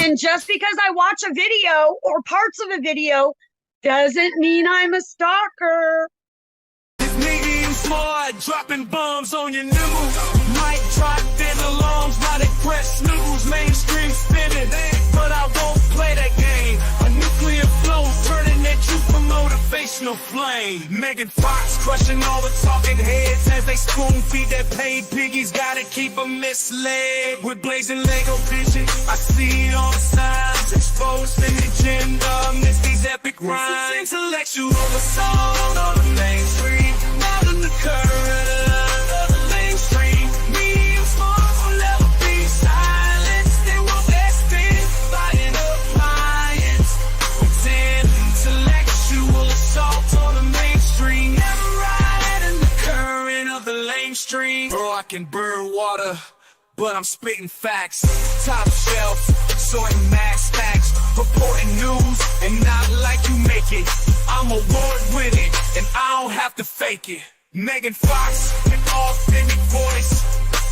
And just because I watch a video or parts of a video doesn't mean I'm a stalker. This nigga you smart, dropping bombs on your nibble. Might drop dead alarms while they press snooze. Mainstream spinning, but I won't play that game. A nuclear flow, turning that you from motivational flame. Megan Fox crushing all the talking heads as they spoon feed their paid piggies. Gotta keep them misled with blazing Lego vision. I see all the signs exposed in the agenda. Miss these epic rhymes. Intellectual assault on the mainstream. Not in the current of the mainstream. Medium smart will never be silenced. They won't let spin fighting appliance. Pretend intellectual assault on the mainstream. Never ride in the current of the lame stream. Bro, I can burn water, but I'm spitting facts. Top shelf, sorting mass facts, reporting news, and not like you make it. I'm award winning, and I don't have to fake it. Megan Fox, an authentic voice,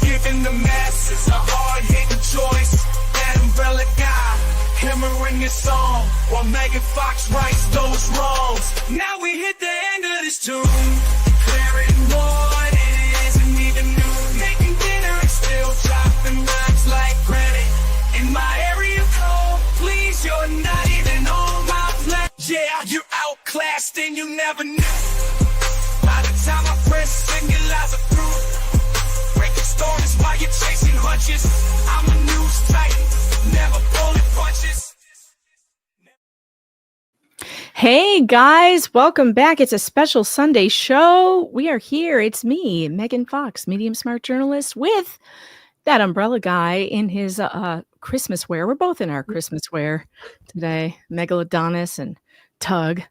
giving the masses a hard-hitting choice. That umbrella guy, hammering his song, while Megan Fox rights those wrongs. Now we hit the end of this tune, declaring what it isn't even new. Making dinner and still dropping rhymes like granite. In my area code, please, you're not even on my plan. Yeah, you're outclassed and you never knew. By the time I press singleize a proof, breaking stories while you're chasing hunches. I'm a news titan, never pulling punches. Hey guys, welcome back. It's a special Sunday show. We are here. It's me, Megan Fox, medium smart journalist, with that umbrella guy in his Christmas wear. We're both in our Christmas wear today. Megalodonis and Tug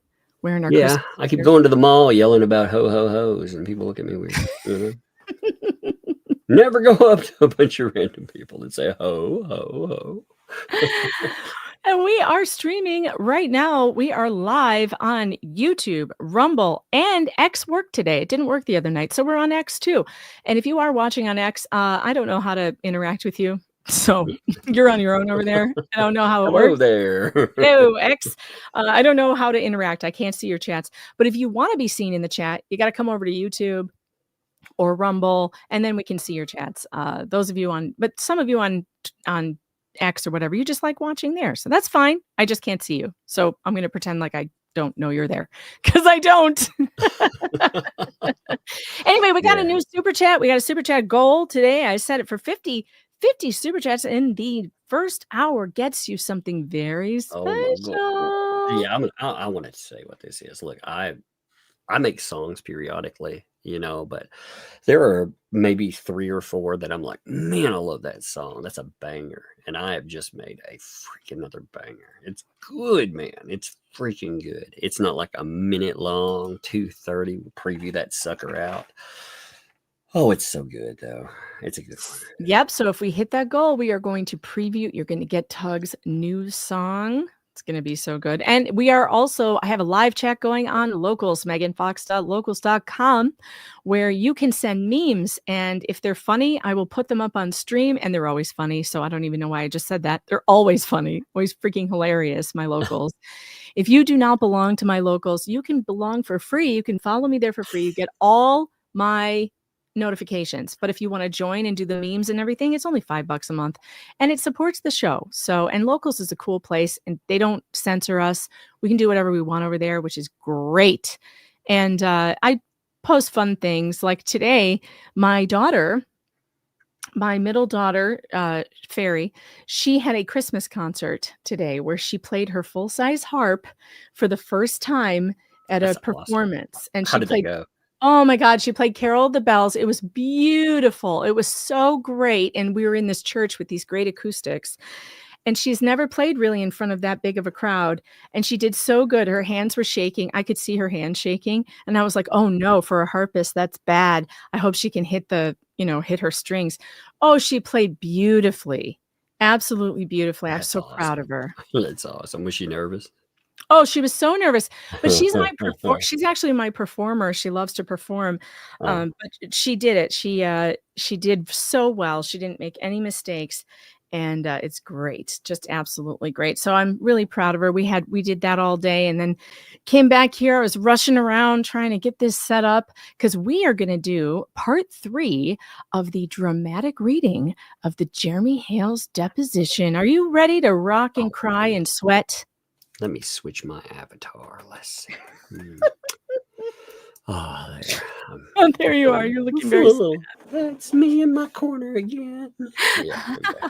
wearing our Christmas I keep going to the mall yelling about ho ho ho's, and people look at me weird. You know? Never go up to a bunch of random people and say ho ho ho. And we are streaming right now. We are live on YouTube, Rumble, and X worked today. It didn't work the other night, so we're on X too. And if you are watching on X, I don't know how to interact with you. So you're on your own over there. I don't know how it works. Hello there. Hello, X. I don't know how to interact. I can't see your chats. But if you want to be seen in the chat, you got to come over to YouTube or Rumble, and then we can see your chats. Those of you on, but some of you on X or whatever, you just like watching there. So that's fine. I just can't see you. So I'm going to pretend like I don't know you're there, because I don't. Anyway, we got a new super chat. We got a super chat goal today. I set it for 50 super chats in the first hour gets you something very special. Yeah, I wanted to say what this is. Look, I make songs periodically, you know, but there are maybe 3 or 4 that I'm like, man, I love that song. That's a banger. And I have just made a freaking another banger. It's good, man. It's freaking good. It's not like a minute long, 2:30. We'll preview that sucker out. Oh, it's so good, though. It's a good one. Yep. So if we hit that goal, we are going to preview. You're going to get Tug's new song. It's going to be so good. And we are also, I have a live chat going on Locals, meganfox.locals.com, where you can send memes. And if they're funny, I will put them up on stream. And they're always funny. So I don't even know why I just said that. They're always funny, always freaking hilarious, my Locals. If you do not belong to my Locals, you can belong for free. You can follow me there for free. You get all my notifications. But if you want to join and do the memes and everything, it's only $5 a month, and it supports the show. So, and Locals is a cool place, and they don't censor us. We can do whatever we want over there, which is great. And I post fun things like today. My middle daughter, Fairy, she had a Christmas concert today where she played her full-size harp for the first time at a performance. Awesome. And how did that go? Oh my God, she played Carol of the Bells. It was beautiful. It was so great. And we were in this church with these great acoustics. And she's never played really in front of that big of a crowd. And she did so good. Her hands were shaking. I could see her hands shaking. And I was like, oh no, for a harpist, that's bad. I hope she can hit hit her strings. Oh, she played beautifully. Absolutely beautifully. I'm so proud of her. That's awesome. Was she nervous? Oh, she was so nervous, but she's she's actually my performer. She loves to perform. But she did it. She did so well. She didn't make any mistakes. and it's great, just absolutely great. So I'm really proud of her. We did that all day, and then came back here. I was rushing around trying to get this set up because we are going to do part 3 of the dramatic reading of the Jeremy Hales deposition. Are you ready to rock and cry and sweat? Let me switch my avatar. Let's see. Oh, there. Oh, there you are. You're looking very sad. That's me in my corner again. Yeah, okay.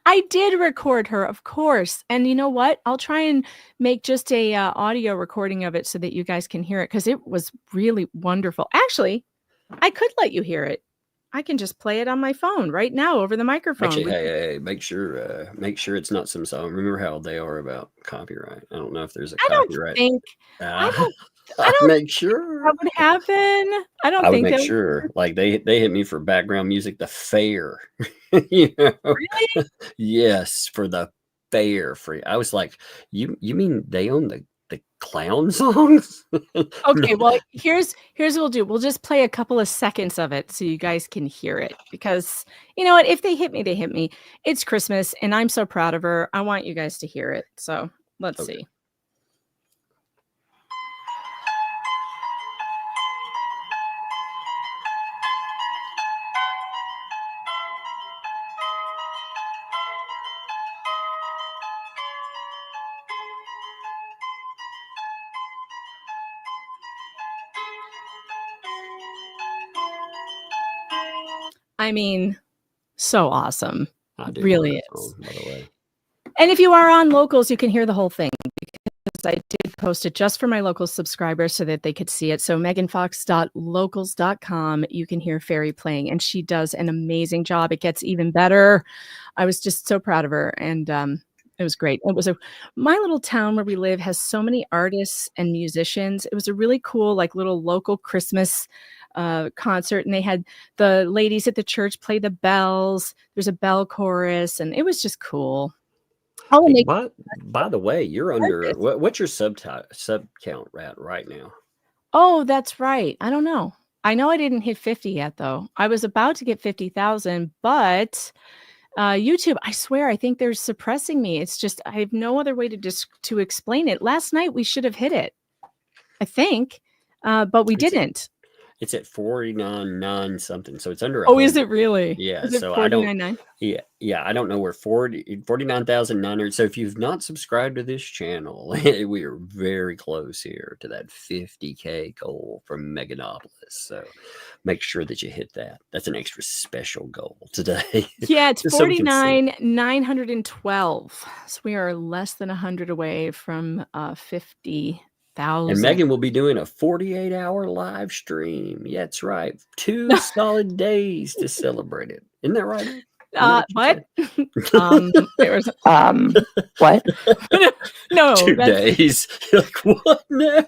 I did record her, of course. And you know what? I'll try and make just a audio recording of it so that you guys can hear it, because it was really wonderful. Actually, I could let you hear it. I can just play it on my phone right now over the microphone. Actually, hey, make sure it's not some song. Remember how they are about copyright. I don't know if there's a copyright. I don't make sure that would happen. I would make sure. Like they hit me for background music, the fair. You know? Really? Yes, for the fair free. I was like, you mean they own the clown songs? Okay, well, here's what we'll do. We'll just play a couple of seconds of it so you guys can hear it, because you know what? If they hit me, they hit me. It's Christmas and I'm so proud of her. I want you guys to hear it. So let's see. I mean, so awesome. It really is. Song, by the way. And if you are on Locals, you can hear the whole thing, because I did post it just for my local subscribers so that they could see it. So meganfox.locals.com, you can hear Fairy playing, and she does an amazing job. It gets even better. I was just so proud of her, and it was great. My little town where we live has so many artists and musicians. It was a really cool, like, little local Christmas concert, and they had the ladies at the church play the bells. There's a bell chorus, and it was just cool. Hey, by the way, you're under what's your sub count right now? Oh, that's right. I don't know. I know I didn't hit 50 yet, though. I was about to get 50,000, but YouTube, I swear, I think they're suppressing me. It's just, I have no other way to explain it. Last night we should have hit it, I think, but we didn't. It's at 49.9 something, so it's under. Oh, is it really? Yeah. Is it so 49.9? Yeah. I don't know where 49,900. So if you've not subscribed to this channel, we are very close here to that 50K goal from Meganopolis. So make sure that you hit that. That's an extra special goal today. Yeah, it's 49,912. So we are less than 100 away from 50,000. And Megan will be doing a 48-hour live stream. Yeah, that's right. 2 solid days to celebrate it. Isn't that right? What? What? No. 2 days. You're like, what now?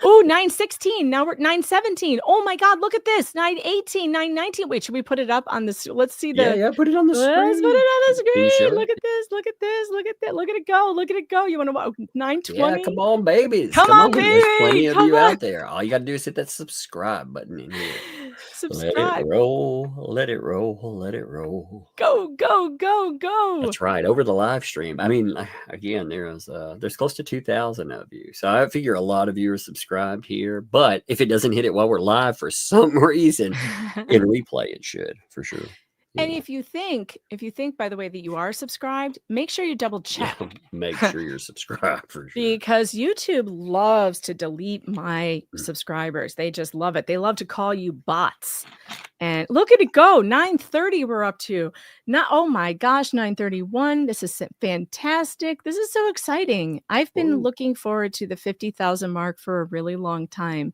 Oh, 9:16. Now we're 9:17. Oh my God, look at this. 9:18, 9:19. Wait, should we put it up on this? Let's see the. Yeah, put it on the screen. Let's put it on the screen. Look at this. Look at this. Look at that. Look at it go. Look at it go. You want to watch 9:20? Yeah, come on, babies. Come on, baby. There's plenty of you out there. All you got to do is hit that subscribe button in here. Subscribe. Let it roll. Let it roll. Let it roll. Go, go, go, go. That's right. Over the live stream. I mean, again, there's close to 2,000 of you. So I figure a lot of you are subscribed here. But if it doesn't hit it while we're live for some reason, in replay, it should for sure. And if you think, by the way, that you are subscribed, make sure you double check. Yeah, make sure you're subscribed for sure. Because YouTube loves to delete my subscribers. They just love it. They love to call you bots. And look at it go. 9:30 we're up to. Oh my gosh, 9:31. This is fantastic. This is so exciting. I've been looking forward to the 50,000 mark for a really long time.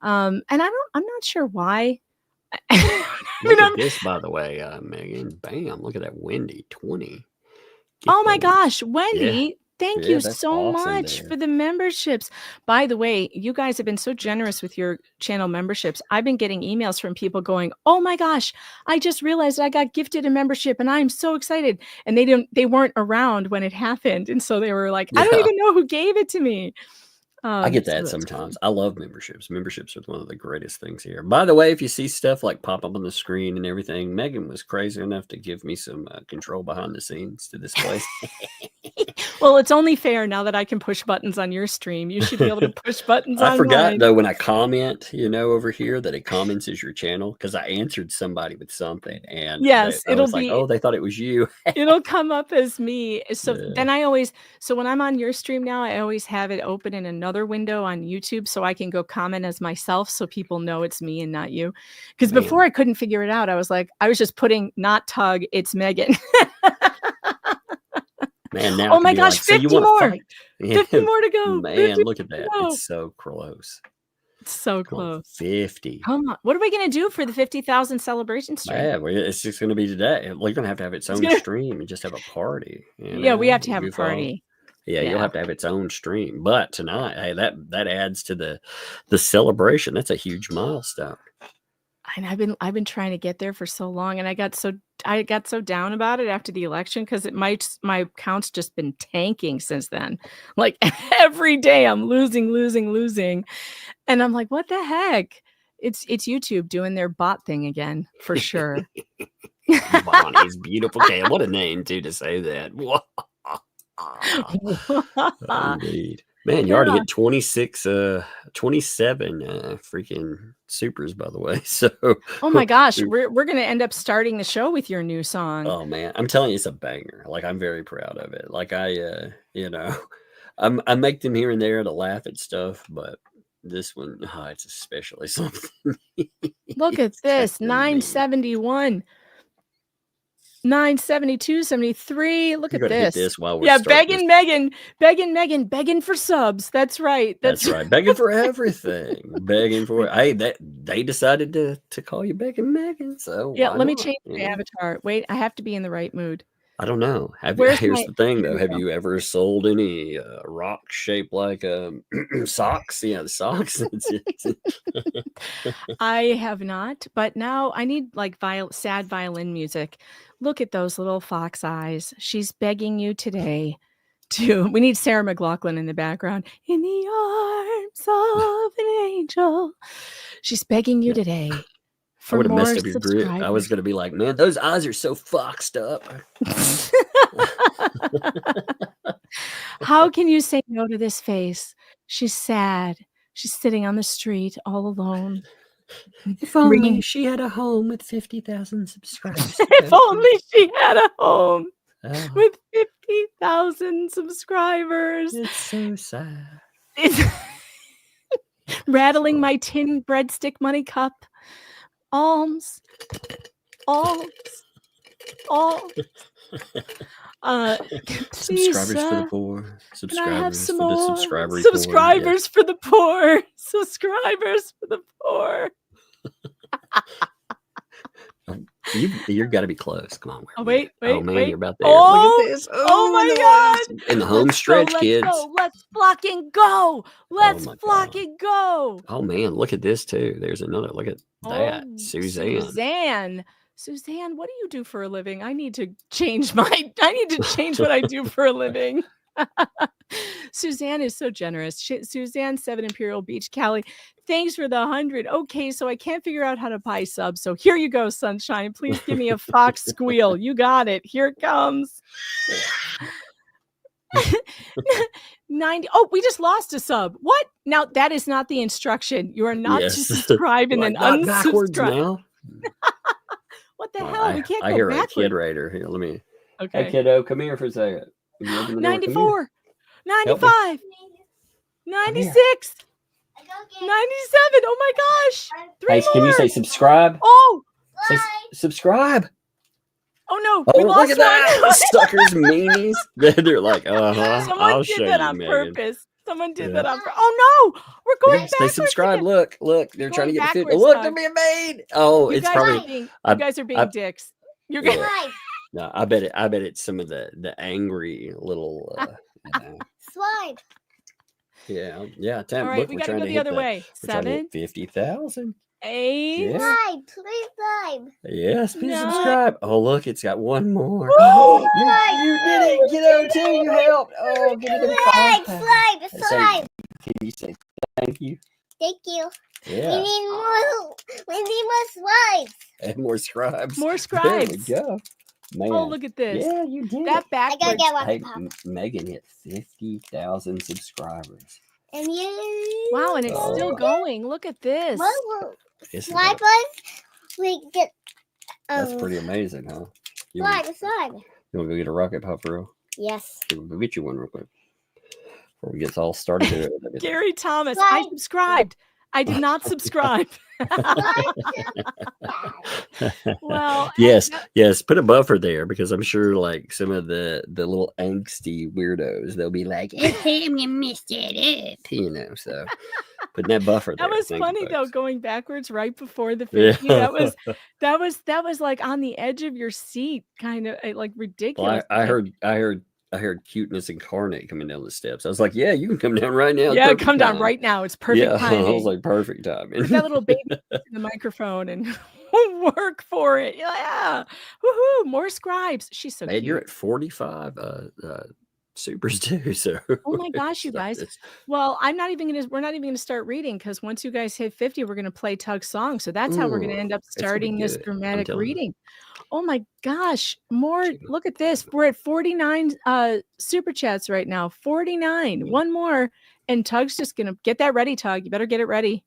And I'm not sure why. Look at this, by the way, Megan. Bam! Look at that Wendy 20. Oh my gosh, Wendy! Thank you so awesome much for the memberships. By the way, you guys have been so generous with your channel memberships. I've been getting emails from people going, "Oh my gosh, I just realized I got gifted a membership, and I'm so excited." And they weren't around when it happened, and so they were like, "I don't even know who gave it to me." Oh, I get so that that's sometimes. I love memberships. Memberships are one of the greatest things here. By the way, if you see stuff like pop up on the screen and everything, Megan was crazy enough to give me some control behind the scenes to this place. Well, it's only fair now that I can push buttons on your stream. You should be able to push buttons I on forgot mine. though when I comment, over here that it comments is your channel because I answered somebody with something and Yes, I it'll was like, be. oh, they thought it was you. It'll come up as me. So Yeah. then so when I'm on your stream now, I always have it open in another window on YouTube so I can go comment as myself so people know it's me and not you. Because Man. before I couldn't figure it out. I was just putting not Tug, it's Megan. Man, now Oh it my can be gosh, like, so you 50 wanna more. fight? 50 more to go. Man, 50 look at that. more to go. It's so close. It's so Come on, close. 50. Come on. What are we going to do for the 50,000 celebration stream? Man, it's just going to be today. We're going to have its own stream and just have a party. Yeah, we have to have a party. Yeah, you'll have to have its own stream. But tonight, hey, that adds to the celebration. That's a huge milestone. And I've been trying to get there for so long, and I got so down about it after the election because my account's just been tanking since then. Like every day I'm losing. And I'm like, what the heck? It's YouTube doing their bot thing again, for sure. Bonnie's beautiful cat. What a name too to say that. Indeed. Man, you already hit 26, 27 freaking supers, by the way. So, oh my gosh, we're gonna end up starting the show with your new song. Oh man, I'm telling you, it's a banger. Like I'm very proud of it. Like I make them here and there to laugh at stuff, but this one, it's especially something. Look at this, 971. 972, 73. Look at this. Hit this while we're begging Megan for subs. That's right. That's right. Begging for everything. Begging for hey, they decided to call you Begging Megan. So yeah, let me change my avatar. Wait, I have to be in the right mood. I don't know. Here's the thing though. Have you ever sold any rock shaped like socks? Yeah, the socks. I have not, but now I need like sad violin music. Look at those little fox eyes. She's begging you today we need Sarah McLachlan in the background. In the arms of an angel. She's begging you today. I would have messed up your group. I was going to be like, man, those eyes are so foxed up. How can you say no to this face? She's sad. She's sitting on the street all alone. If only she had a home with 50,000 subscribers. If only she had a home with 50,000 subscribers. It's so sad. It's rattling my tin breadstick money cup. Alms. Subscribers for the poor. Subscribers for the subscriber report. Subscribers for the poor. Subscribers for the poor. You've got to be close. Come on. Oh, wait. Oh, man, you're about there. Oh, look at this. Oh my God. In the home stretch, kids. Let's block and go. Let's block and go. Oh, man. Look at this, too. There's another. Look at that. Suzanne. Suzanne, what do you do for a living? I need to change what I do for a living. Suzanne is so generous. Suzanne, 7 Imperial Beach, Cali. Thanks for the 100. Okay, so I can't figure out how to buy subs. So here you go, sunshine. Please give me a fox squeal. You got it. Here it comes. 90. Oh, we just lost a sub. What? Now that is not the instruction. You are not to subscribe and then unsubscribe. Now? What the hell? We can't go hear backwards. A kid raider. Here, let me. Okay. Hey, kiddo, come here for a second. 94, 95, 96, 97. Oh my gosh. 3 more. Can you say subscribe? Oh, say subscribe. Oh no, we lost look at that. Suckers, meanies. They're like, Someone did that on purpose. Someone did that on purpose. Oh no, we're going back. They subscribe. Look, they're trying to get the food. Look, they're being made. Oh, it's probably. You guys are being dicks. You're going. No, I bet it's some of the angry little slide. Yeah. All right, we gotta go the other way. 7, 50,000. 8. Slide, please slide. Yes, please subscribe. Oh, look, it's got one more. Slide. You did it, kiddo, too. You helped. Oh, get it in Slide. Can you say thank you? Thank you. Yeah. We need more. We need more slides. And more scribes. More There we scribes. go. Man. Oh, look at this. Yeah, you did. That I gotta backwards. get one Hey, pop. Megan hit 50,000 subscribers. And you. Wow, and it's Oh. still going. Look at this. Whoa. Isn't Slide that- us. We get. That's pretty amazing, huh? You Slide, want, a slide. you want to go get a rocket pop for real? Yes. We'll go get you one real quick. Before we get all started. Gary Thomas, I Slide. subscribed. I did not subscribe. Well, yes. Put a buffer there because I'm sure like some of the little angsty weirdos, they'll be like, "Hey, you messed it up," you know. So putting that buffer there. that was Thank you, funny though, folks. going backwards right before the Yeah. 50. That was like on the edge of your seat, kind of like ridiculous. Well, I heard cuteness incarnate coming down the steps. I was like, "Yeah, you can come down right now." Yeah, Perfect come down time. right now. It's perfect Yeah, timing. I was like, perfect timing. Put that little baby in the microphone and work for it. Yeah. Woohoo. More scribes. She's so Man, cute. you're at 45 supers too. So Oh my gosh, you guys. Well, we're not even gonna start reading because once you guys hit 50, we're gonna play Tug's song. So that's how we're gonna Ooh, end up that's gonna be starting this good. I'm dramatic telling you. reading. Oh my gosh, more. Look at this. We're at 49 super chats right now. 49. One more. And Tug's just gonna get that ready, Tug. You better get it ready.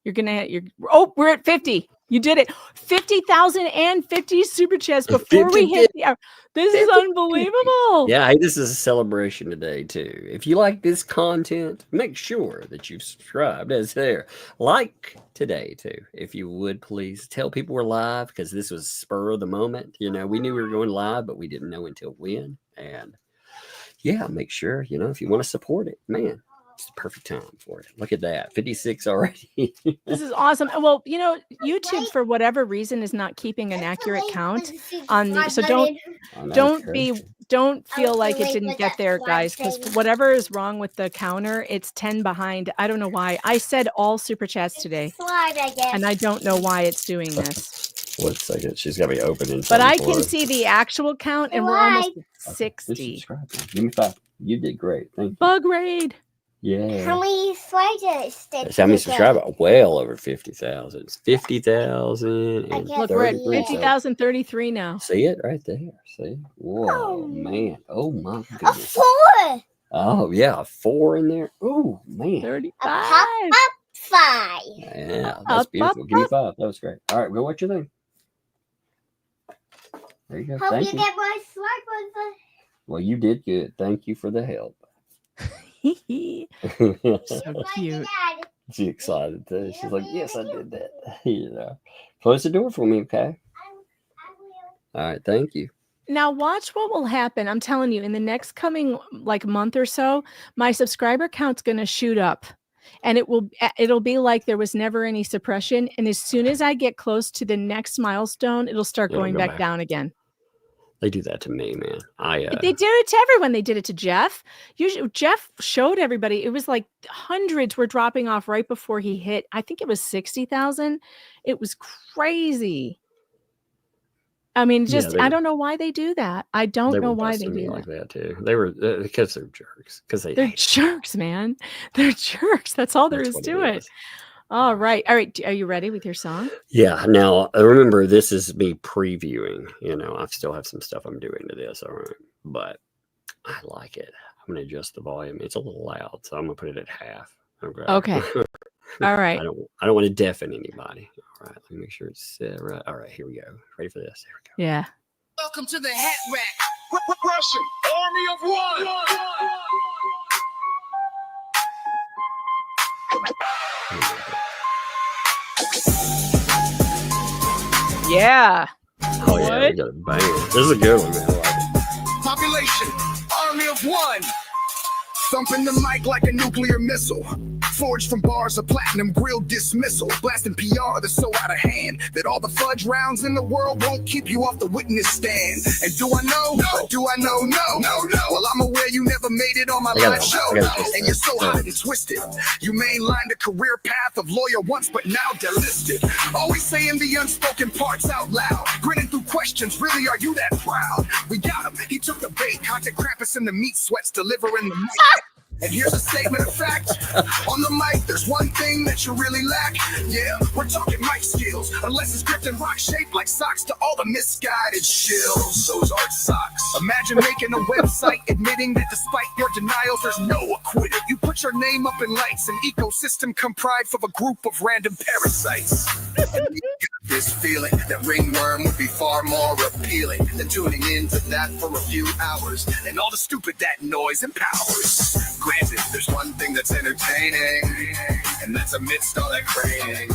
We're at 50. You did it. 50,050 super chats before we hit the hour. This is unbelievable. Yeah, hey, this is a celebration today too. If you like this content, make sure that you've subscribed. As there, like today too. If you would please tell people we're live because this was spur of the moment. You know, we knew we were going live, but we didn't know until when. And yeah, make sure if you want to support it, man. It's the perfect time for it. Look at that. 56 already. This is awesome. Well, YouTube for whatever reason is not keeping an accurate count on the. So don't feel like it didn't get there, guys, because whatever is wrong with the counter, it's 10 behind. I don't know why. I said all super chats today, Slide, I guess. and I don't know why it's doing this. One second. She's got to be opening. But I something can for us. see the actual count, and we're almost at Okay, just 60. subscribe, man. Give me 5. You did great. Thank you. Bug raid. Yeah. How many slides That's how many subscribers? Well over 50,000. It's 50,000 I and guess Look, we're at 33. 50,033 now. See it right there. See? Whoa, Oh. man. Oh, my A goodness. 4. Oh, yeah. A 4 in there. Oh, man. 35. Pop up 5. Yeah, that's Up, beautiful. up, Give me up. 5. That was great. All right, go watch your thing. There you go. Hope Thank you you. get my slide one. Well, you did good. Thank you for the help. So Slide cute. to Dad. She's excited too. She's like, yes, I did that. Close the door for me, okay? I will. All right, thank you. Now watch what will happen. I'm telling you, in the next coming month or so, my subscriber count's going to shoot up, and it'll be like there was never any suppression. And as soon as I get close to the next milestone, it'll start It'll going go back back. down again. They do that to me, man. They do it to everyone. They did it to Jeff. Usually, Jeff showed everybody. It was like hundreds were dropping off right before he hit. I think it was 60,000. It was crazy. I mean, just I don't know why they do that. I don't know why they do that. like that too. They were because they're jerks. Because They're hate. jerks, man. They're jerks. That's all there That's is what to it. is. All right. All right. Are you ready with your song? Yeah. Now remember, this is me previewing. I still have some stuff I'm doing to this. All right, but I like it. I'm gonna adjust the volume. It's a little loud, so I'm gonna put it at half. Okay. All right. I don't want to deafen anybody. All right. Let me make sure it's right. All right. Here we go. Ready for this? Here we go. Yeah. Welcome to the Hat Rack. Russian Army of One. Yeah. Oh yeah, What? we got a banger. This is a good one, man. I like it. Population, Army of One. Thumping the mic like a nuclear missile. Forged from bars of platinum grill dismissal. Blasting PR that's so out of hand that all the fudge rounds in the world won't keep you off the witness stand. And do I know? No. Do I know? No. Well, I'm aware you never made it on my I gotta- live show. I gotta twist And that. you're so Go hot ahead. and twisted. You mainlined a career path of lawyer once, but now delisted. Always saying the unspoken parts out loud. Grinning through questions, really are you that proud? We got him. He took the bait. Content Krampus in the meat sweats, delivering the meat. And here's a statement of fact. On the mic, there's one thing that you really lack. Yeah, we're talking mic skills. Unless it's gripped in rock shaped like socks to all the misguided shills. Those aren't socks. Imagine making a website admitting that despite your denials, there's no acquittal. You put your name up in lights, an ecosystem comprised of a group of random parasites. And you got this feeling that ringworm would be far more appealing than tuning into that for a few hours. And all the stupid that noise empowers. Granted, there's one thing that's entertaining, and that's amidst all that craning.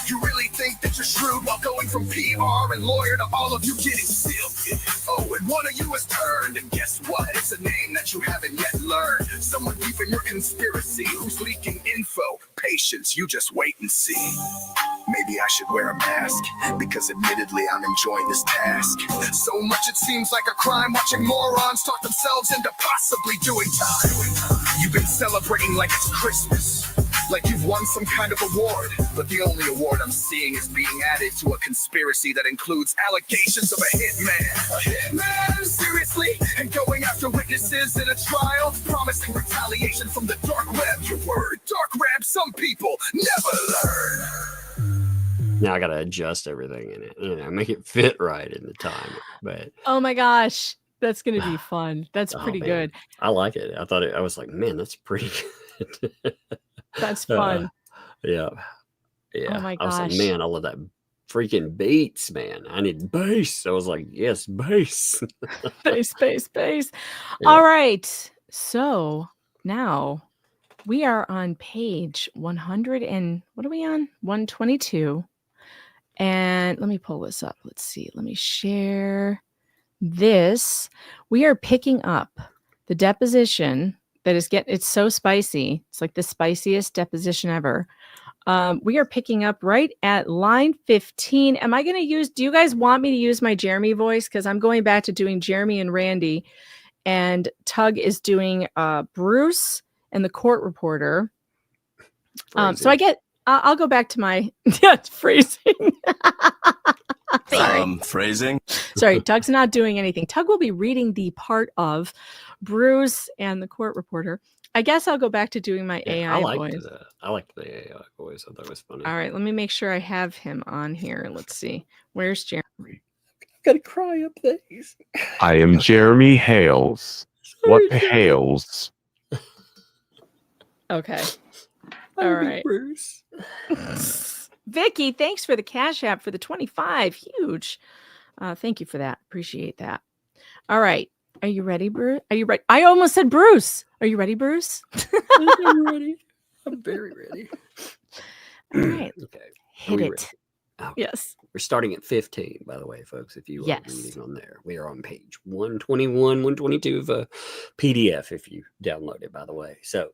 You really think that you're shrewd while going from PR and lawyer to all of you getting silky. Oh, and one of you has turned, and guess what? It's a name that you haven't yet learned. Someone deep in your conspiracy who's leaking info. Patience, you just wait and see. Maybe I should wear a mask, because admittedly I'm enjoying this task. So much it seems like a crime watching morons talk themselves into possibly doing time. You've been celebrating like it's Christmas, like you've won some kind of award. But the only award I'm seeing is being added to a conspiracy that includes allegations of a hitman. A hitman? Seriously? And going after witnesses in a trial, promising retaliation from the dark web. Your word, dark web, some people never learn. Now I gotta adjust everything in it, make it fit right in the time. But Oh my gosh, that's gonna be fun. That's pretty man, good. I like it. I was like, man, that's pretty good. That's fun. Yeah. Oh my I was like, gosh. man, I love that freaking beats, man. I need bass. I was like, yes, bass. Bass. Yeah. All right. So now we are on page 100 and what are we on? 122. And let me pull this up. Let's see. Let me share this. We are picking up the deposition that is it's so spicy. It's like the spiciest deposition ever. We are picking up right at line 15. Am I going to use, do you guys want me to use my Jeremy voice? Because I'm going back to doing Jeremy and Randy, and Tug is doing Bruce and the court reporter. So I'll go back to my phrasing. Sorry. Phrasing? Sorry, Tug's not doing anything. Tug will be reading the part of Bruce and the court reporter. I guess I'll go back to doing my AI voice. I liked the AI voice. I thought it was funny. All right, let me make sure I have him on here. Let's see. Where's Jeremy? I've got to cry up these. I am Jeremy Hales. What Hales? Okay. All right. Bruce. Vicky, thanks for the Cash App for the 25. Huge. Thank you for that. Appreciate that. All right. Are you ready, Bruce? Are you ready? I almost said Bruce. Are you ready, Bruce? I'm ready. I'm very ready. All right. Okay. Hit it. Ready? Okay. Yes. We're starting at 15, by the way, folks. If you are Yes. reading on there, we are on page 121, 122 of a PDF if you download it, by the way. So,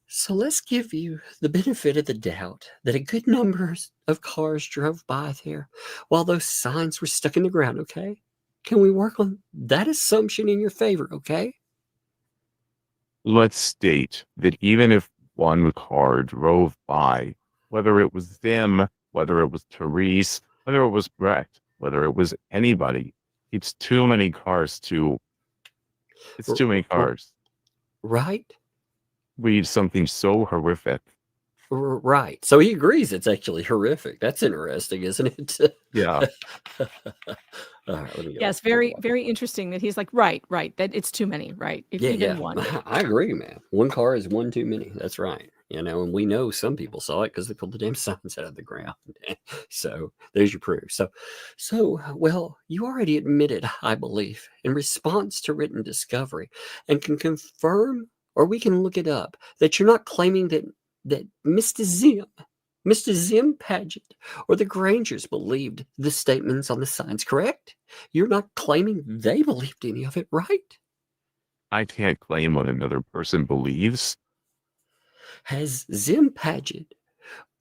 so let's give you the benefit of the doubt that a good number of cars drove by there while those signs were stuck in the ground, okay? Can we work on that assumption in your favor, okay? Let's state that even if one car drove by, whether it was them, whether it was Therese, whether it was Brett, whether it was anybody, it's too many cars it's too many cars. Right? We need something so horrific. Right. So he agrees it's actually horrific. That's interesting, isn't it? Yeah. All right, let me go. Yes, very, very interesting that he's like, right, that it's too many, right? If even one. I agree, man. One car is one too many. That's right. And we know some people saw it because they pulled the damn signs out of the ground. So there's your proof. So, well, you already admitted, I believe, in response to written discovery, and can confirm, or we can look it up, that you're not claiming that Mr. Zim Paget, or the Grangers believed the statements on the signs, correct? You're not claiming they believed any of it, right? I can't claim what another person believes. Has Zim Paget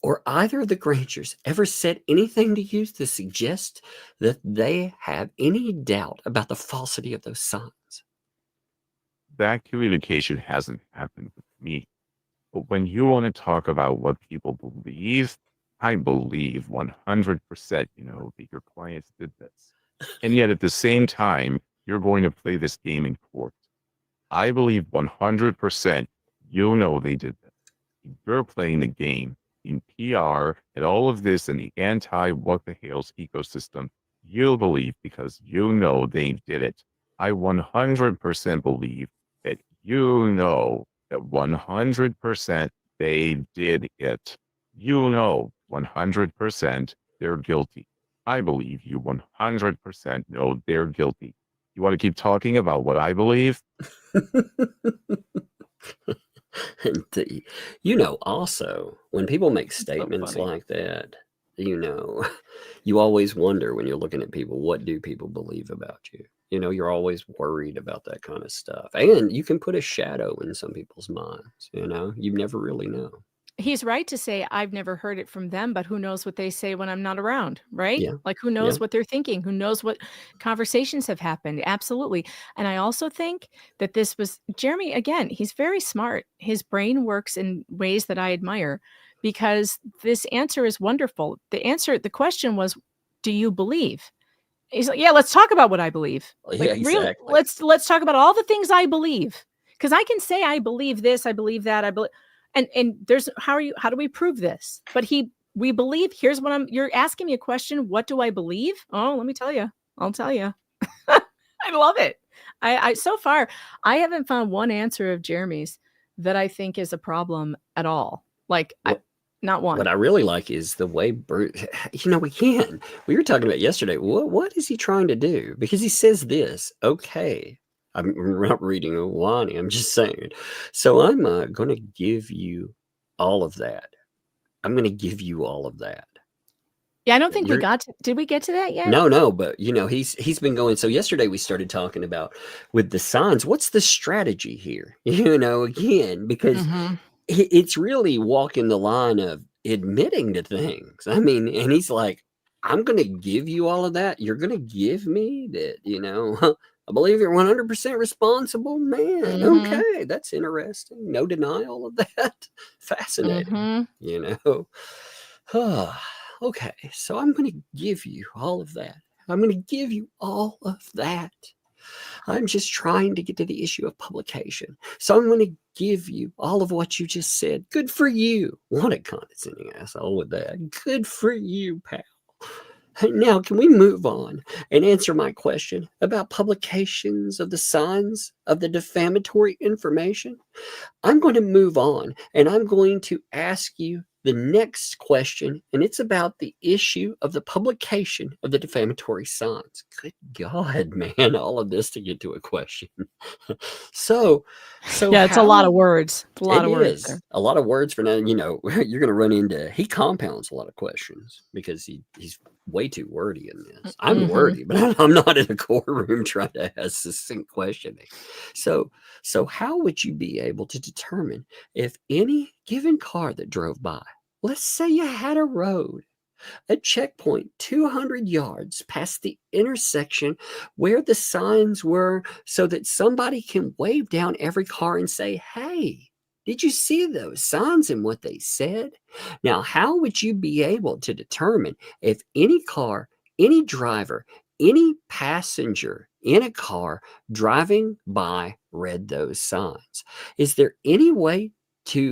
or either of the Grangers ever said anything to you to suggest that they have any doubt about the falsity of those signs? That communication hasn't happened with me. But when you want to talk about what people believe, I believe 100%, that your clients did this. And yet at the same time, you're going to play this game in court. I believe 100% you know they did this. You're playing the game in PR and all of this in the anti-what the Hales ecosystem. You believe because you know they did it. I 100% believe that you know that 100% they did it. You know 100% they're guilty. I believe you 100% know they're guilty. You want to keep talking about what I believe? And also, when people make so statements funny. like that, you always wonder when you're looking at people, what do people believe about you? You're always worried about that kind of stuff. And you can put a shadow in some people's minds, you never really know. He's right to say, I've never heard it from them, but who knows what they say when I'm not around, right? Yeah. Like, who knows what they're thinking? Who knows what conversations have happened? Absolutely. And I also think that this was Jeremy, again, he's very smart. His brain works in ways that I admire because this answer is wonderful. The question was, do you believe? He's like, yeah, let's talk about what I believe. Yeah, Like, really, exactly. let's talk about all the things I believe. Because I can say I believe this, I believe that, I believe. And there's how do we prove this? But we believe, here's what you're asking me a question. What do I believe? Oh, let me tell you. I'll tell you. I love it. I so far, I haven't found one answer of Jeremy's that I think is a problem at all. Like, not one. What I really like is the way Bruce, we were talking about yesterday. What is he trying to do? Because he says this, okay. I'm not reading a whining. I'm just saying. So I'm going to give you all of that. I'm going to give you all of that. Yeah, I don't think did we get to that yet? No, but he's been going. So yesterday we started talking about with the signs, what's the strategy here? Again, because it's really walking the line of admitting to things. I mean, and he's like, I'm going to give you all of that. You're going to give me that, I believe you're 100% responsible, man. Okay, that's interesting. No denial of that. Fascinating, Okay, so I'm going to give you all of that. I'm going to give you all of that. I'm just trying to get to the issue of publication. So I'm going to give you all of what you just said. Good for you. What a condescending asshole with that. Good for you, pal. Now, can we move on and answer my question about publications of the signs of the defamatory information? I'm going to move on and I'm going to ask you the next question, and it's about the issue of the publication of the defamatory signs. Good God, man, all of this to get to a question. So yeah, it's a lot of words. It's a lot of words. There. A lot of words for now. You're going to run into. He compounds a lot of questions because he's way too wordy in this. I'm wordy, but I'm not in a courtroom trying to ask succinct questioning. So how would you be able to determine if any given car that drove by, let's say you had a road, a checkpoint 200 yards past the intersection where the signs were, so that somebody can wave down every car and say, hey, did you see those signs and what they said? Now, how would you be able to determine if any car, any driver, any passenger in a car driving by read those signs? Is there any way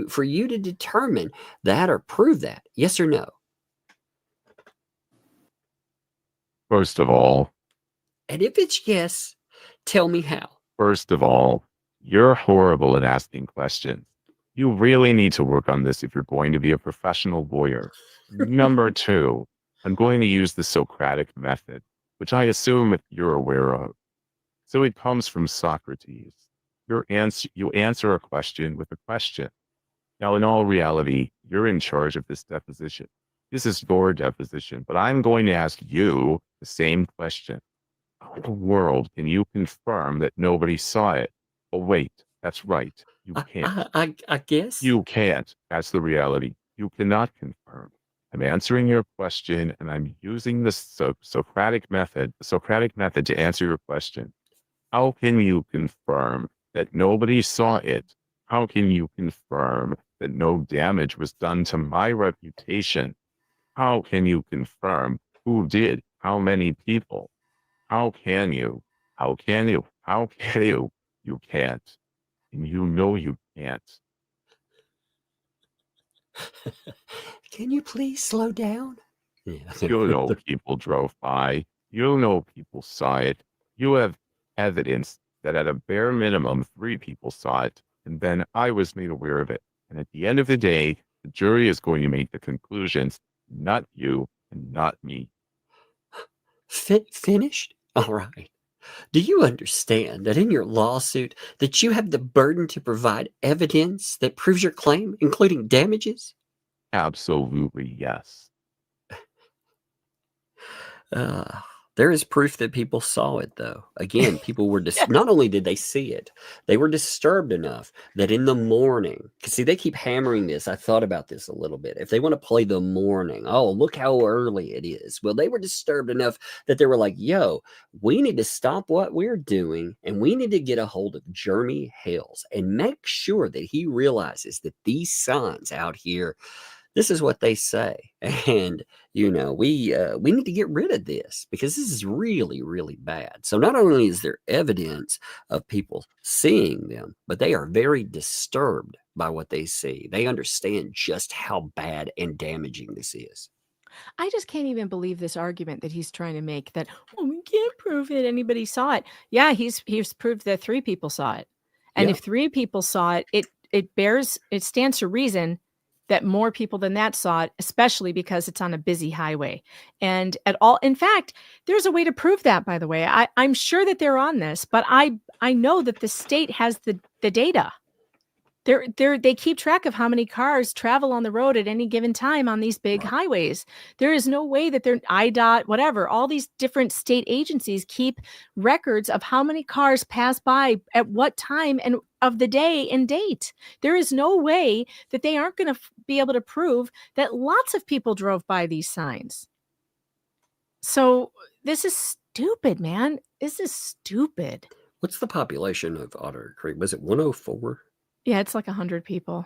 for you to determine that or prove that? Yes or no? First of all. And if it's yes, tell me how. First of all, you're horrible at asking questions. You really need to work on this if you're going to be a professional lawyer. Number two, I'm going to use the Socratic method, which I assume you're aware of. So it comes from Socrates. You answer a question with a question. Now, in all reality, you're in charge of this deposition. This is your deposition, but I'm going to ask you the same question. How in the world can you confirm that nobody saw it? Oh, wait, that's right. You can't. I guess. You can't. That's the reality. You cannot confirm. I'm answering your question, and I'm using the Socratic method to answer your question. How can you confirm that nobody saw it? How can you confirm that no damage was done to my reputation? How can you confirm who did? How many people? How can you? How can you? How can you? You can't. and you know you can't. Can you please slow down? Yeah. You know people drove by. You know people saw it. You have evidence that at a bare minimum, 3 people saw it, and then I was made aware of it. And at the end of the day, the jury is going to make the conclusions, not you and not me. Finished? All right. Do you understand that in your lawsuit that you have the burden to provide evidence that proves your claim, including damages? Absolutely, yes. There is proof that people saw it, though. Again, people were not only did they see it, they were disturbed enough that in the morning, because see, they keep hammering this. I thought about this a little bit. If they want to play the morning, oh, look how early it is. Well, they were disturbed enough that they were like, yo, we need to stop what we're doing and we need to get a hold of Jeremy Hales and make sure that he realizes that these signs out here, this is what they say. And, you know, we need to get rid of this because this is really, really bad. So not only is there evidence of people seeing them, but they are very disturbed by what they see. They understand just how bad and damaging this is. I just can't even believe this argument that he's trying to make that, oh, we can't prove it. Anybody saw it. Yeah, he's proved that 3 people saw it. And Yeah. if 3 people saw it, it stands to reason that more people than that saw it, especially because it's on a busy highway. And in fact, there's a way to prove that, by the way. I'm sure that they're on this, but I know that the state has the data. They keep track of how many cars travel on the road at any given time on these big highways. There is no way that they're IDOT, whatever, all these different state agencies keep records of how many cars pass by at what time and of the day and date. There is no way that they aren't going to be able to prove that lots of people drove by these signs. So this is stupid, man. This is stupid. What's the population of Otter Creek? Was it 104? Yeah, it's like 100 people.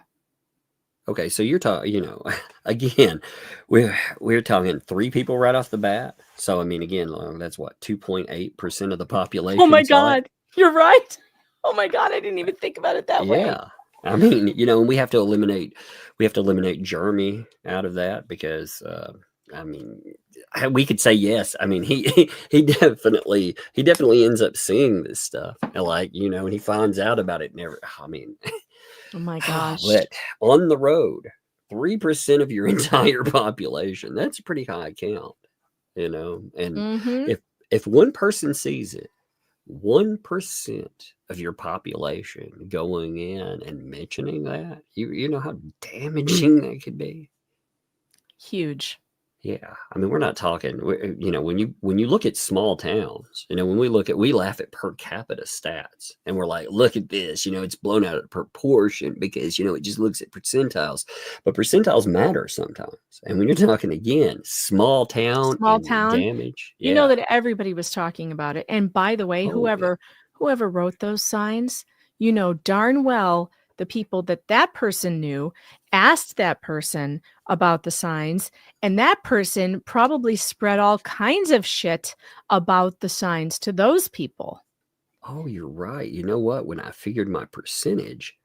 Okay, so you're talking, you know, again, we're talking 3 people right off the bat. So I mean, again, that's what 2.8% of the population. Oh my saw it. God, you're right. Oh my God, I didn't even think about it that way. Yeah, I mean, you know, we have to eliminate Jeremy out of that because, I mean, we could say yes. I mean, he definitely ends up seeing this stuff, and like, you know, and he finds out about it. Never, I mean. Oh my gosh. But on the road, 3% of your entire population, that's a pretty high count, you know. And if one person sees it, 1% of your population going in and mentioning that, you know how damaging that could be. Huge. Yeah, I mean, we're not talking, you know, when you look at small towns, you know, when we laugh at per capita stats and we're like, look at this, you know, it's blown out of proportion because, you know, it just looks at percentiles, but percentiles matter sometimes. And when you're talking again, small town damage, you know that everybody was talking about it. And by the way, whoever wrote those signs, you know darn well the people that person knew asked that person about the signs, and that person probably spread all kinds of shit about the signs to those people. Oh, you're right. You know what? When I figured my percentage,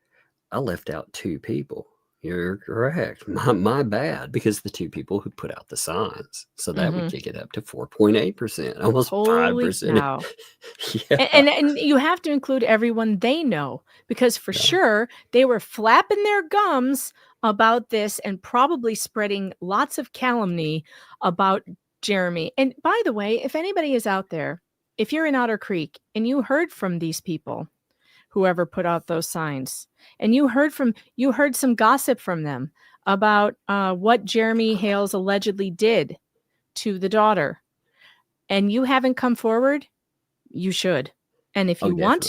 I left out 2 people. You're correct. My bad, because the 2 people who put out the signs. So that would kick it up to 4.8%, almost 5%. Cow. Yeah. And you have to include everyone they know, because for sure they were flapping their gums about this and probably spreading lots of calumny about Jeremy. And by the way, if anybody is out there, if you're in Otter Creek and you heard from these people, whoever put out those signs, and you heard some gossip from them about what Jeremy Hales allegedly did to the daughter, and you haven't come forward, you should. And if you want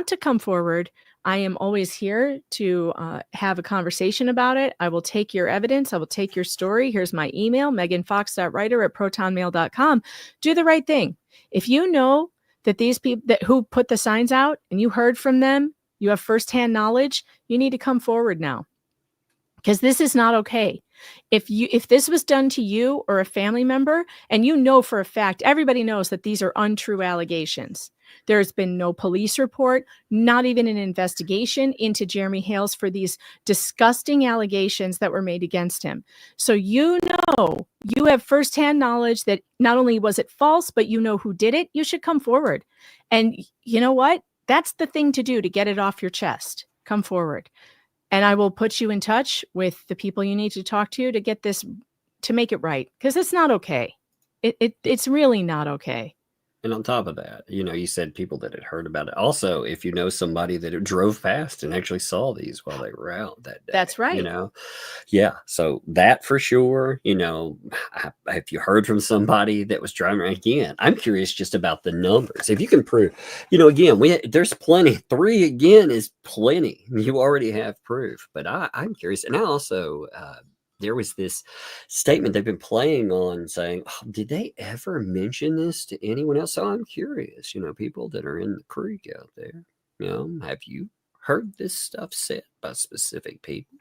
to come forward, I am always here to have a conversation about it. I will take your evidence. I will take your story. Here's my email, meganfox.writer@protonmail.com. Do the right thing. If you know that these people who put the signs out and you heard from them, you have firsthand knowledge, you need to come forward now, because this is not okay. If this was done to you or a family member, and you know for a fact, everybody knows that these are untrue allegations, There's been no police report, not even an investigation into Jeremy Hales for these disgusting allegations that were made against him. So you have firsthand knowledge that not only was it false, but you know who did it. You should come forward. And you know what? That's the thing to do to get it off your chest. Come forward. And I will put you in touch with the people you need to talk to get this, to make it right. Because it's not okay. It's really not okay. And on top of that, you said people that had heard about it. Also, if you know somebody that drove past and actually saw these while they were out that day. That's right. Yeah. So that for sure, if you heard from somebody that was driving around, again, I'm curious just about the numbers. If you can prove, again, there's plenty. 3 again is plenty. You already have proof. But I'm curious. And I also, there was this statement they've been playing on saying, did they ever mention this to anyone else? So I'm curious, people that are in the creek out there, have you heard this stuff said by specific people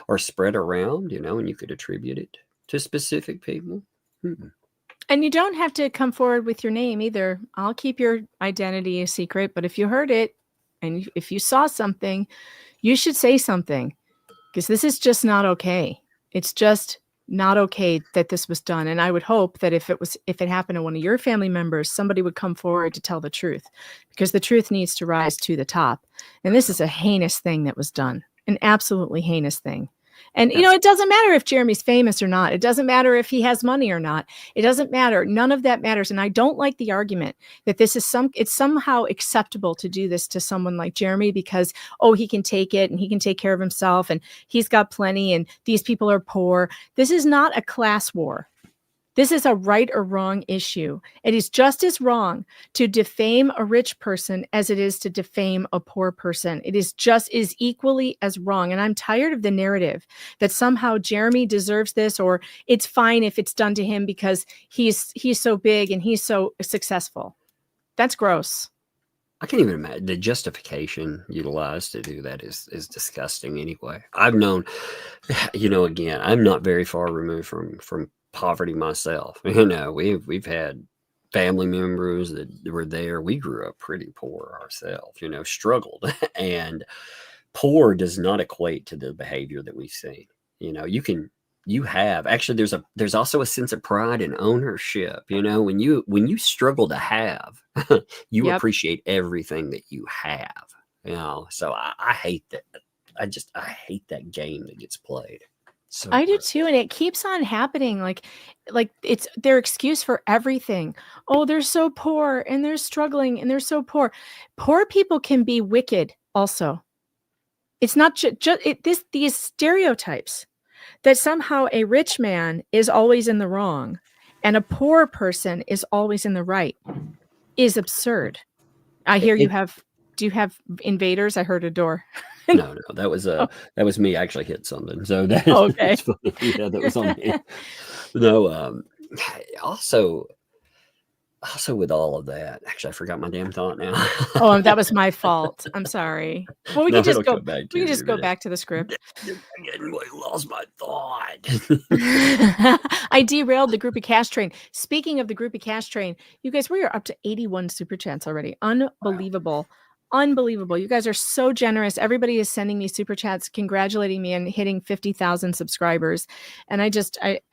or spread around, and you could attribute it to specific people? And you don't have to come forward with your name either. I'll keep your identity a secret, but if you heard it and if you saw something, you should say something, because this is just not okay. It's just not okay that this was done. And I would hope that if it happened to one of your family members, somebody would come forward to tell the truth, because the truth needs to rise to the top. And this is a heinous thing that was done, an absolutely heinous thing. And, it doesn't matter if Jeremy's famous or not. It doesn't matter if he has money or not. It doesn't matter. None of that matters. And I don't like the argument that it's somehow acceptable to do this to someone like Jeremy because, he can take it and he can take care of himself and he's got plenty and these people are poor. This is not a class war. This is a right or wrong issue. It is just as wrong to defame a rich person as it is to defame a poor person. It is just as equally as wrong. And I'm tired of the narrative that somehow Jeremy deserves this, or it's fine if it's done to him because he's so big and he's so successful. That's gross. I can't even imagine the justification utilized to do that is disgusting anyway. I've known, again, I'm not very far removed from poverty myself. We've had family members that were there. We grew up pretty poor ourselves, struggled, and poor does not equate to the behavior that we've seen. There's also a sense of pride and ownership. When you struggle to have, you appreciate everything that you have. So I hate that. I hate that game that gets played. So I do too, and it keeps on happening. Like it's their excuse for everything. Oh, they're so poor, and they're struggling, and they're so poor. Poor people can be wicked, also. It's not these stereotypes that somehow a rich man is always in the wrong, and a poor person is always in the right, is absurd. I hear you have. Do you have invaders? I heard a door. No, that was me. I actually hit something. So that okay. That's funny. Yeah, that was on me. No, also with all of that, actually, I forgot my damn thought now. Oh, that was my fault. I'm sorry. Well, we can just go back. We can just go back to the script. I lost my thought. I derailed the groupie cash train. Speaking of the groupie cash train, you guys, we are up to 81 super chats already. Unbelievable. Wow. Unbelievable. You guys are so generous. Everybody is sending me super chats, congratulating me and hitting 50,000 subscribers. And I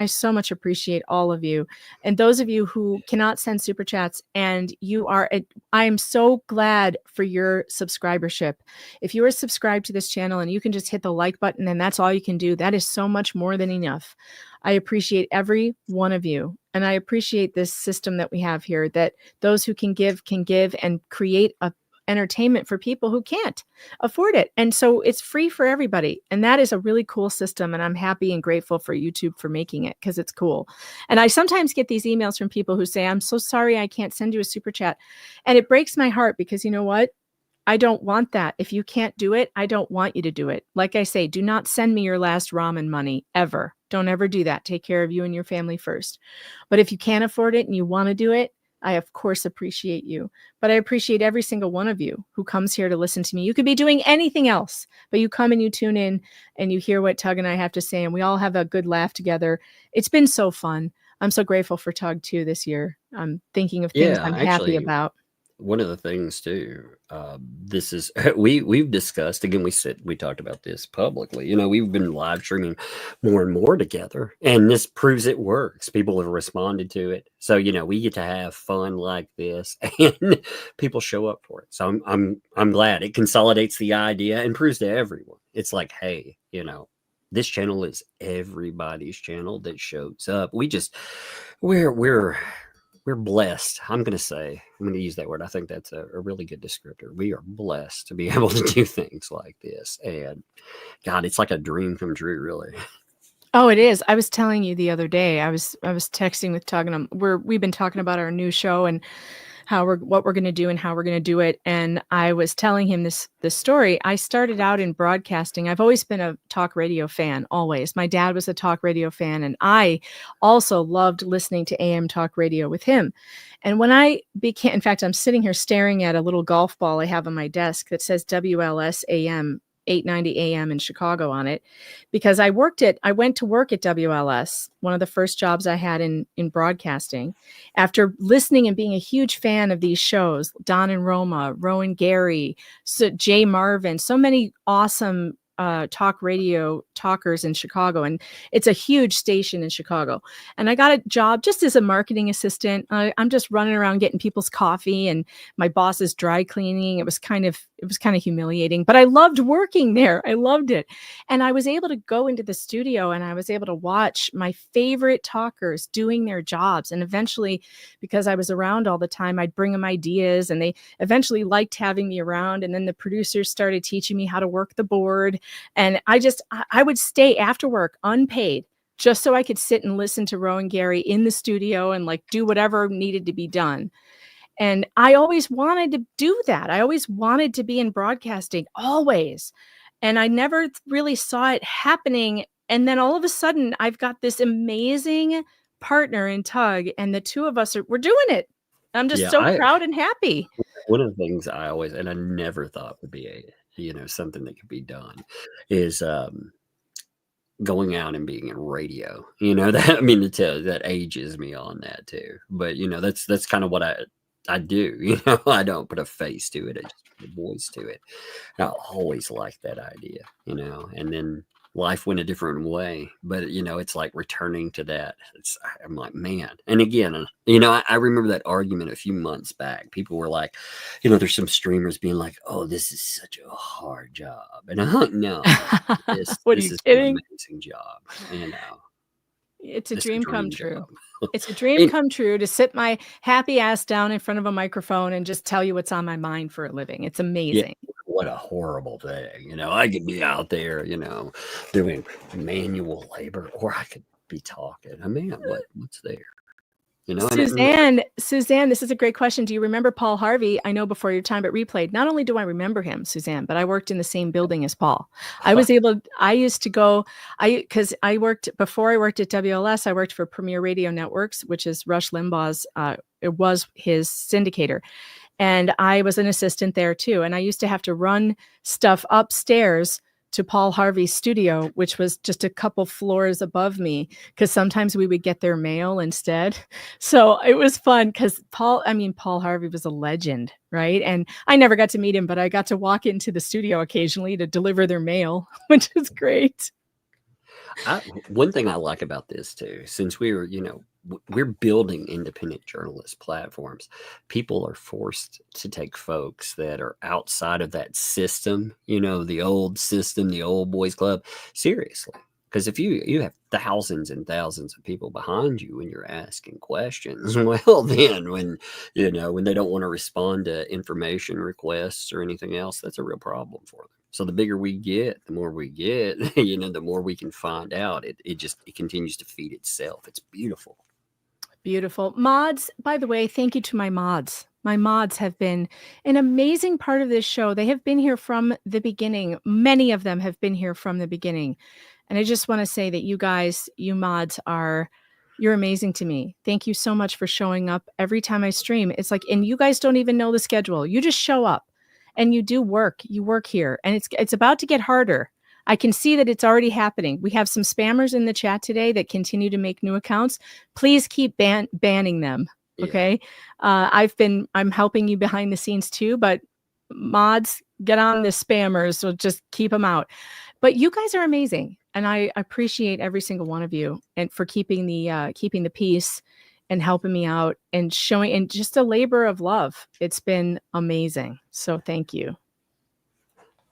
so much appreciate all of you. And those of you who cannot send super chats, and I am so glad for your subscribership. If you are subscribed to this channel and you can just hit the like button and that's all you can do, that is so much more than enough. I appreciate every one of you. And I appreciate this system that we have here, that those who can give and create a entertainment for people who can't afford it. And so it's free for everybody. And that is a really cool system. And I'm happy and grateful for YouTube for making it, because it's cool. And I sometimes get these emails from people who say, I'm so sorry, I can't send you a super chat. And it breaks my heart, because you know what? I don't want that. If you can't do it, I don't want you to do it. Like I say, do not send me your last ramen money ever. Don't ever do that. Take care of you and your family first. But if you can't afford it and you want to do it, I, of course, appreciate you. But I appreciate every single one of you who comes here to listen to me. You could be doing anything else, but you come and you tune in and you hear what Tug and I have to say, and we all have a good laugh together. It's been so fun. I'm so grateful for Tug, too, this year. I'm thinking of things I'm happy about. one of the things too, this is we've discussed again. We talked about this publicly. You know, we've been live streaming more and more together, and this proves it works. People have responded to it, so you know we get to have fun like this, and people show up for it. So I'm glad it consolidates the idea and proves to everyone. It's like, hey, you know, this channel is everybody's channel that shows up. We're blessed. I'm going to use that word. I think that's a really good descriptor. We are blessed to be able to do things like this. And God, it's like a dream come true, really. Oh, it is. I was telling you the other day, I was texting with Tug, and we've been talking about our new show and what we're going to do and how we're going to do it. And I was telling him this story. I started out in broadcasting. I've always been a talk radio fan, always. My dad was a talk radio fan, and I also loved listening to AM talk radio with him. And when I became, in fact, I'm sitting here staring at a little golf ball I have on my desk that says WLS AM 890 AM in Chicago on it, because I went to work at WLS, one of the first jobs I had in broadcasting, after listening and being a huge fan of these shows, Don and Roma, Rowan Gary, Jay Marvin, so many awesome talk radio talkers in Chicago. And it's a huge station in Chicago. And I got a job just as a marketing assistant. I'm just running around getting people's coffee, and my boss is dry cleaning. It was kind of humiliating, but I loved working there. I loved it. And I was able to go into the studio, and I was able to watch my favorite talkers doing their jobs. And eventually, because I was around all the time, I'd bring them ideas, and they eventually liked having me around. And then the producers started teaching me how to work the board. And I would stay after work unpaid, just so I could sit and listen to Rowan Gary in the studio and like do whatever needed to be done. And I always wanted to do that. I always wanted to be in broadcasting, always. And I never really saw it happening. And then all of a sudden, I've got this amazing partner in Tug, and the two of us we're doing it. I'm just so proud and happy. One of the things I never thought would be something that could be done is going out and being in radio. You know, that ages me on that too. But you know, that's kind of what I do. You know, I don't put a face to it. I just put a voice to it. I always liked that idea, you know, and then life went a different way, but you know, it's like returning to that. I'm like, man. And again, you know, I remember that argument a few months back. People were like, you know, there's some streamers being like, oh, this is such a hard job. And I'm like, no, this is an amazing job. You know, it's a dream come true. It's a dream come true to sit my happy ass down in front of a microphone and just tell you what's on my mind for a living. It's amazing. Yeah, what a horrible thing. You know, I could be out there, you know, doing manual labor, or I could be talking. I mean, what's there? You know, Suzanne, this is a great question. Do you remember Paul Harvey? I know before your time at Replayed, not only do I remember him, Suzanne, but I worked in the same building as Paul. Because I worked, before I worked at WLS, I worked for Premier Radio Networks, which is Rush Limbaugh's, it was his syndicator. And I was an assistant there too. And I used to have to run stuff upstairs to Paul Harvey's studio, which was just a couple floors above me, because sometimes we would get their mail instead. So it was fun because Paul Harvey was a legend, right? And I never got to meet him, but I got to walk into the studio occasionally to deliver their mail, which is great. One thing I like about this too, since we're building independent journalist platforms, people are forced to take folks that are outside of that system, you know, the old system, the old boys club, seriously. Because if you have thousands and thousands of people behind you when you're asking questions, well, then when they don't want to respond to information requests or anything else, that's a real problem for them. So the bigger we get, the more we get, you know, the more we can find out. It continues to feed itself. It's beautiful. Beautiful. Mods, by the way, thank you to my mods. My mods have been an amazing part of this show. They have been here from the beginning. Many of them have been here from the beginning. And I just want to say that you guys, you mods you're amazing to me. Thank you so much for showing up every time I stream. It's like, and you guys don't even know the schedule. You just show up and you do work. You work here, and it's about to get harder. I can see that it's already happening. We have some spammers in the chat today that continue to make new accounts. Please keep banning them. Yeah. Okay. I'm helping you behind the scenes too, but mods, get on the spammers. So just keep them out. But you guys are amazing. And I appreciate every single one of you and for keeping the peace and helping me out and showing, and just a labor of love. It's been amazing. So thank you.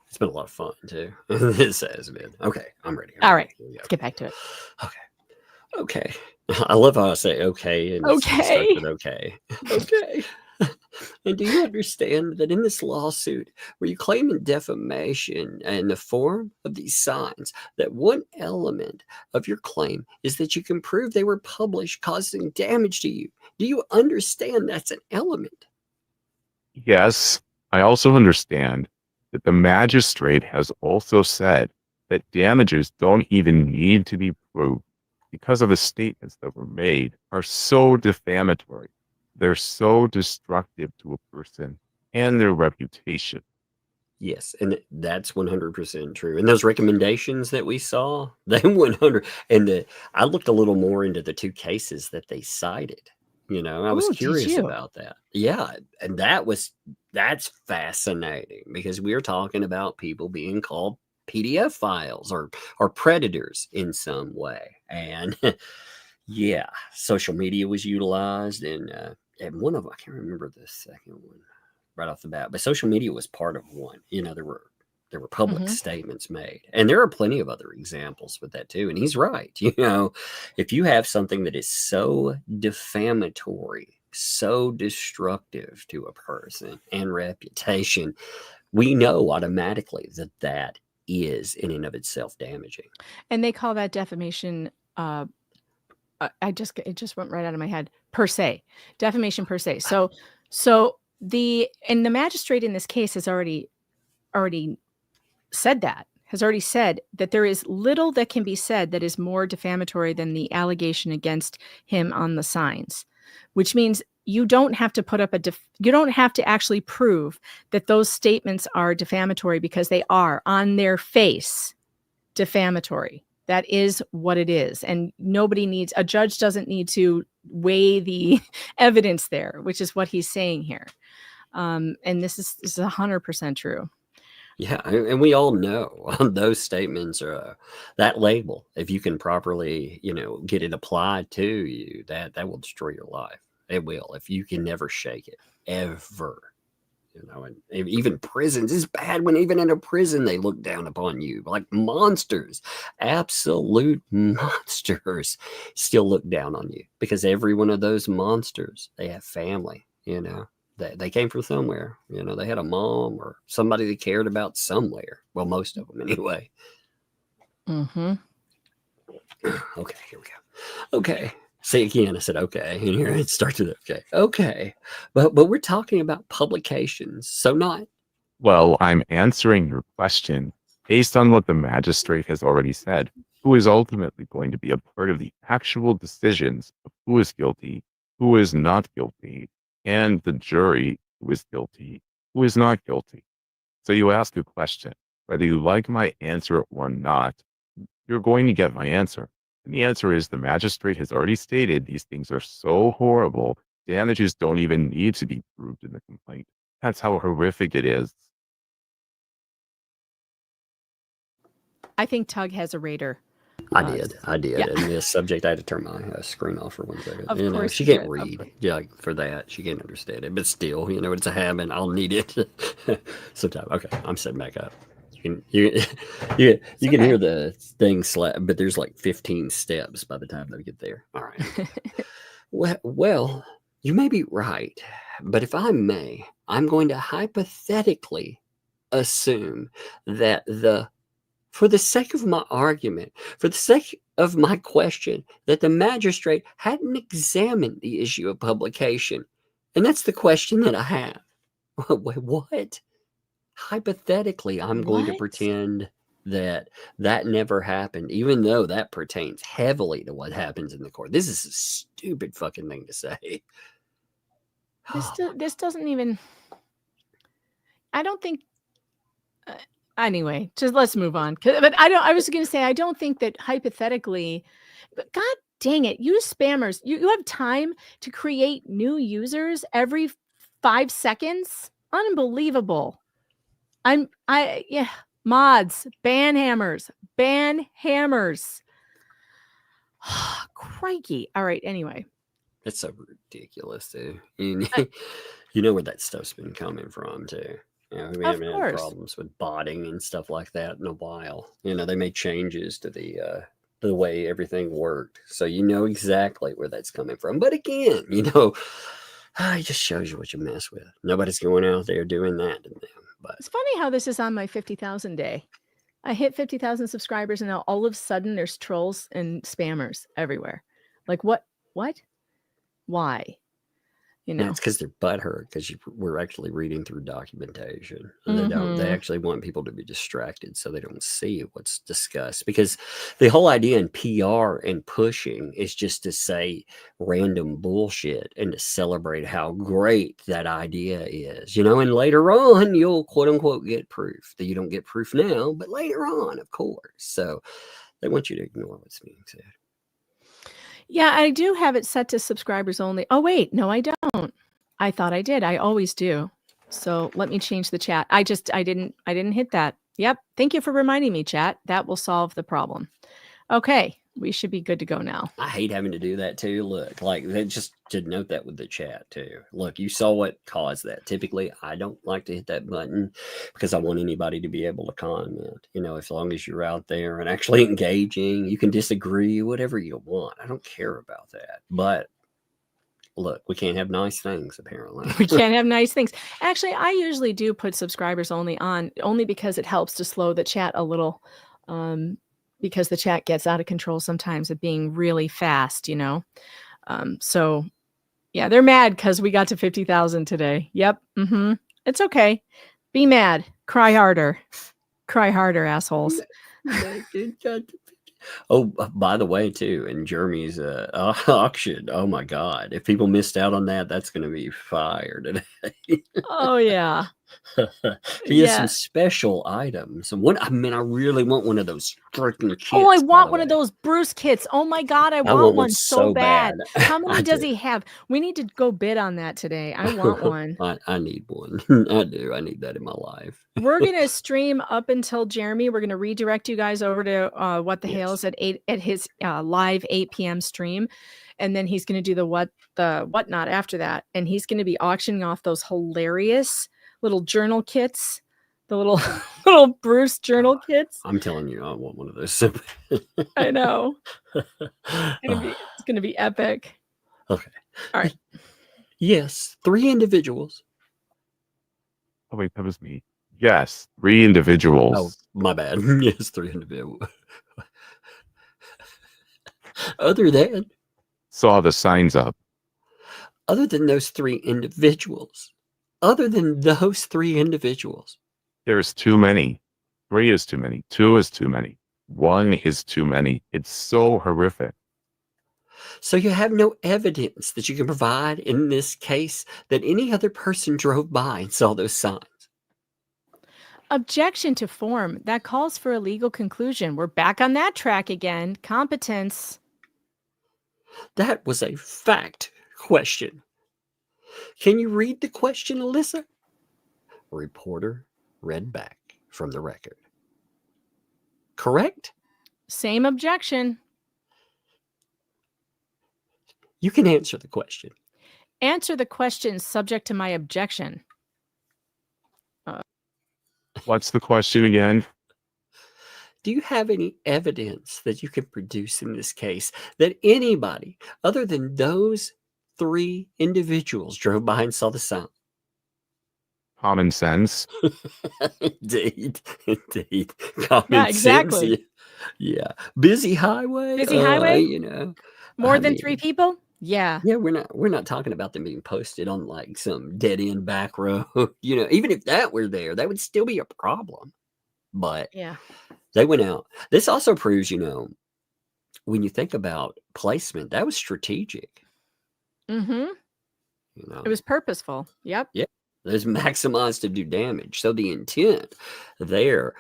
It's been a lot of fun too. This has been. Okay, I'm ready. All right, let's get back to it. Okay. I love how I say okay and Okay. start with okay. Okay. And do you understand that in this lawsuit, where you claim in defamation in the form of these signs, that one element of your claim is that you can prove they were published causing damage to you? Do you understand that's an element? Yes, I also understand that the magistrate has also said that damages don't even need to be proved because of the statements that were made are so defamatory. They're so destructive to a person and their reputation. Yes, and that's 100% true. And those recommendations that we saw, they 100. And I looked a little more into the two cases that they cited. You know, I was Ooh, did curious you? about that. Yeah, and that's fascinating because we are talking about people being called PDF files or predators in some way. And yeah, social media was utilized, and one of them, I can't remember the second one right off the bat, but social media was part of one. You know, there were public statements made, and there are plenty of other examples with that too. And he's right. You know, if you have something that is so defamatory, so destructive to a person and reputation, we know automatically that that is in and of itself damaging. And they call that defamation. It just went right out of my head. Per se, defamation per se. So the magistrate in this case has already said that. Has already said that there is little that can be said that is more defamatory than the allegation against him on the signs, which means you don't have to put up you don't have to actually prove that those statements are defamatory because they are on their face defamatory. That is what it is. And a judge doesn't need to weigh the evidence there, which is what he's saying here. And this is 100% true. Yeah, and we all know those statements are that label. If you can properly, get it applied to you, that will destroy your life. It will. If you can never shake it, ever. And even prisons, it's bad when even in a prison they look down upon you like monsters. Absolute monsters still look down on you because every one of those monsters, they have family. They came from somewhere. They had a mom or somebody they cared about somewhere. Well, most of them anyway. Mm-hmm. Okay, here we go. Okay. Say again. I said, okay. And here it starts with okay. Okay. But we're talking about publications. So not. Well, I'm answering your question based on what the magistrate has already said, who is ultimately going to be a part of the actual decisions of who is guilty, who is not guilty, and the jury who is guilty, who is not guilty. So you ask a question, whether you like my answer or not, you're going to get my answer. And the answer is the magistrate has already stated these things are so horrible, damages don't even need to be proved in the complaint. That's how horrific it is. I think Tug has a radar. I did. Yeah. And this subject, I had to turn my screen off for 1 second. Of course she you can't did. read. Yeah, for that, she can't understand it. But still, it's a habit. I'll need it sometime. Okay, I'm setting back up. You can hear the thing slap, but there's like 15 steps by the time they get there. All right. Well, you may be right, but if I may, I'm going to hypothetically assume that for the sake of my argument, for the sake of my question, that the magistrate hadn't examined the issue of publication. And that's the question that I have. Wait, what? Hypothetically, I'm going to pretend that never happened, even though that pertains heavily to what happens in the court. This is a stupid fucking thing to say. This doesn't even. I don't think. Anyway, just let's move on. But I was going to say I don't think that hypothetically. But God dang it, you spammers, you have time to create new users every 5 seconds? Unbelievable. Yeah, mods, ban hammers. Crikey. All right, anyway. It's so ridiculous, too. You know where that stuff's been coming from, too. We Of haven't had course. problems with botting and stuff like that in a while. They made changes to the way everything worked, so you know exactly where that's coming from. But again, it just shows you what you mess with. Nobody's going out there doing that to them. But It's funny how this is on my 50,000 day. I hit 50,000 subscribers, and now all of a sudden there's trolls and spammers everywhere. Like, what? Why? it's because they're butthurt because we're actually reading through documentation. And they actually want people to be distracted so they don't see what's discussed. Because the whole idea in PR and pushing is just to say random bullshit and to celebrate how great that idea is. And later on, you'll quote unquote get proof. That you don't get proof now, but later on, of course. So they want you to ignore what's being said. Yeah, I do have it set to subscribers only. Oh, wait, no, I don't. I thought I did. I always do. So let me change the chat. I didn't hit that. Yep. Thank you for reminding me, chat. That will solve the problem. Okay. We should be good to go now. I hate having to do that too. Look, like that, just to note that with the chat too. Look, you saw what caused that. Typically, I don't like to hit that button because I want anybody to be able to comment. As long as you're out there and actually engaging, you can disagree, whatever you want. I don't care about that. But look, we can't have nice things, apparently. We can't have nice things. Actually, I usually do put subscribers only on, only because it helps to slow the chat a little. Because the chat gets out of control sometimes of being really fast, So, yeah, they're mad because we got to 50,000 today. Yep. It's okay. Be mad. Cry harder. Cry harder, assholes. Oh, by the way, too, in Jeremy's auction, oh my God, if people missed out on that, that's going to be fire today. Oh, yeah. He has some special items. And I really want one of those freaking kits. Oh, I want one of those Bruce kits. Oh my God, I want one so bad. How many does he have? We need to go bid on that today. I want one. I need one. I do. I need that in my life. We're gonna stream up until Jeremy. We're gonna redirect you guys over to What the Hales at his live 8 p.m. stream, and then he's gonna do the whatnot after that, and he's gonna be auctioning off those hilarious little journal kits, the little Bruce journal kits. I'm telling you, I want one of those. I know. It's gonna be epic. Okay. All right. Yes, 3 individuals. Oh wait, that was me. Yes, 3 individuals. Oh, my bad. Yes, 3 individuals. Other than Signs up. Other than those 3 individuals. Other than those 3 individuals. There's too many. 3 is too many. 2 is too many. 1 is too many. It's so horrific. So you have no evidence that you can provide in this case that any other person drove by and saw those signs. Objection to form. That calls for a legal conclusion. We're back on that track again. Competence. That was a fact question. Can you read the question, Alyssa? Reporter read back from the record. Correct? Same objection. You can answer the question. Answer the question subject to my objection. What's the question again? Do you have any evidence that you can produce in this case that anybody other than those 3 individuals drove by and saw the sign? Common sense. Indeed. Common Yeah, exactly. sense. Yeah. Busy highway. Busy highway? More than 3 people? Yeah. Yeah, we're not talking about them being posted on like some dead end back road. Even if that were there, that would still be a problem. But yeah, they went out. This also proves, when you think about placement, that was strategic. Mm-hmm. It was purposeful. Yep. Yeah. It was maximized to do damage. So the intent there,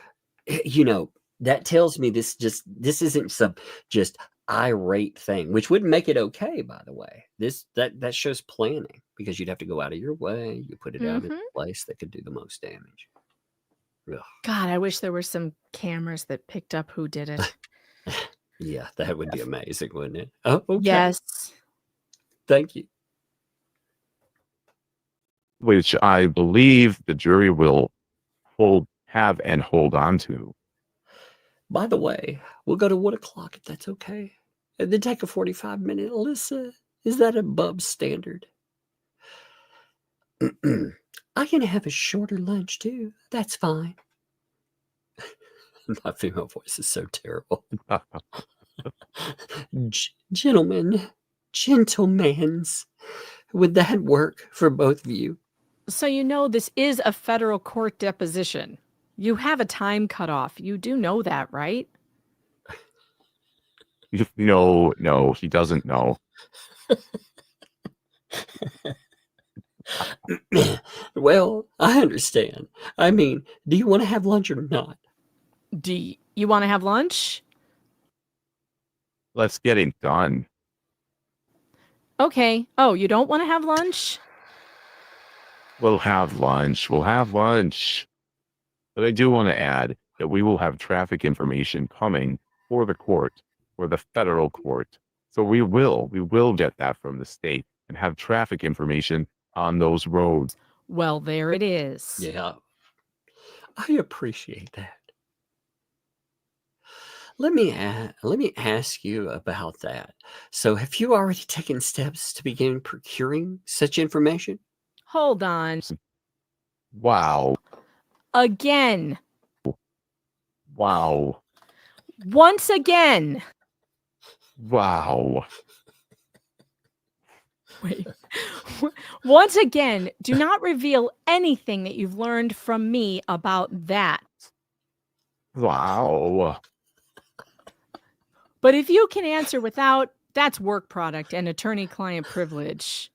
that tells me this isn't some just irate thing, which would make it okay, by the way. That shows planning, because you'd have to go out of your way. You put it out in a place that could do the most damage. Ugh. God, I wish there were some cameras that picked up who did it. Yeah, that would be amazing, wouldn't it? Oh, okay. Yes. Thank you. Which I believe the jury will have and hold on to. By the way, we'll go to 1 o'clock if that's okay. And then take a 45-minute. Alyssa, is that above standard? I can have a shorter lunch too. That's fine. My female voice is so terrible. Gentlemen, gentlemans, would that work for both of you? So this is a federal court deposition. You have a time cutoff. You do know that, right? No, he doesn't know. Well, I understand. I mean, do you want to have lunch or not? Do you want to have lunch? Let's get it done. Okay. Oh, you don't want to have lunch? We'll have lunch. But I do want to add that we will have traffic information coming for the court, for the federal court. So we will get that from the state and have traffic information on those roads. Well, there it is. Yeah, I appreciate that. Let me ask you about that. So have you already taken steps to begin procuring such information? Hold on. Wow. Again. Wow. Once again. Wow. Wait. Once again, do not reveal anything that you've learned from me about that. Wow. But if you can answer without, that's work product and attorney-client privilege.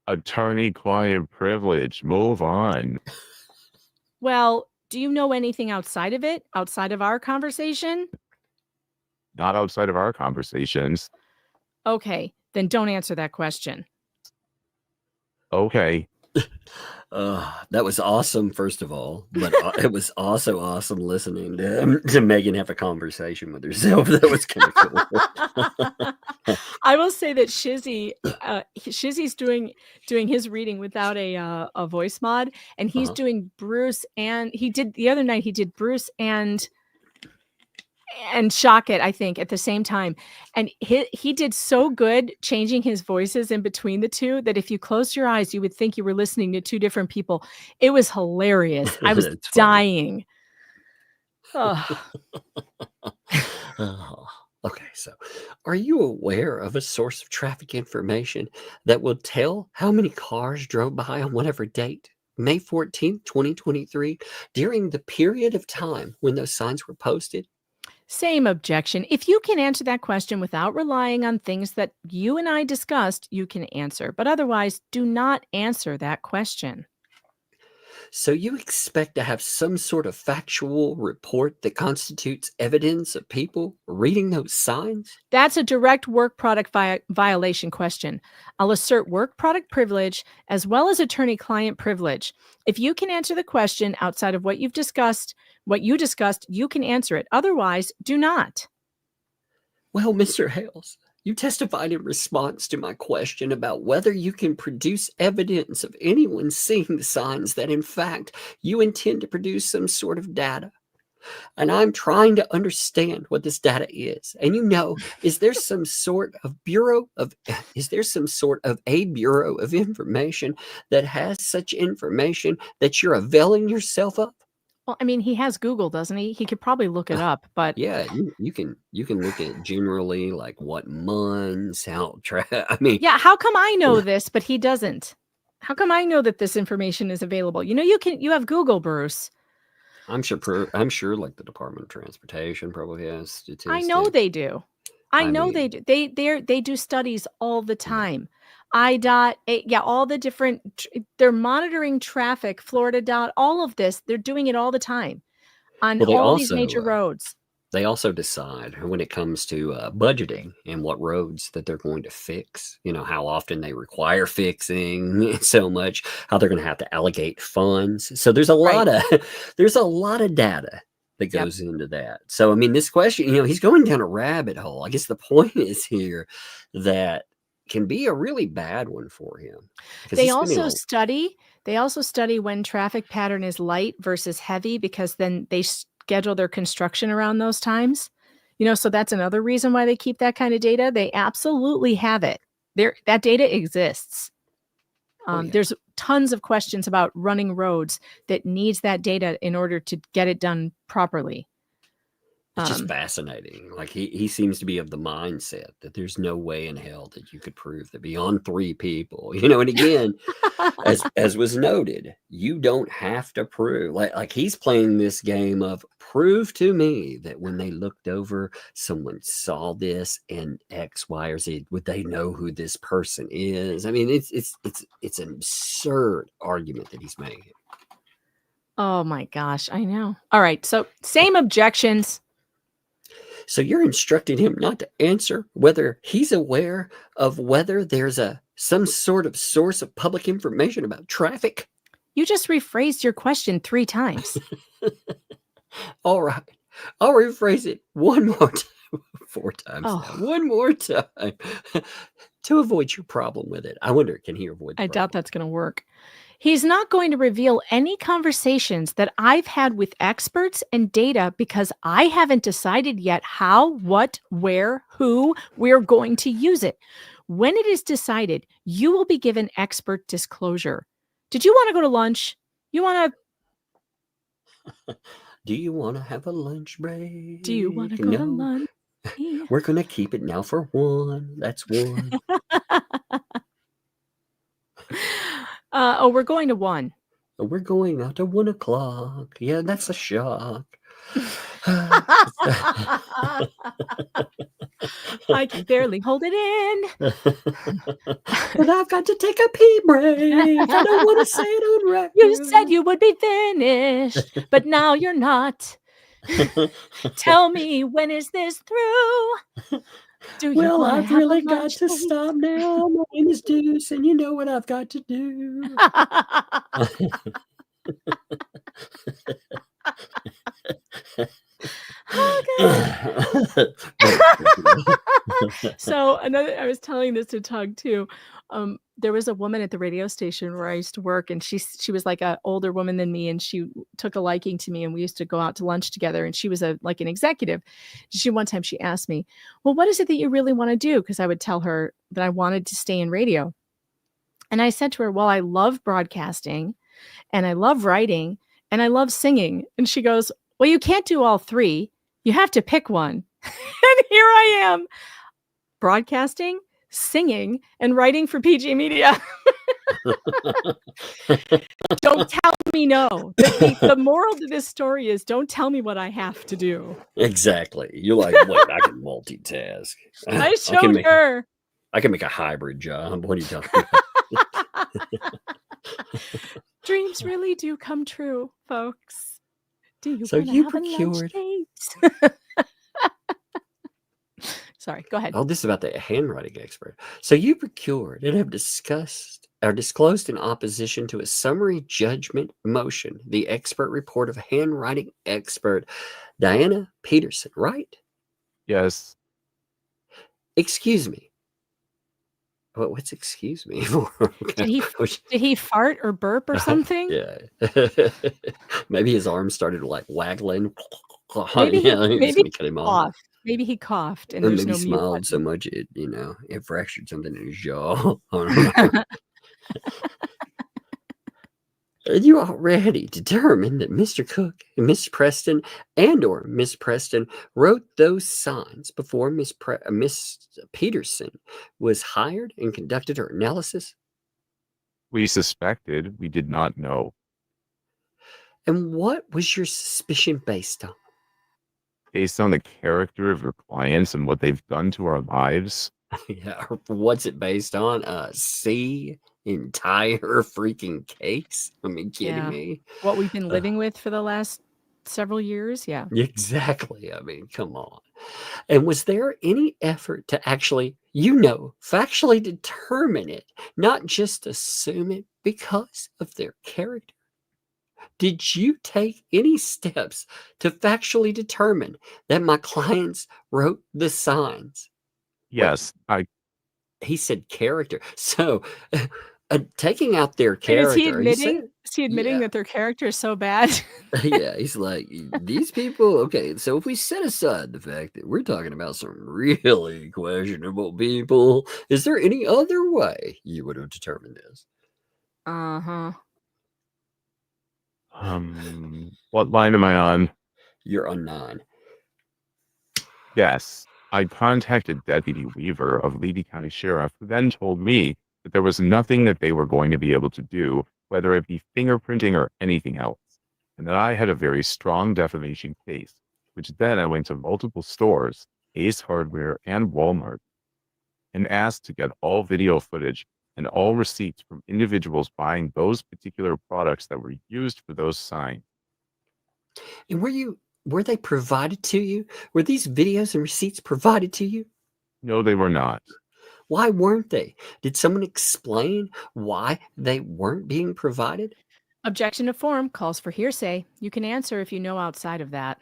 Attorney-client privilege. Move on. Well, do you know anything outside of it? Outside of our conversation? Not outside of our conversations. Okay, then don't answer that question. Okay. That was awesome, first of all, but it was also awesome listening to Megan have a conversation with herself. That was kind of cool. I will say that Shizzy's doing his reading without a voice mod, and he's doing Bruce, and he did the other night. He did Bruce and Shock It, I think, at the same time. And he did so good changing his voices in between the two that if you closed your eyes, you would think you were listening to two different people. It was hilarious. I was dying. Oh. Okay, so are you aware of a source of traffic information that will tell how many cars drove by on whatever date, May 14th, 2023, during the period of time when those signs were posted? Same objection. If you can answer that question without relying on things that you and I discussed, you can answer. But otherwise, do not answer that question. So you expect to have some sort of factual report that constitutes evidence of people reading those signs? That's a direct work product violation question. I'll assert work product privilege as well as attorney-client privilege. If you can answer the question outside of what you discussed, you can answer it. Otherwise, do not. Well, Mr. Hales, you testified in response to my question about whether you can produce evidence of anyone seeing the signs that, in fact, you intend to produce some sort of data. And I'm trying to understand what this data is. And is there some sort of a bureau of information that has such information that you're availing yourself of? Well, I mean, he has Google, doesn't he? He could probably look it up, but yeah, you can look at generally like what months, yeah. How come I know this, but he doesn't? How come I know that this information is available? You have Google, Bruce. I'm sure like the Department of Transportation probably has statistics. I know they do. They do. They do studies all the time. IDOT, all the different, they're monitoring traffic, Florida Dot, all of this. They're doing it all the time on all these major roads. They also decide when it comes to budgeting and what roads that they're going to fix, how often they require fixing so much, how they're going to have to allocate funds. So there's a lot of there's a lot of data that goes into that. So I mean, this question, he's going down a rabbit hole. I guess the point is here that can be a really bad one for him. They also study when traffic pattern is light versus heavy, because then they schedule their construction around those times. So that's another reason why they keep that kind of data. They absolutely have it. That data exists. There's tons of questions about running roads that needs that data in order to get it done properly. It's just fascinating. Like he seems to be of the mindset that there's no way in hell that you could prove that beyond 3 people, and again, as was noted, you don't have to prove, like he's playing this game of prove to me that when they looked over, someone saw this and X, Y, or Z, would they know who this person is? I mean, it's an absurd argument that he's making. Oh my gosh, I know. All right, so same objections. So you're instructing him not to answer whether he's aware of whether there's some sort of source of public information about traffic? You just rephrased your question 3 times. All right. I'll rephrase it one more time. 4 times. Oh. Now. One more time to avoid your problem with it. I wonder, can he avoid the I problem? doubt that's going to work. He's not going to reveal any conversations that I've had with experts and data because I haven't decided yet how, what, where, who we're going to use it. When it is decided, you will be given expert disclosure. Did you want to go to lunch? You want to... Do you want to have a lunch break? Do you want to go to lunch? We're going to keep it now for 1. That's 1. We're going to 1. We're going out to 1 o'clock. Yeah, that's a shock. I can barely hold it in. But I've got to take a pee break. I don't want to say it on record. You said you would be finished, but now you're not. Tell me, when is this through? Well, I've really got to stop now. My name is Deuce, and you know what I've got to do. So I was telling this to Tug too. There was a woman at the radio station where I used to work, and she was like an older woman than me, and she took a liking to me, and we used to go out to lunch together, and she was like an executive. One time she asked me, well, what is it that you really want to do? Because I would tell her that I wanted to stay in radio. And I said to her, well, I love broadcasting, and I love writing, and I love singing. And she goes, well, you can't do all 3. You have to pick one. And here I am, broadcasting, singing, and writing for PG Media. Don't tell me no. The moral to this story is don't tell me what I have to do. Exactly. You're like, wait, I can multitask. I showed her. I can make a hybrid job. What are you talking about? Dreams really do come true, folks. Do you so you procured. Sorry, go ahead. Oh, this is about the handwriting expert. So you procured and have discussed or disclosed in opposition to a summary judgment motion the expert report of handwriting expert Danya Peterson, right? Yes. Excuse me. What's excuse me for? Did he fart or burp or something? Yeah. Maybe his arm started like waggling. Maybe he cut him off. coughed. Maybe he coughed and Or there's maybe no he mute smiled button. so much it fractured something in his jaw. I don't know. You already determined that Mr. Cook and Miss Preston or Miss Preston wrote those signs before Miss Peterson was hired and conducted her analysis? We suspected. We did not know. And what was your suspicion based on? Based on the character of your clients and what they've done to our lives. Yeah, what's it based on? Entire freaking case? I mean, kidding me? What we've been living with for the last several years. Yeah. Exactly. I mean, come on. And was there any effort to actually, factually determine it, not just assume it because of their character? Did you take any steps to factually determine that my clients wrote the signs? Yes, He said character. So taking out their Wait, is he character, admitting? Is he admitting yeah. that their character is so bad? Yeah, he's like, these people, okay, so if we set aside the fact that we're talking about some really questionable people, is there any other way you would have determined this? Uh-huh. What line am I on? You're on 9. Yes, I contacted Deputy Weaver of Levy County Sheriff, who then told me that there was nothing that they were going to be able to do, whether it be fingerprinting or anything else, and that I had a very strong defamation case, which then I went to multiple stores, Ace Hardware and Walmart, and asked to get all video footage and all receipts from individuals buying those particular products that were used for those signs. And were they provided to you? Were these videos and receipts provided to you? No, they were not. Why weren't they? Did someone explain why they weren't being provided? Objection to form calls for hearsay. You can answer if you know outside of that.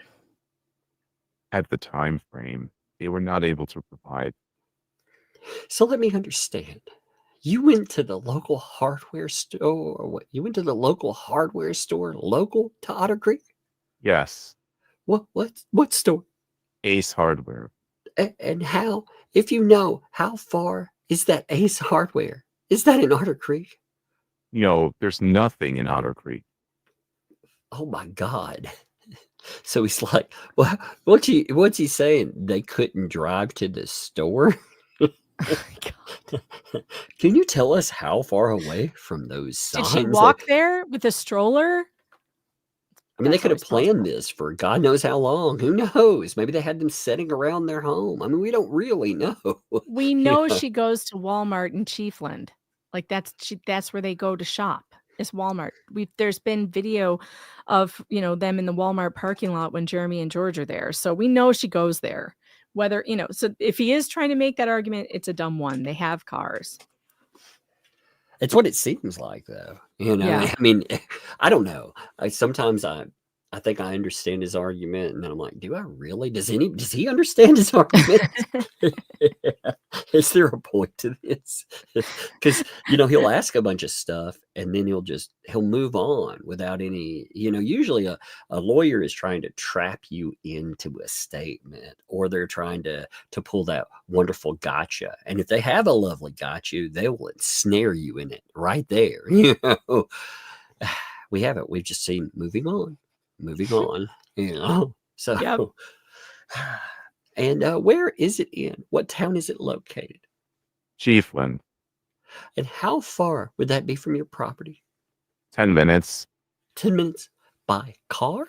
At the time frame, they were not able to provide. So let me understand. You went to the local hardware store, or what? You went to the local hardware store local to Otter Creek? Yes, What store? Ace Hardware. And how, if you know, how far is that Ace Hardware? Is that in Otter Creek? There's nothing in Otter Creek. Oh my God. So he's like, well, what's he saying? They couldn't drive to the store? Can you tell us how far away from those Did signs? she walk there with a stroller? I mean, they That's could have always planned this for God knows how long. Who knows? Maybe they had them setting around their home. I mean, we don't really know. We know she goes to Walmart in Chiefland. Like that's where they go to shop. Is Walmart. There's been video of, them in the Walmart parking lot when Jeremy and George are there. So we know she goes there. Whether, so if he is trying to make that argument, it's a dumb one. They have cars. It's what it seems like, though. Yeah. I mean, I don't know. Sometimes I think I understand his argument, and then I'm like, do I really? Does he understand his argument? Is there a point to this? Because he'll ask a bunch of stuff, and then he'll move on without any. Usually a lawyer is trying to trap you into a statement, or they're trying to pull that wonderful gotcha. And if they have a lovely gotcha, they will ensnare you in it right there. We haven't. We've just seen moving on. So Yep. And where is it in? What town is it located? Chiefland. And how far would that be from your property? 10 minutes. 10 minutes by car?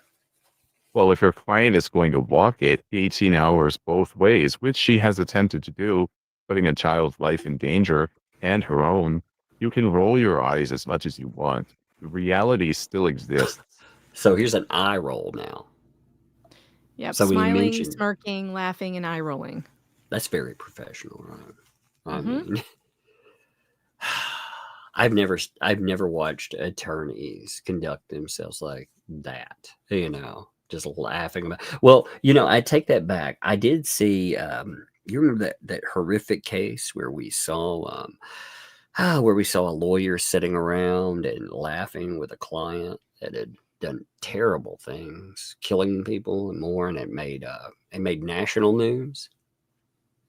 Well, if your client is going to walk it 18 hours both ways, which she has attempted to do, putting a child's life in danger and her own, you can roll your eyes as much as you want. The reality still exists. So here's an eye roll now. Yep. So when you Smiling, mentioned- smirking, laughing, and eye rolling. That's very professional, right? I Mhm. mean, I've never watched attorneys conduct themselves like that, just laughing about. Well, I take that back. I did see, you remember that horrific case where we saw a lawyer sitting around and laughing with a client that had done terrible things, killing people and more, and it made national news.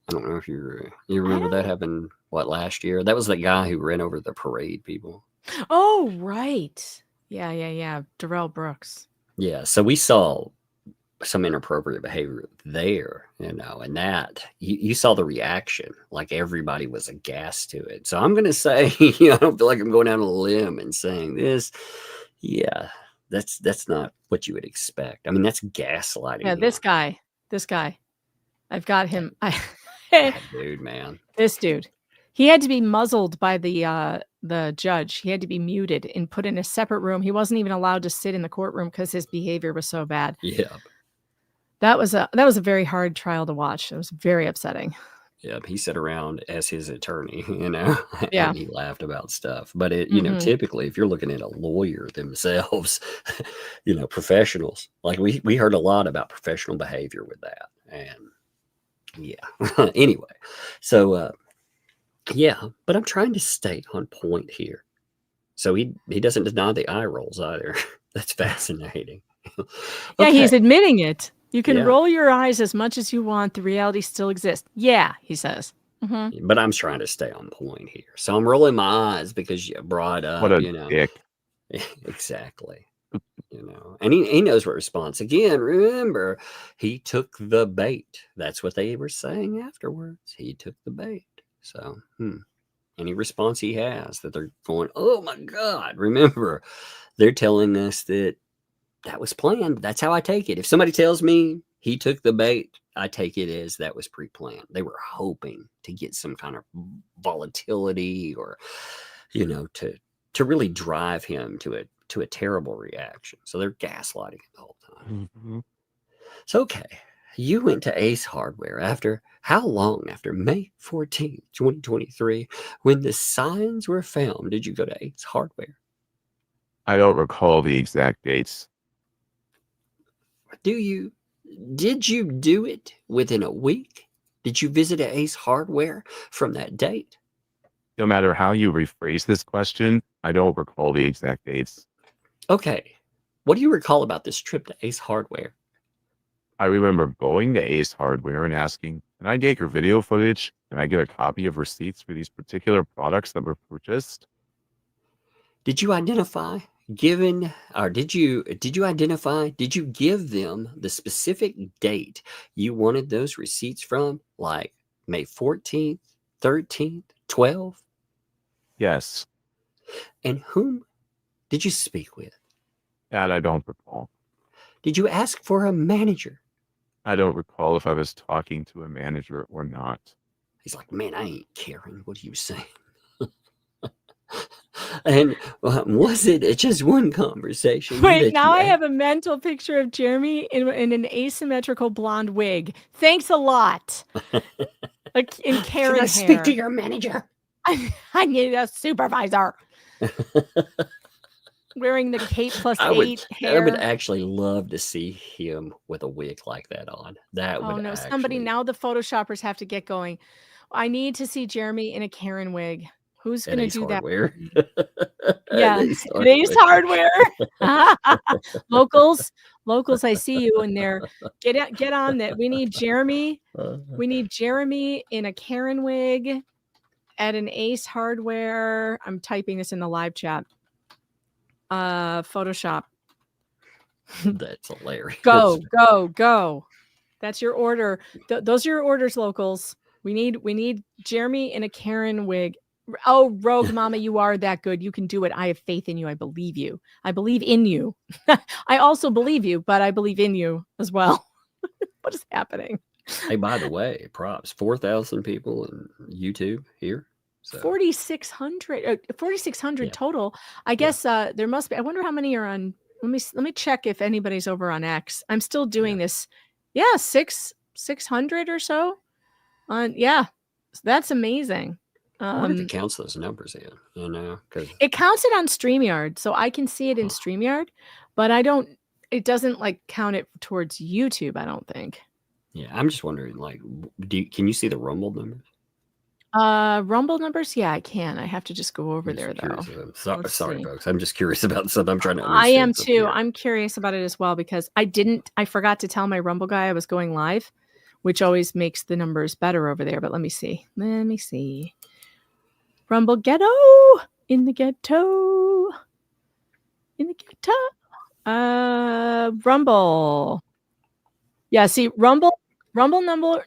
I don't know if you remember that happened last year. That was the guy who ran over the parade people. Oh, right. Yeah. Darrell Brooks. Yeah, so we saw some inappropriate behavior there, and that you saw the reaction, like everybody was aghast to it. So I'm gonna say, I don't feel like I'm going out on a limb and saying this. Yeah, that's not what you would expect. I mean, that's gaslighting. Yeah, this guy. I've got him. That dude, man. This dude. He had to be muzzled by the the judge. He had to be muted and put in a separate room. He wasn't even allowed to sit in the courtroom because his behavior was so bad. Yeah. That was a very hard trial to watch. It was very upsetting. Yep, he sat around as his attorney, you know, Yeah. and he laughed about stuff. But it, you know, typically if you're looking at a lawyer themselves, you know, professionals, like we heard a lot about professional behavior with that. And yeah. Anyway, so yeah, but I'm trying to stay on point here. So he doesn't deny the eye rolls either. That's fascinating. Yeah, Okay. he's admitting it. You can Yeah. roll your eyes as much as you want. The reality still exists. Yeah, he says. But I'm trying to stay on point here. So I'm rolling my eyes because you brought up, What a you know. dick. Exactly. You know, and he knows what response. Again, remember, he took the bait. That's what they were saying afterwards. He took the bait. So, any response he has that they're going, oh my God, remember, they're telling us that was planned. That's how I take it. If somebody tells me he took the bait, I take it as that was pre-planned. They were hoping to get some kind of volatility or, you know, to really drive him to a terrible reaction. So they're gaslighting him the whole time. Mm-hmm. So, okay, you went to Ace Hardware after how long? After May 14th, 2023, when the signs were found. Did you go to Ace Hardware? I don't recall the exact dates. Did you do it within a week? Did you visit Ace Hardware from that date? No matter how you rephrase this question, I don't recall the exact dates. Okay. What do you recall about this trip to Ace Hardware? I remember going to Ace Hardware and asking, can I get your video footage? Can I get a copy of receipts for these particular products that were purchased? Did you identify did you give them the specific date you wanted those receipts from? Like May 14th, 13th, 12th? Yes. And whom did you speak with? That I don't recall. Did you ask for a manager? I don't recall if I was talking to a manager or not. He's like, man, I ain't caring. What are you saying? And was it just one conversation? Wait, now I have a mental picture of Jeremy in an asymmetrical blonde wig. Thanks a lot. Like in Karen Can I hair. speak to your manager? I need a supervisor. Wearing the Kate plus I would 8 hair. actually love to see him with a wig like that on. That would Somebody, now the photoshoppers have to get going. I need to see Jeremy in a Karen wig. Who's going to do Hardware. Yeah, at Ace Hardware. Locals, I see you in there. Get on that. We need Jeremy. We need Jeremy in a Karen wig at an Ace Hardware. I'm typing this in the live chat. Photoshop. That's hilarious. Go. That's your order. Those are your orders, locals. We need Jeremy in a Karen wig. Oh, Rogue Mama, you are that good. You can do it. I have faith in you. I believe you. I believe in you. I also believe you, but I believe in you as well. What is happening? Hey, by the way, props. 4,000 people on YouTube here. So. 4,600 total. I guess there must be. I wonder how many are on. Let me check if anybody's over on X. I'm still doing this. Yeah, 600 or so. That's amazing. I wonder if it counts those numbers in, you know, because it counts it on StreamYard, so I can see it in StreamYard, but it doesn't like count it towards YouTube, I don't think. Yeah, I'm just wondering, like, can you see the Rumble numbers? Rumble numbers? Yeah, I can. I have to just go over there though. Sorry, folks. I'm just curious about something. I'm trying to understand. I am too. Here. I'm curious about it as well because I forgot to tell my Rumble guy I was going live, which always makes the numbers better over there. But let me see. Rumble ghetto in the ghetto. Rumble. Yeah, see, Rumble numbers.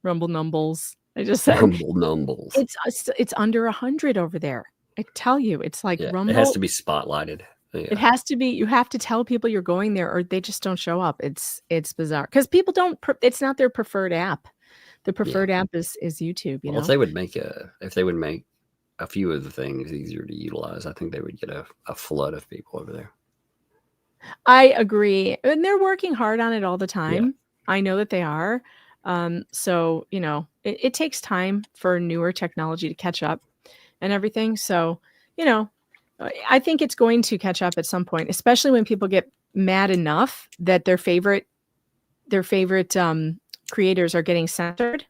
Rumble numbles. I just said Rumble numbles. It's under 100 over there. I tell you, it's like Rumble. It has to be spotlighted. Yeah. It has to be. You have to tell people you're going there, or they just don't show up. It's bizarre because people don't. It's not their preferred app. The preferred app is YouTube. You Well, know, if they would make a few of the things easier to utilize, I think they would get a flood of people over there. I agree, and they're working hard on it all the time. I know that they are. So you know, it takes time for newer technology to catch up and everything. So you know, I think it's going to catch up at some point, especially when people get mad enough that their favorite creators are getting censored.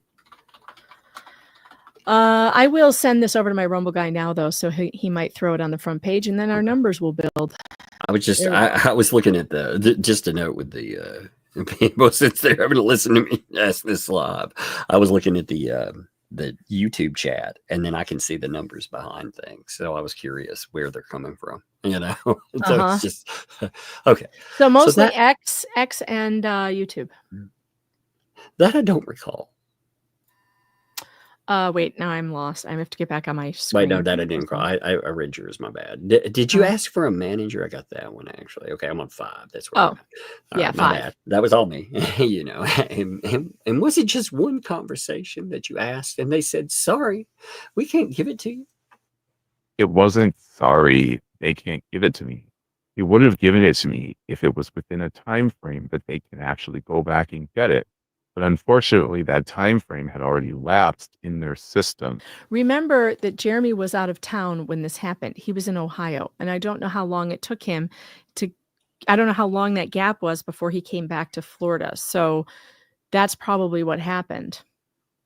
I will send this over to my Rumble guy now, though, so he might throw it on the front page, and then our numbers will build. I was looking at just a note with the people, since they're having to listen to me ask this live. I was looking at the YouTube chat, and then I can see the numbers behind things. So I was curious where they're coming from. You know, so it's just okay. So mostly X and YouTube. That I don't recall. Wait, now I'm lost. I have to get back on my screen. Wait, no, that I didn't call. I read yours. My bad. Did you ask for a manager? I got that one actually. Okay, I'm on 5. That's where. Yeah, 5. 5. That was all me. You know, and was it just one conversation that you asked, and they said, "Sorry, we can't give it to you"? It wasn't sorry, they can't give it to me. They would have given it to me if it was within a time frame that they can actually go back and get it. But unfortunately, that time frame had already lapsed in their system. Remember that Jeremy was out of town when this happened. He was in Ohio, and I don't know how long it took him I don't know how long that gap was before he came back to Florida. So that's probably what happened.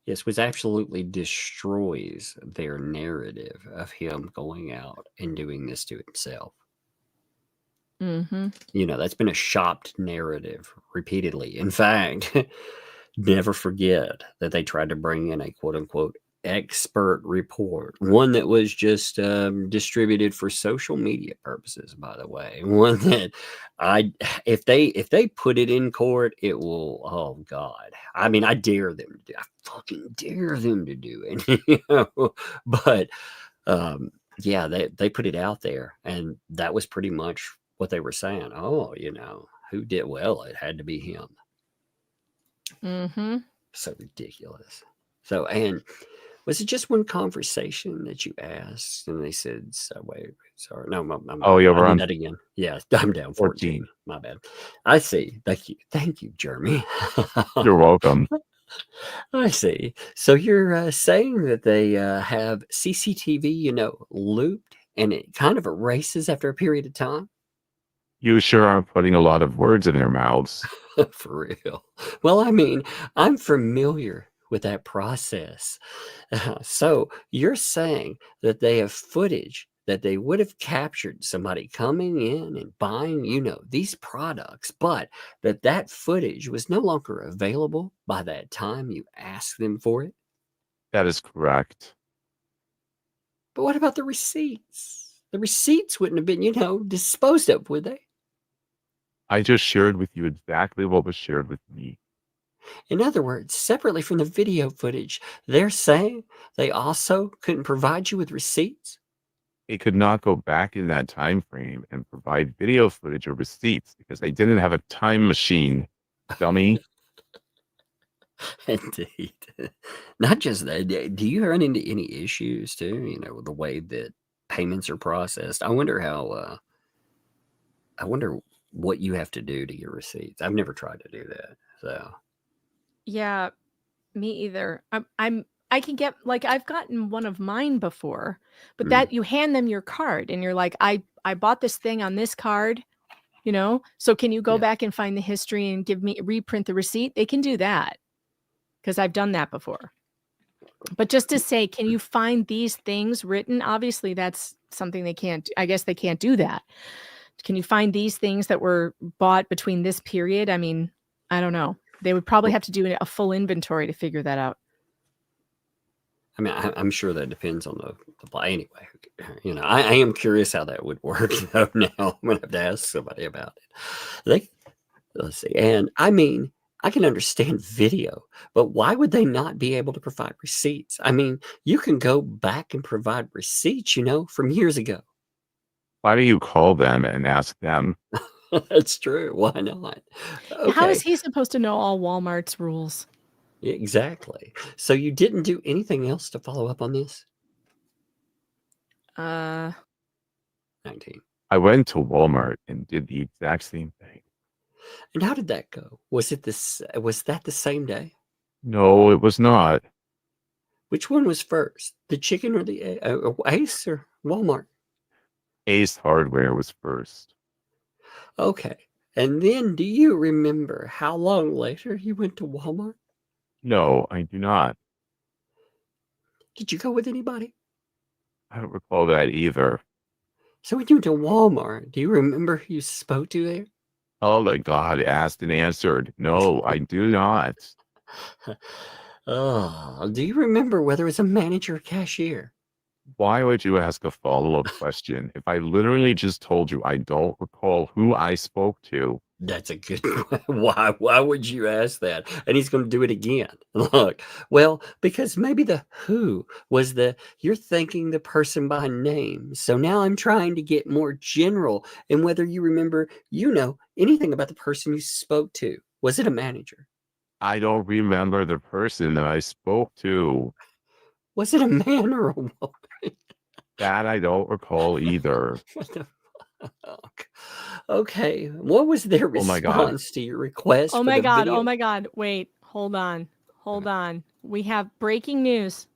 Yes, which absolutely destroys their narrative of him going out and doing this to himself. Mm-hmm. You know, that's been a shopped narrative repeatedly. In fact, never forget that they tried to bring in a quote unquote expert report, one that was just distributed for social media purposes, by the way. One that if they put it in court, it will, oh God. I mean, I fucking dare them to do it. You know? But yeah, they put it out there, and that was pretty much what they were saying. Oh, you know, who did well? It had to be him. Mm-hmm. So ridiculous. So, and was it just one conversation that you asked and they said, so wait, sorry. No, we're on that again. Yeah, I'm down 14. My bad. I see. Thank you, Jeremy. You're welcome. I see. So you're saying that they have CCTV, you know, looped, and it kind of erases after a period of time? You sure are putting a lot of words in their mouths. For real. Well, I mean, I'm familiar with that process. So you're saying that they have footage that they would have captured somebody coming in and buying, you know, these products, but that footage was no longer available by that time you asked them for it? That is correct. But what about the receipts? The receipts wouldn't have been, you know, disposed of, would they? I just shared with you exactly what was shared with me. In other words, separately from the video footage, they're saying they also couldn't provide you with receipts? They could not go back in that time frame and provide video footage or receipts because they didn't have a time machine, dummy. Indeed. Not just that. Do you run into any issues too? You know, the way that payments are processed. I wonder what you have to do to get receipts. I've never tried to do that. So Yeah, me either. I can get, like, I've gotten one of mine before, but that you hand them your card and you're like, I bought this thing on this card, you know, so can you go back and find the history and reprint the receipt? They can do that because I've done that before. But just to say, can you find these things written? Obviously, that's something they can't, I guess they can't do that. Can you find these things that were bought between this period? I mean, I don't know. They would probably have to do a full inventory to figure that out. I mean, I'm sure that depends on the buy anyway. You know, I am curious how that would work. Though now I'm gonna have to ask somebody about it. Let's see. And I mean, I can understand video, but why would they not be able to provide receipts? I mean, you can go back and provide receipts, you know, from years ago. Why do you call them and ask them? That's true. Why not? Okay. How is he supposed to know all Walmart's rules? Exactly. So you didn't do anything else to follow up on this? 19. I went to Walmart and did the exact same thing. And how did that go? Was that the same day? No, it was not. Which one was first? The chicken or the Ace or Walmart? Ace Hardware was first. Okay. And then do you remember how long later you went to Walmart? No, I do not. Did you go with anybody? I don't recall that either. So when you went to Walmart, do you remember who you spoke to there? Oh my God, asked and answered. No, I do not. Oh, do you remember whether it was a manager or cashier? Why would you ask a follow-up question if I literally just told you I don't recall who I spoke to? That's a good why would you ask that? And he's going to do it again. Look, well, because maybe the who was you're thinking the person by name. So now I'm trying to get more general and whether you remember, anything about the person you spoke to. Was it a manager? I don't remember the person that I spoke to. Was it a man or a woman? That I don't recall either. What the fuck? Okay. What was their Oh my God. response to your request? Oh for my the God. video? Oh my God. Wait, hold on. Hold on. We have breaking news.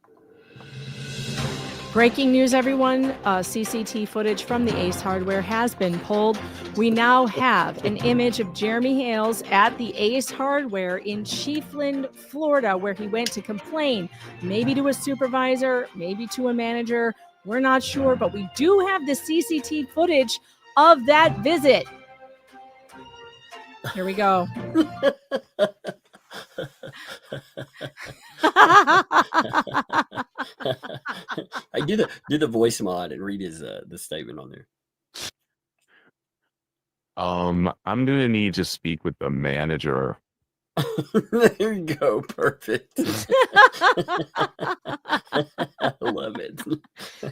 Breaking news, everyone. CCT footage from the Ace Hardware has been pulled. We now have an image of Jeremy Hales at the Ace Hardware in Chiefland, Florida, where he went to complain, maybe to a supervisor, maybe to a manager. We're not sure, but we do have the CCT footage of that visit. Here we go. I do the voice mod and read his the statement on there. I'm gonna need to speak with the manager. There you go. Perfect. I love it.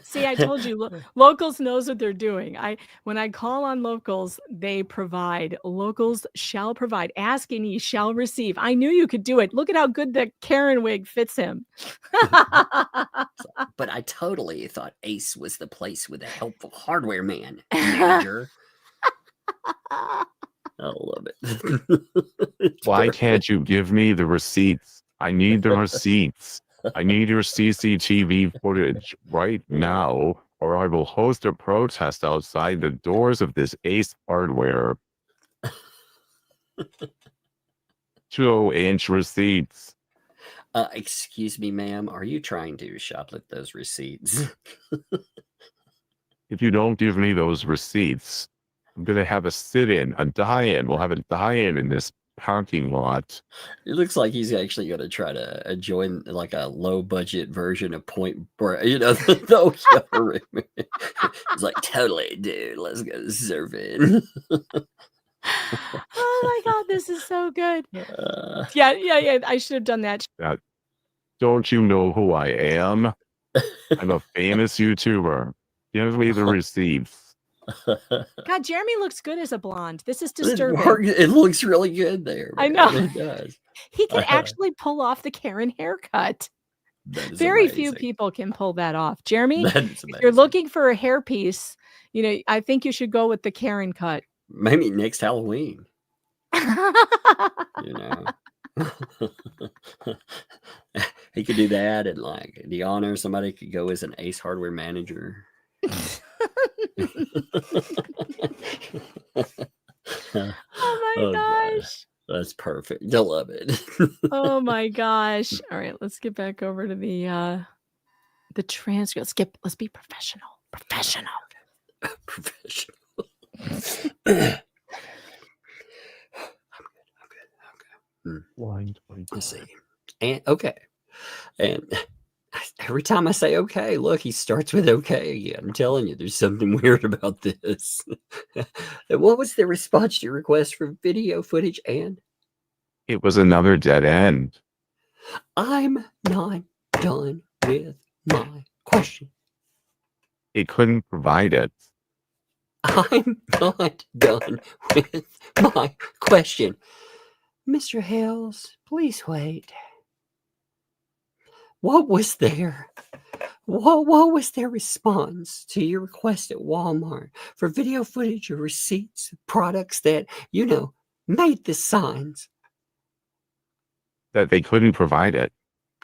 See, I told you, Locals knows what they're doing. When I call on Locals, they provide. Locals shall provide. Ask and ye shall receive. I knew you could do it. Look at how good the Karen wig fits him. But I totally thought Ace was the place with a helpful hardware man, manager. I love it. Why can't you give me the receipts? I need the receipts. I need your CCTV footage right now, or I will host a protest outside the doors of this Ace Hardware. 2-inch receipts. Excuse me, ma'am. Are you trying to shoplift those receipts? If you don't give me those receipts, I'm going to have a sit-in, a die-in. We'll have a die-in in this parking lot. It looks like he's actually going to try to join like a low-budget version of Point Break. The old government. It's like, totally, dude. Let's go surfing. Oh my God, this is so good. Yeah. I should have done that. Don't you know who I am? I'm a famous YouTuber. Give me the receipts. God, Jeremy looks good as a blonde. This is disturbing. It looks really good there. I know. It does. He can actually pull off the Karen haircut. Very few people can pull that off. Jeremy, if you're looking for a hairpiece, I think you should go with the Karen cut. Maybe next Halloween. He could do that, and like the honor, somebody could go as an Ace Hardware manager. Oh my gosh. That's perfect. I love it. Oh my gosh. All right, let's get back over to the transcript. Let's be professional. Professional. I'm good. Let's see. And okay. And every time I say okay, look, he starts with okay again. I'm telling you, there's something weird about this. And what was the response to your request for video footage? And it was another dead end. I'm not done with my question. It couldn't provide it. I'm not done with my question. Mr. Hales, please wait. what was their what was their response to your request at Walmart for video footage or receipts of products that, made the signs? That they couldn't provide it.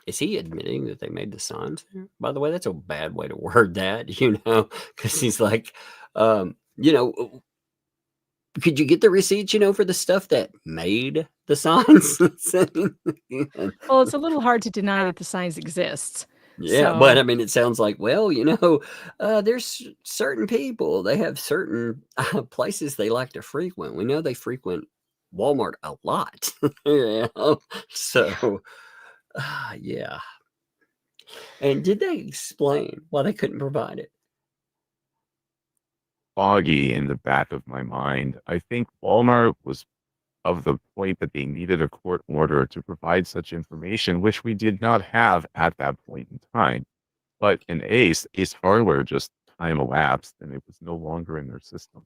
Is he admitting that they made the signs there? By the way, that's a bad way to word that, because he's like, could you get the receipts, for the stuff that made the signs? Well, it's a little hard to deny that the signs exist. Yeah, but I mean, it sounds like, well, there's certain people, they have certain places they like to frequent. We know they frequent Walmart a lot. So, yeah. And did they explain why they couldn't provide it? Foggy in the back of my mind. I think Walmart was of the point that they needed a court order to provide such information, which we did not have at that point in time. But in Ace Hardware, just time elapsed and it was no longer in their system.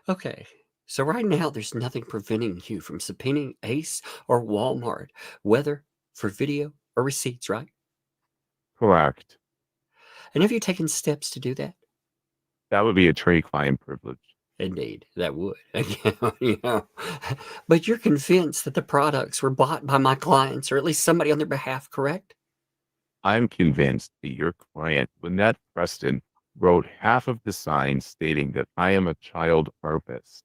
Okay. So right now, there's nothing preventing you from subpoenaing Ace or Walmart, whether for video or receipts, right? Correct. And have you taken steps to do that? That would be a attorney-client privilege. Indeed, that would. But you're convinced that the products were bought by my clients, or at least somebody on their behalf, correct? I'm convinced that your client, Lynette Preston, wrote half of the sign stating that I am a child rapist.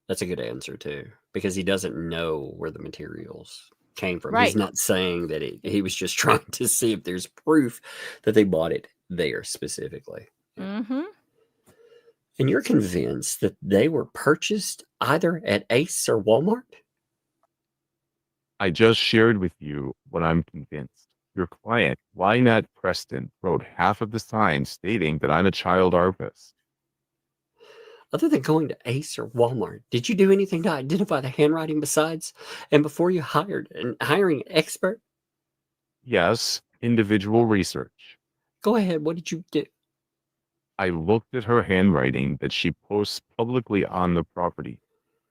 That's a good answer, too, because he doesn't know where the materials came from. Right. He's not saying that he was just trying to see if there's proof that they bought it there specifically. Mm-hmm. And you're convinced that they were purchased either at Ace or Walmart? I just shared with you what I'm convinced. Your client, Lynette Preston, wrote half of the sign stating that I'm a child rapist. Other than going to Ace or Walmart, did you do anything to identify the handwriting besides? And before you hiring an expert? Yes, individual research. Go ahead. What did you do? I looked at her handwriting that she posts publicly on the property.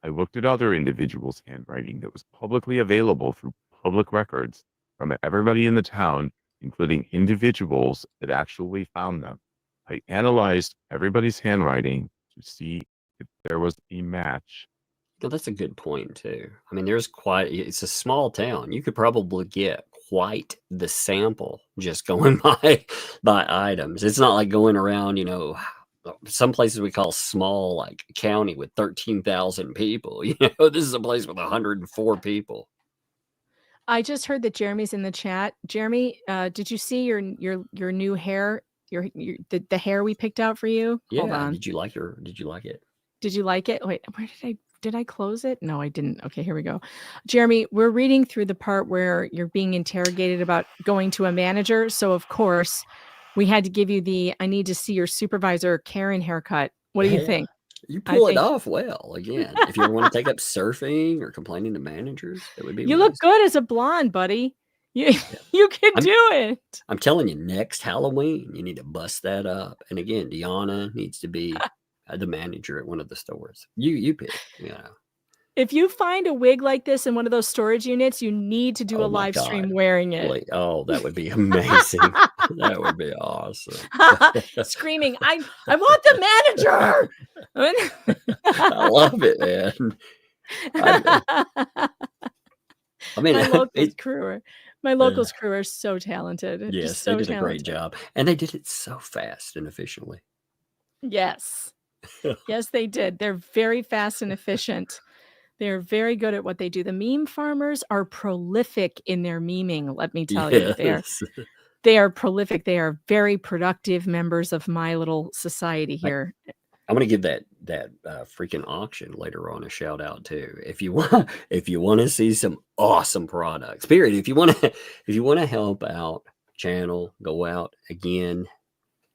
I looked at other individuals' handwriting that was publicly available through public records from everybody in the town, including individuals that actually found them. I analyzed everybody's handwriting to see if there was a match. No, that's a good point, too. I mean, it's a small town. You could probably get quite the sample just going by items. It's not like going around, some places we call small, like county with 13,000 people. This is a place with 104 people. I just heard that Jeremy's in the chat. Jeremy, did you see your new hair? The hair we picked out for you? Yeah. Hold on. Did you like it? Did you like it? Wait, where did I close it? No, I didn't. Okay, here we go. Jeremy, we're reading through the part where you're being interrogated about going to a manager. So of course, we had to give you I need to see your supervisor Karen haircut. What do you think? You pull it off well. Again, if you want to take up surfing or complaining to managers, it would be. You look good as a blonde, buddy. You can do it. I'm telling you, next Halloween, you need to bust that up. And again, Deanna needs to be the manager at one of the stores. You pick. If you find a wig like this in one of those storage units, you need to do a live stream wearing it. Oh, that would be amazing. That would be awesome. Screaming, I want the manager. I love it, man. I mean, my locals crew are so talented. Yes, they did a great job. And they did it so fast and efficiently. Yes. Yes, they did. They're very fast and efficient. They're very good at what they do. The meme farmers are prolific in their memeing, let me tell you. They are prolific. They are very productive members of my little society here. I'm going to give that freaking auction later on a shout out too. If you want to see some awesome products, period. If you want to help out channel, go out again.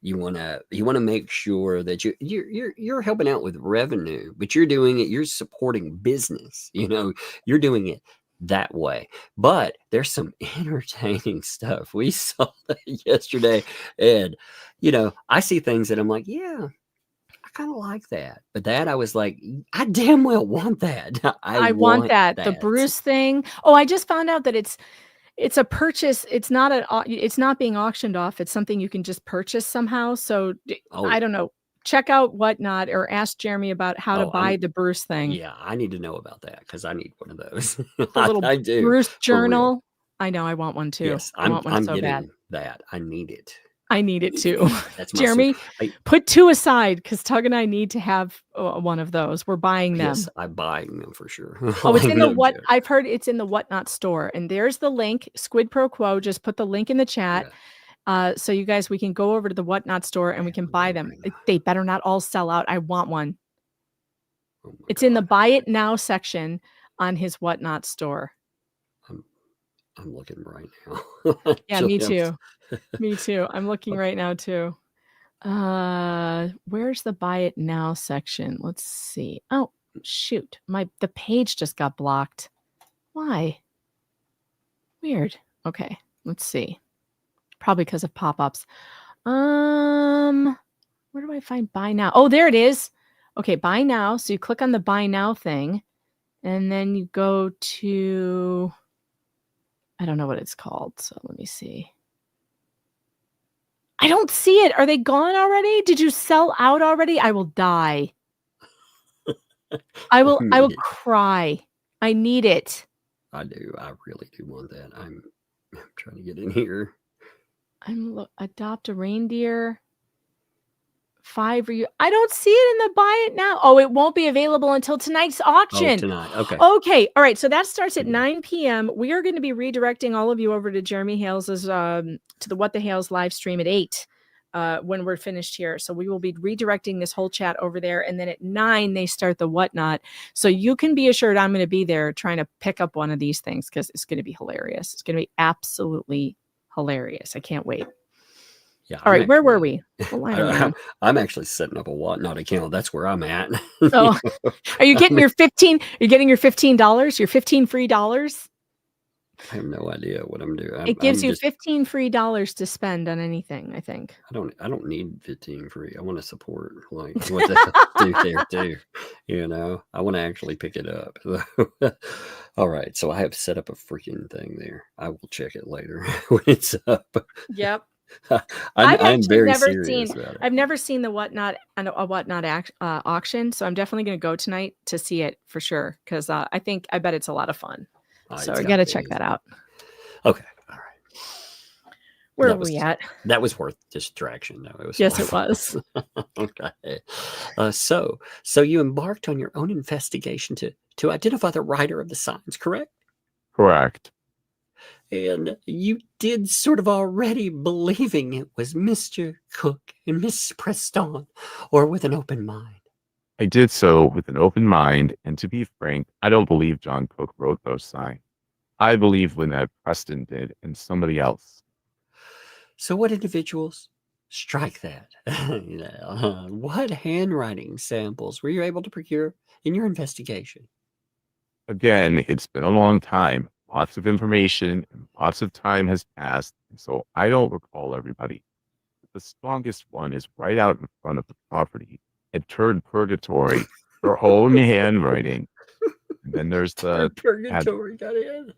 You want to make sure that you're helping out with revenue, but you're doing it. You're supporting business. You're doing it that way. But there's some entertaining stuff. We saw that yesterday, and I see things that I'm like, yeah, I kind of like that. But that I was like, I damn well want that. I want that. The Bruce thing. Oh, I just found out that It's a purchase. It's not it's not being auctioned off. It's something you can just purchase somehow. So I Oh, don't know. Check out Whatnot or ask Jeremy about how to oh, buy the Bruce thing. yeah, I need to know about that because I need one of those. The little I do, Bruce for real. journal. I know. I want one too. Yes, I want one I'm so getting bad. that. I need it. I need it too. That's my Jeremy, I, put 2 aside because Tug and I need to have one of those. We're buying them. yes, I'm buying them for sure. Oh, it's in the No joke. I've heard it's in the Whatnot store. And there's the link, Squid Pro Quo. Just put the link in the chat. Yeah. So you guys, we can go over to the Whatnot store and we can buy them. They better not all sell out. I want one. Oh my It's in the God. buy it now section on his Whatnot store. I'm looking right now. Yeah, Actually, me too. Me too. I'm looking right now too. Where's the buy it now section? Let's see. Oh, shoot. The page just got blocked. Why? Weird. Okay, let's see. Probably because of pop-ups. Where do I find buy now? Oh, there it is. Okay, buy now. So you click on the buy now thing, and then you go to, I don't know what it's called. So let me see. I don't see it. Are they gone already? Did you sell out already? I will die. I will cry. I need it. I do. I really do want that. I'm trying to get in here. Adopt a reindeer. 5 I don't see it in the buy it now. Oh, it won't be available until tonight's auction. Oh, tonight. Okay. Okay. All right. So that starts at 9 p.m. We are going to be redirecting all of you over to Jeremy Hales's to the What the Hales live stream at 8 when we're finished here. So we will be redirecting this whole chat over there. And then at 9, they start the Whatnot. So you can be assured I'm going to be there trying to pick up one of these things because it's going to be hilarious. It's going to be absolutely hilarious. I can't wait. Yeah. All right. Where were we? I'm actually setting up a Whatnot account. That's where I'm at. Oh, are you getting your 15? You're getting your $15, your 15 free dollars? I have no idea what I'm doing. It gives you 15 free dollars to spend on anything, I think. I don't need 15 free. I want to support like what they do there too. You know, I want to actually pick it up. All right. So I have set up a freaking thing there. I will check it later when it's up. Yep. I'm very serious about it. I've never seen the Whatnot and a Whatnot auction, so I'm definitely going to go tonight to see it for sure because I bet it's a lot of fun. So I got to check that out. Okay, all right. Where are we at? That was worth distraction, though. It was. Yes, it was. Okay. So you embarked on your own investigation to identify the writer of the signs, correct? Correct. And you did sort of already believing it was Mr. Cook and Miss Preston, or with an open mind. I did so with an open mind, and to be frank, I don't believe John Cook wrote those signs. I believe Lynette Preston did, and somebody else. So what individuals strike that? What handwriting samples were you able to procure in your investigation? Again, it's been a long time. Lots of information and lots of time has passed, so I don't recall everybody. The strongest one is right out in front of the property at Turd Purgatory, her own handwriting. And then there's the Purgatory got in.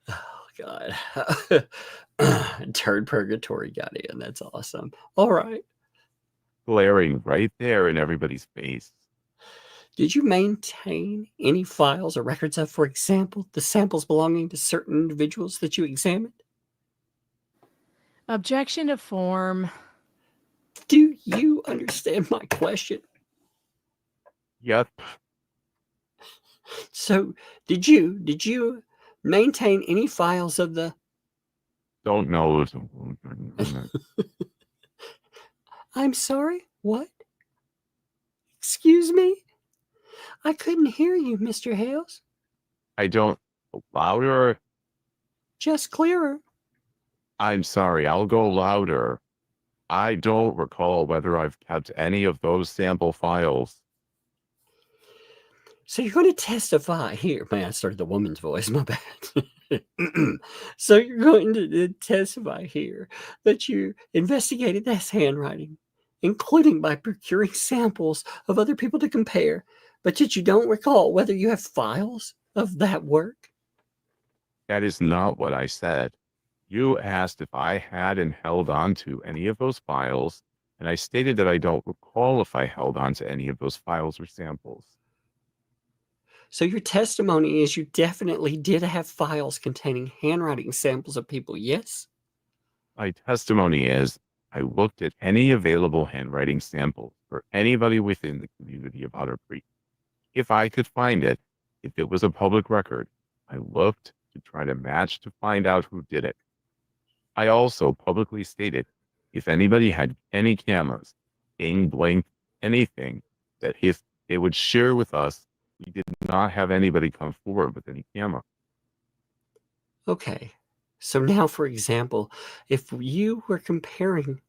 Oh God. Turd Purgatory got in. That's awesome. All right. glaring right there in everybody's face. Did you maintain any files or records of, for example, the samples belonging to certain individuals that you examined? Objection to form. Do you understand my question? Yep. So, did you maintain any files of the... Don't know. I'm sorry? What? Excuse me? I couldn't hear you, Mr. Hales. I don't. Louder? Just clearer. I'm sorry. I'll go louder. I don't recall whether I've kept any of those sample files. So you're going to testify here. Man, I started the woman's voice. My bad. So you're going to testify here that you investigated this handwriting, including by procuring samples of other people to compare, but that you don't recall whether you have files of that work? That is not what I said. You asked if I had and held on to any of those files, and I stated that I don't recall if I held on to any of those files or samples. So your testimony is you definitely did have files containing handwriting samples of people, yes? My testimony is I looked at any available handwriting samples for anybody within the community of Otter Creek. If I could find it, if it was a public record, I looked to try to match to find out who did it. I also publicly stated if anybody had any cameras, ding, blank, anything, that if they would share with us, we did not have anybody come forward with any camera. Okay. So now, for example, if you were comparing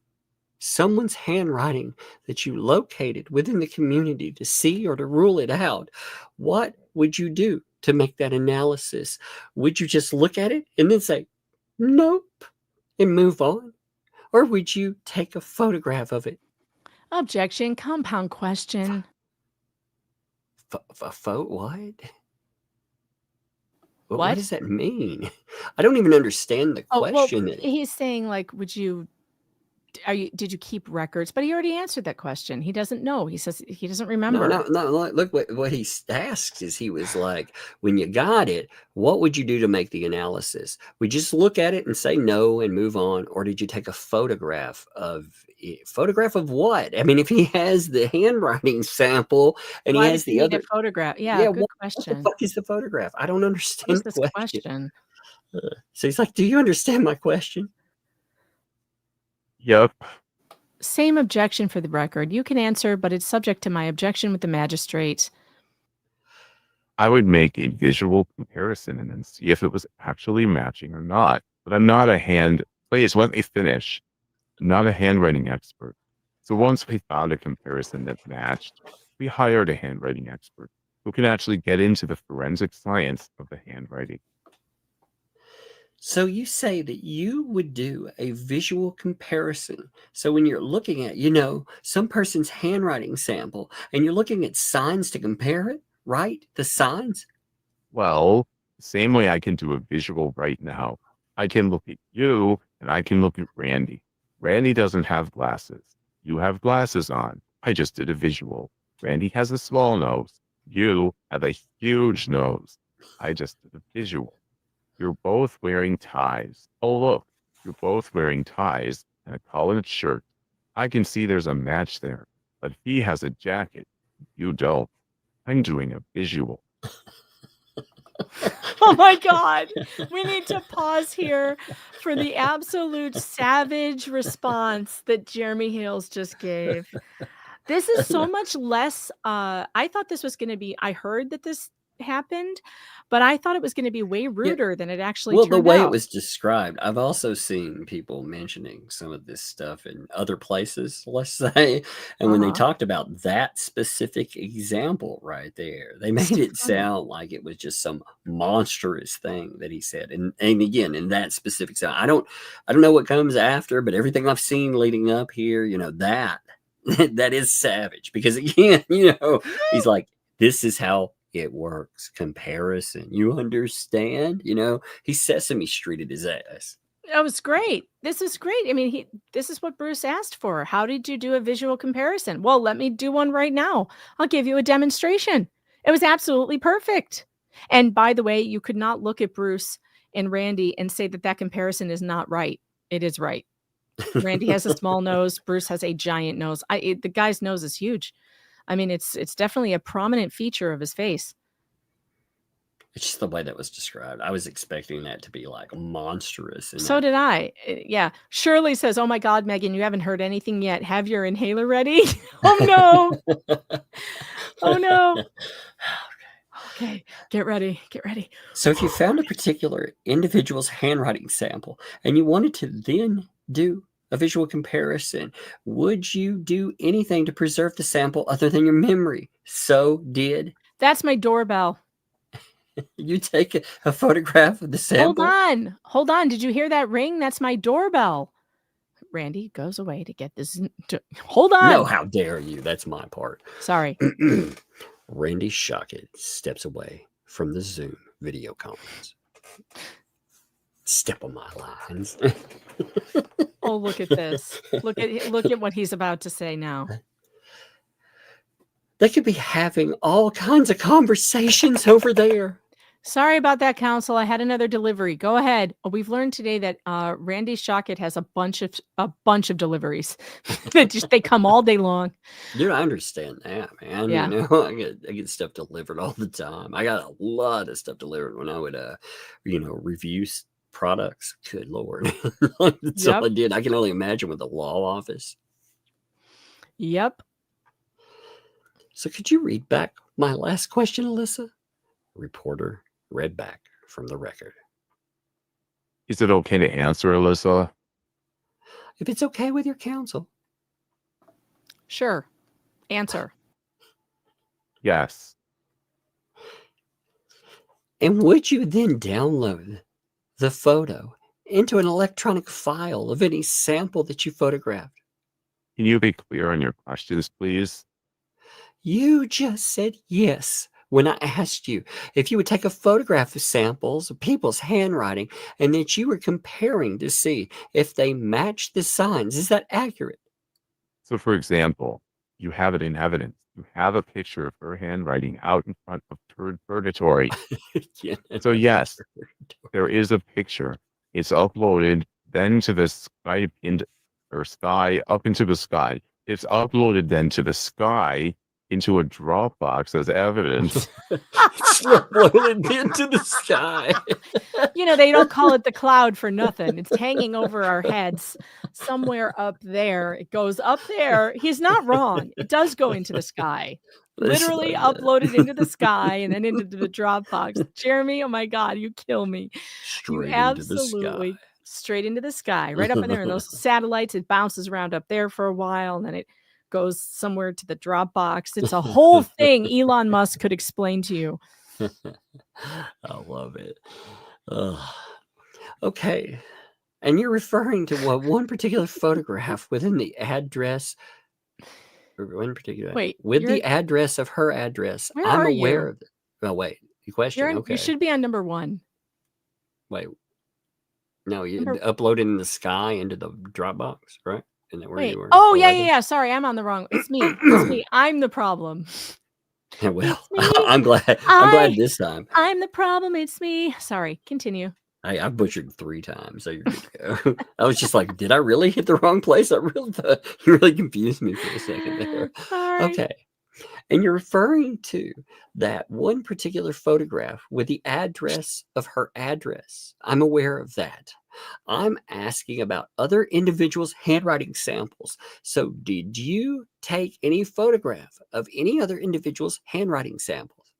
someone's handwriting that you located within the community to see or to rule it out, what would you do to make that analysis? Would you just look at it and then say, nope, and move on? Or would you take a photograph of it? Objection. Compound question. What? What What? does that mean? I don't even understand the Oh, well, question. he's saying, like, did you keep records? But he already answered that question. He doesn't know. He says he doesn't remember. No. Look, what he asks is, he was like, when you got it, what would you do to make the analysis? Would you just look at it and say no and move on? Or did you take a photograph of it? Photograph of what? I mean, if he has the handwriting sample and Why he has does he the need a other photograph? Yeah, good what the question. fuck is the photograph? I don't What understand is the this question. question? So he's like, do you understand my question? Yep. Same objection for the record. You can answer, but it's subject to my objection with the magistrate. I would make a visual comparison and then see if it was actually matching or not. But I'm not please let me finish. I'm not a handwriting expert. So once we found a comparison that matched, we hired a handwriting expert who can actually get into the forensic science of the handwriting. So you say that you would do a visual comparison. So when you're looking at, some person's handwriting sample and you're looking at signs to compare it, right? The signs? Well, the same way I can do a visual right now. I can look at you and I can look at Randy. Randy doesn't have glasses. You have glasses on. I just did a visual. Randy has a small nose. You have a huge nose. I just did a visual. You're both wearing ties. Oh, look, you're both wearing ties and a collared shirt. I can see there's a match there, but he has a jacket. You don't. I'm doing a visual. Oh my God. We need to pause here for the absolute savage response that Jeremy Hales just gave. This is so much less. I thought this was going to be, I heard that this happened, but I thought it was going to be way ruder than it actually Well, turned the way out. it was described, I've also seen people mentioning some of this stuff in other places, let's say. And when they talked about that specific example right there, they made it sound like it was just some monstrous thing that he said. And again, in that specific sound, I don't know what comes after, but everything I've seen leading up here, that is savage. Because again, he's like, this is how it works. Comparison. You understand? He Sesame Streeted his ass. That was great. This is great. I mean, this is what Bruce asked for. How did you do a visual comparison? Well, let me do one right now. I'll give you a demonstration. It was absolutely perfect. And by the way, you could not look at Bruce and Randy and say that comparison is not right. It is right. Randy has a small nose. Bruce has a giant nose. The guy's nose is huge. I mean, it's definitely a prominent feature of his face. It's just the way that was described. I was expecting that to be like monstrous. So did I. Yeah. Shirley says, oh my God, Megan, you haven't heard anything yet. Have your inhaler ready? Oh no. Oh no. Okay. Get ready. Get ready. So if you found a particular individual's handwriting sample and you wanted to then do a visual comparison, would you do anything to preserve the sample other than your memory? So did. That's my doorbell. You take a photograph of the sample? Hold on. Did you hear that ring? That's my doorbell. Randy goes away to get this. Hold on. No, how dare you? That's my part. Sorry. Randy Shockett steps away from the Zoom video conference. Step on my lines. Oh, look at this. Look at what he's about to say now. They could be having all kinds of conversations over there. Sorry about that, Council. I had another delivery. Go ahead. Oh, we've learned today that Randy Shockett has a bunch of deliveries. They come all day long. Dude, I understand that, man. Yeah. You know, I get stuff delivered all the time. I got a lot of stuff delivered when I would review products. Good Lord. That's all I did. I can only imagine with the law office. Yep. So could you read back my last question, Alyssa? Reporter read back from the record. Is it okay to answer, Alyssa? If it's okay with your counsel. Sure. Answer. Yes. And would you then download the photo into an electronic file of any sample that you photographed? Can you be clear on your questions, please? You just said yes when I asked you if you would take a photograph of samples of people's handwriting and that you were comparing to see if they match the signs. Is that accurate? So, for example, you have it in evidence. You have a picture of her handwriting out in front of Turd Purgatory. Yeah. So, yes, there is a picture. It's uploaded then to the sky up into the sky. It's uploaded then to the sky into a Dropbox as evidence. Uploaded into the sky. They don't call it the cloud for nothing. It's hanging over our heads somewhere up there. It goes up there. He's not wrong. It does go into the sky. Literally uploaded into the sky and then into the Dropbox. Jeremy, oh my God, you kill me. Straight Absolutely. into the sky. Straight into the sky. Right up in there. And those satellites, it bounces around up there for a while and then it goes somewhere to the Dropbox. It's a whole thing Elon Musk could explain to you. I love it. Okay. And you're referring to one particular photograph within the address, or one particular, Wait, with the address of her address. Where I'm are aware you? of it. Oh, wait. The question? Okay. You should be on number 1. Wait. No, you Number- uploaded in the sky into the Dropbox, right? Isn't that where Wait. you were? Oh, already? yeah. Sorry, I'm on the wrong. It's me. It's me. I'm the problem. Yeah, well, It's me. I'm glad this time. I'm the problem. It's me. Sorry. Continue. I butchered 3 times, so you're good to go. I was just like, did I really hit the wrong place? I really thought you really confused me for a second there. Sorry. Okay. And you're referring to that one particular photograph with the address of her address. I'm aware of that. I'm asking about other individuals' handwriting samples. So did you take any photograph of any other individual's handwriting samples?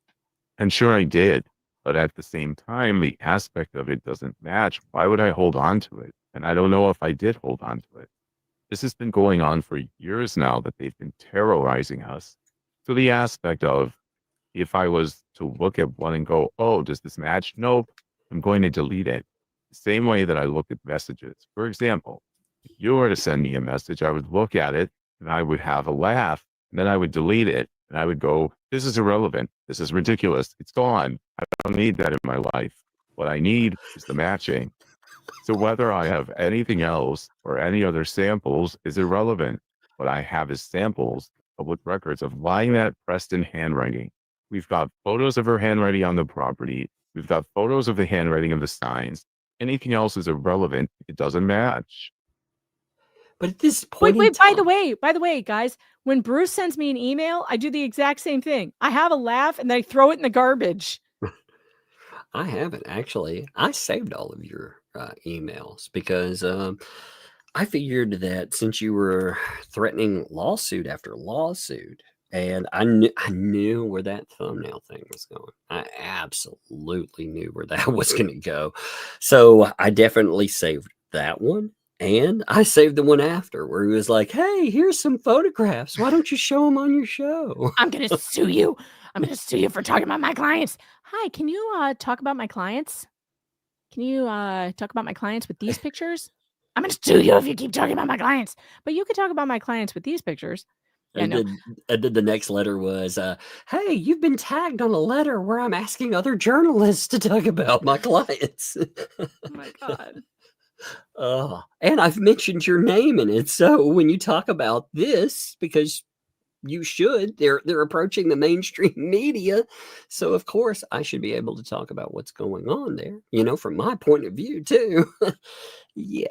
And sure, I did. But at the same time, the aspect of it doesn't match. Why would I hold on to it? And I don't know if I did hold on to it. This has been going on for years now that they've been terrorizing us. So the aspect of if I was to look at one and go, oh, does this match? Nope, I'm going to delete it. The same way that I look at messages. For example, if you were to send me a message, I would look at it and I would have a laugh. And then I would delete it. And I would go, this is irrelevant. This is ridiculous. It's gone. I don't need that in my life. What I need is the matching. So whether I have anything else or any other samples is irrelevant. What I have is samples, public records of Lynette Preston handwriting. We've got photos of her handwriting on the property. We've got photos of the handwriting of the signs. Anything else is irrelevant. It doesn't match. But at this point, Wait, by the way, guys, when Bruce sends me an email, I do the exact same thing. I have a laugh and then I throw it in the garbage. I haven't actually. I saved all of your emails because I figured that since you were threatening lawsuit after lawsuit, and I knew where that thumbnail thing was going. I absolutely knew where that was going to go. So I definitely saved that one. And I saved the one after where he was like, hey, here's some photographs. Why don't you show them on your show? I'm going to sue you. I'm going to sue you for talking about my clients. Hi, can you talk about my clients? Can you talk about my clients with these pictures? I'm going to sue you if you keep talking about my clients. But you could talk about my clients with these pictures. Yeah, no. And then the next letter was, hey, you've been tagged on a letter where I'm asking other journalists to talk about my clients. Oh my God. And I've mentioned your name in it. So when you talk about this, because you should, they're approaching the mainstream media. So of course I should be able to talk about what's going on there, from my point of view too. Yeah.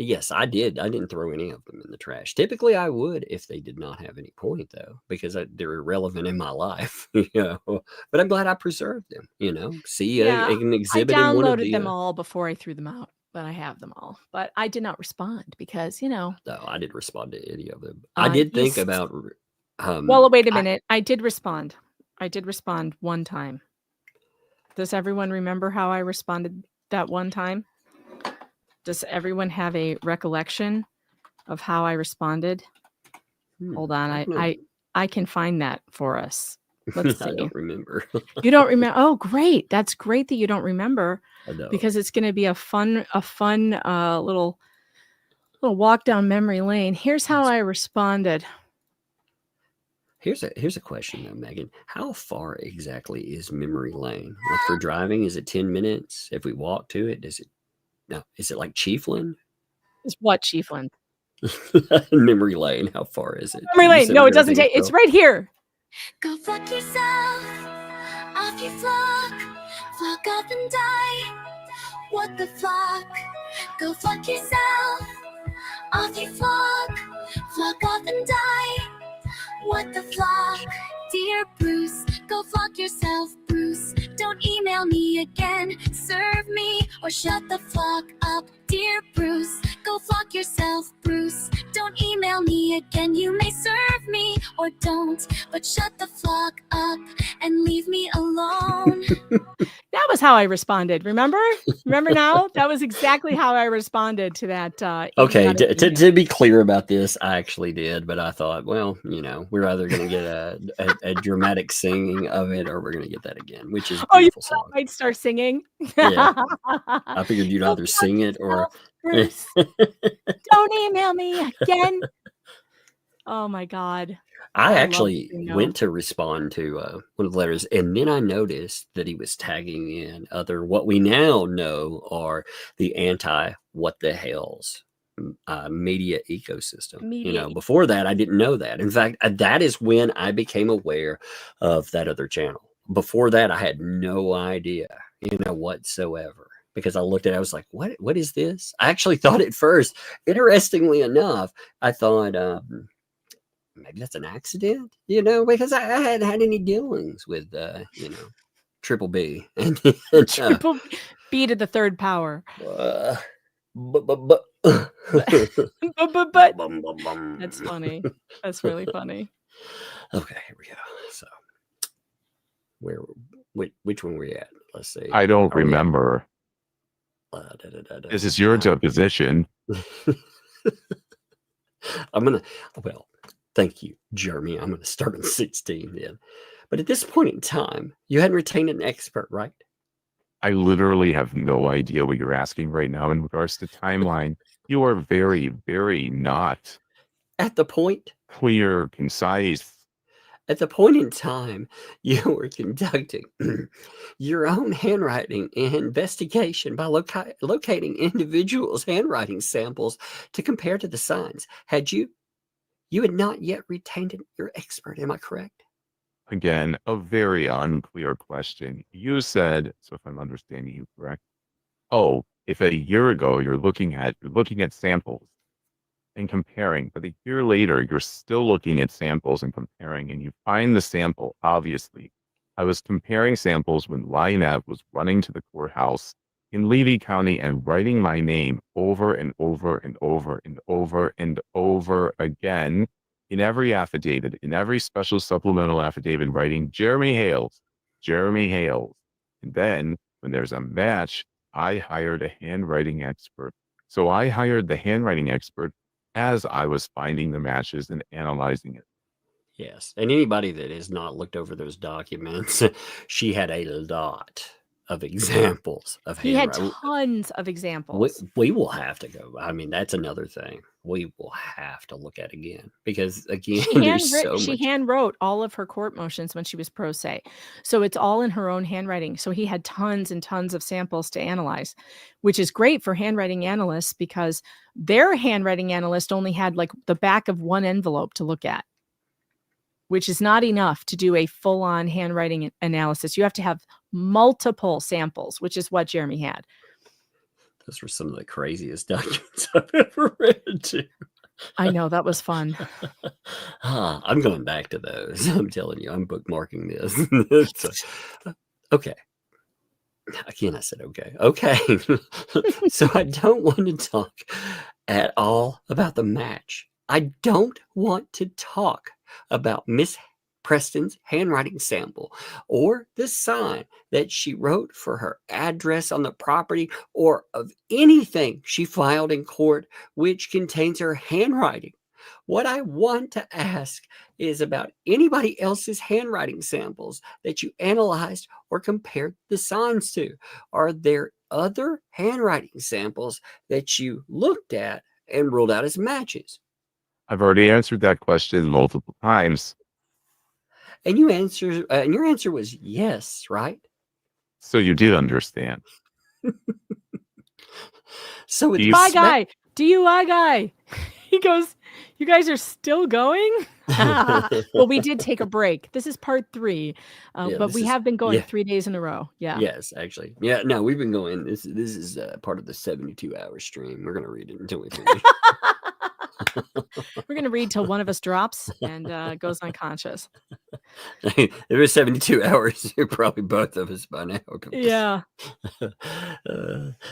Yes, I did. I didn't throw any of them in the trash. Typically, I would if they did not have any point, though, because they're irrelevant in my life. But I'm glad I preserved them. See an I exhibit in one of downloaded the. them all before I threw them out, but I have them all. But I did not respond because, No, I didn't respond to any of them. I did think he's- about. Well, wait a minute. I did respond. I did respond one time. Does everyone remember how I responded that one time? Does everyone have a recollection of how I responded? Hold on. I can find that for us. Let's see. I don't remember. You don't remember? Oh, great. That's great that you don't remember, I know. because it's going to be a fun little walk down memory lane. Here's how I responded. Here's a question though, Megan. How far exactly is memory lane? Like for driving, is it 10 minutes? If we walk to it, is it like Chiefland? It's what, Chiefland? Memory lane. How far is it? Memory lane. No, it doesn't take. It's right here. Go fuck yourself, off you flock up and die. What the fuck? Go fuck yourself, off you flock up and die. What the flock? Dear Bruce, go fuck yourself, Bruce. Don't email me again. Serve me or shut the fuck up. Dear Bruce, go fuck yourself, Bruce. Don't email me again. You may serve me or don't, but shut the fuck up and leave me alone. That was how I responded. Remember now? That was exactly how I responded to that. Okay, to be clear about this, I actually did, but I thought, well, we're either going to get a dramatic singing of it, or we're going to get that again, which is a beautiful song. I'd start singing. Yeah, I figured you'd either sing it or. Bruce, don't email me again. Oh my God. I actually went to respond to one of the letters, and then I noticed that he was tagging in other, what we now know are the what the hell's media ecosystem. Before that, I didn't know that. In fact, that is when I became aware of that other channel. Before that, I had no idea, whatsoever. Because I looked at it, I was like, what is this? I actually thought at first, interestingly enough, I thought maybe that's an accident, because I hadn't had any dealings with, Triple B. And Triple B to the third power. But That's funny. That's really funny. Okay, here we go. So, which one were we at? Let's see. I don't remember. This is your deposition. Thank you, Jeremy. I'm gonna start on 16 then. But at this point in time, you hadn't retained an expert, right? I literally have no idea what you're asking right now in regards to timeline. You are very, very not at the point clear, concise. At the point in time, you were conducting your own handwriting investigation by locating individuals' handwriting samples to compare to the signs. You had not yet retained your expert. Am I correct? Again, a very unclear question. You said, so if I'm understanding you correct, if a year ago you're looking at samples and comparing, but a year later you're still looking at samples and comparing, and you find the sample. Obviously, I was comparing samples when Lionel was running to the courthouse in Levy County and writing my name over and over and over and over and over again in every affidavit, in every special supplemental affidavit, writing Jeremy Hales. And then when there's a match, I hired a handwriting expert. So I hired the handwriting expert as I was finding the matches and analyzing it. Yes. And anybody that has not looked over those documents, she had a lot of examples of He had handwriting. tons of examples. We will have to go. I mean, that's another thing. we will have to look at again because again, She there's so much. hand wrote all of her court motions when she was pro se. So it's all in her own handwriting. So he had tons and tons of samples to analyze, which is great for handwriting analysts because their handwriting analyst only had like the back of one envelope to look at, which is not enough to do a full-on handwriting analysis. You have to have multiple samples, which is what Jeremy had. Those were some of the craziest documents I've ever read too. I know, that was fun. I'm going back to those. I'm telling you, I'm bookmarking this. Okay. Again, I said okay. Okay. So I don't want to talk at all about the match. I don't want to talk about Miss Preston's handwriting sample or the sign that she wrote for her address on the property or of anything she filed in court which contains her handwriting. What I want to ask is about anybody else's handwriting samples that you analyzed or compared the signs to. Are there other handwriting samples that you looked at and ruled out as matches? I've already answered that question multiple times. And your answer was yes, right? So you did understand. So with DUI guy, DUI guy. He goes, you guys are still going? Well, we did take a break. This is part 3, but we have been going 3 days in a row. Yeah. Yes, actually. Yeah, no, we've been going. This is part of the 72-hour stream. We're going to read it until we finish. We're going to read till one of us drops and goes unconscious. If it was 72 hours, you're probably both of us by now. Yeah.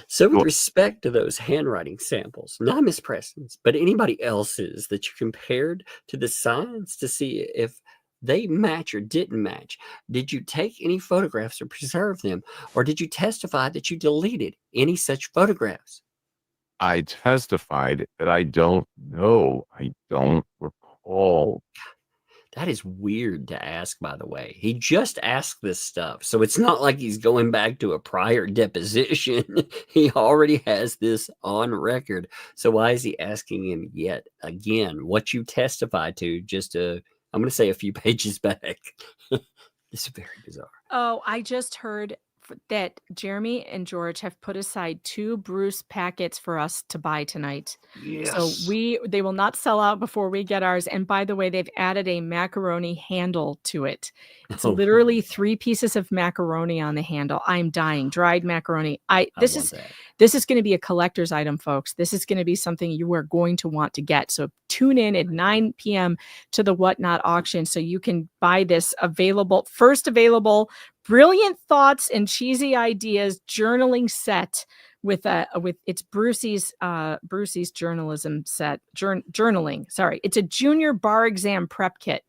So with respect to those handwriting samples, not Miss Preston's, but anybody else's that you compared to the signs to see if they match or didn't match, did you take any photographs or preserve them? Or did you testify that you deleted any such photographs? I testified that I don't know. I don't recall. That is weird to ask, by the way. He just asked this stuff. So it's not like he's going back to a prior deposition. He already has this on record. So why is he asking him yet again? What you testified to just I'm going to say a few pages back. It's very bizarre. Oh, I just heard that Jeremy and George have put aside 2 Bruce packets for us to buy tonight. Yes. So they will not sell out before we get ours. And by the way, they've added a macaroni handle to it. It's literally 3 pieces of macaroni on the handle. I'm dying. Dried macaroni. This is going to be a collector's item, folks. This is going to be something you are going to want to get. So tune in at 9 p.m. to the Whatnot auction so you can buy this first available Brilliant Thoughts and Cheesy Ideas journaling set with it's Brucey's journalism set journaling. Sorry, it's a junior bar exam prep kit.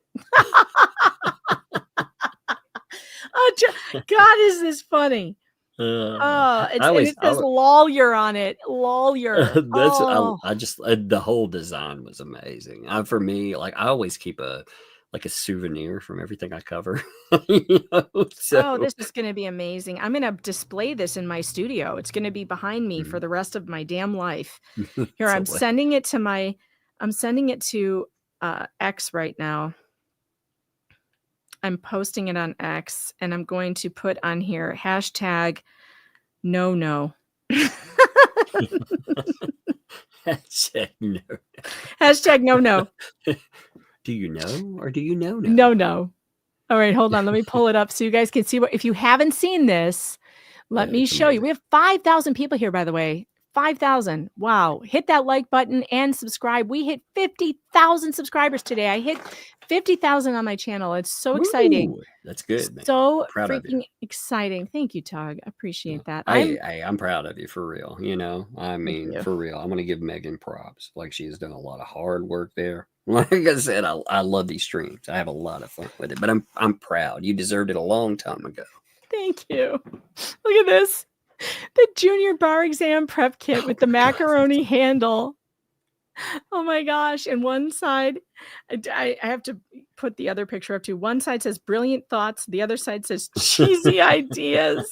God, is this funny? It says lawyer on it. Lawyer. The whole design was amazing. For me, like I always keep a souvenir from everything I cover. This is going to be amazing. I'm going to display this in my studio. It's going to be behind me for the rest of my damn life. Here, I'm sending it to X right now. I'm posting it on X and I'm going to put on here #no. #no. Do you know or do you know no? No. All right, hold on. Let me pull it up so you guys can see if you haven't seen this, let me show you. We have 5,000 people here, by the way. 5,000. Wow. Hit that like button and subscribe. We hit 50,000 subscribers today. I hit 50,000 on my channel. It's so exciting. That's good, man. So freaking exciting. Thank you, Tug. I appreciate that. I'm proud of you, for real. For real. I'm going to give Megan props. Like, she has done a lot of hard work there. Like I said, I love these streams. I have a lot of fun with it, but I'm proud. You deserved it a long time ago. Thank you. Look at this. The junior bar exam prep kit with the macaroni handle. Oh my gosh. And one side, I have to put the other picture up too. One side says Brilliant Thoughts. The other side says Cheesy Ideas.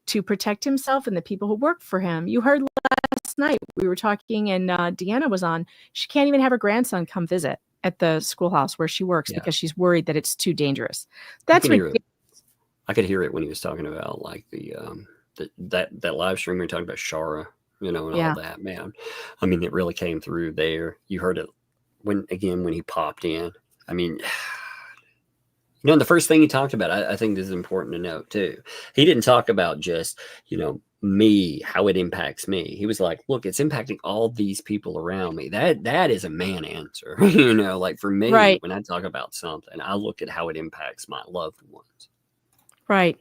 to protect himself and the people who work for him. You heard last night we were talking, and Deanna was on. She can't even have her grandson come visit at the schoolhouse where she works because she's worried that it's too dangerous. That's ridiculous. I could hear it when he was talking about like that live stream we were talking about Shara, and all that, man. I mean, it really came through there. You heard it when he popped in. I mean, the first thing he talked about, I think this is important to note too. He didn't talk about just, me, how it impacts me. He was like, look, it's impacting all these people around me. That is a man answer. Like for me, when I talk about something, I look at how it impacts my loved ones. Right.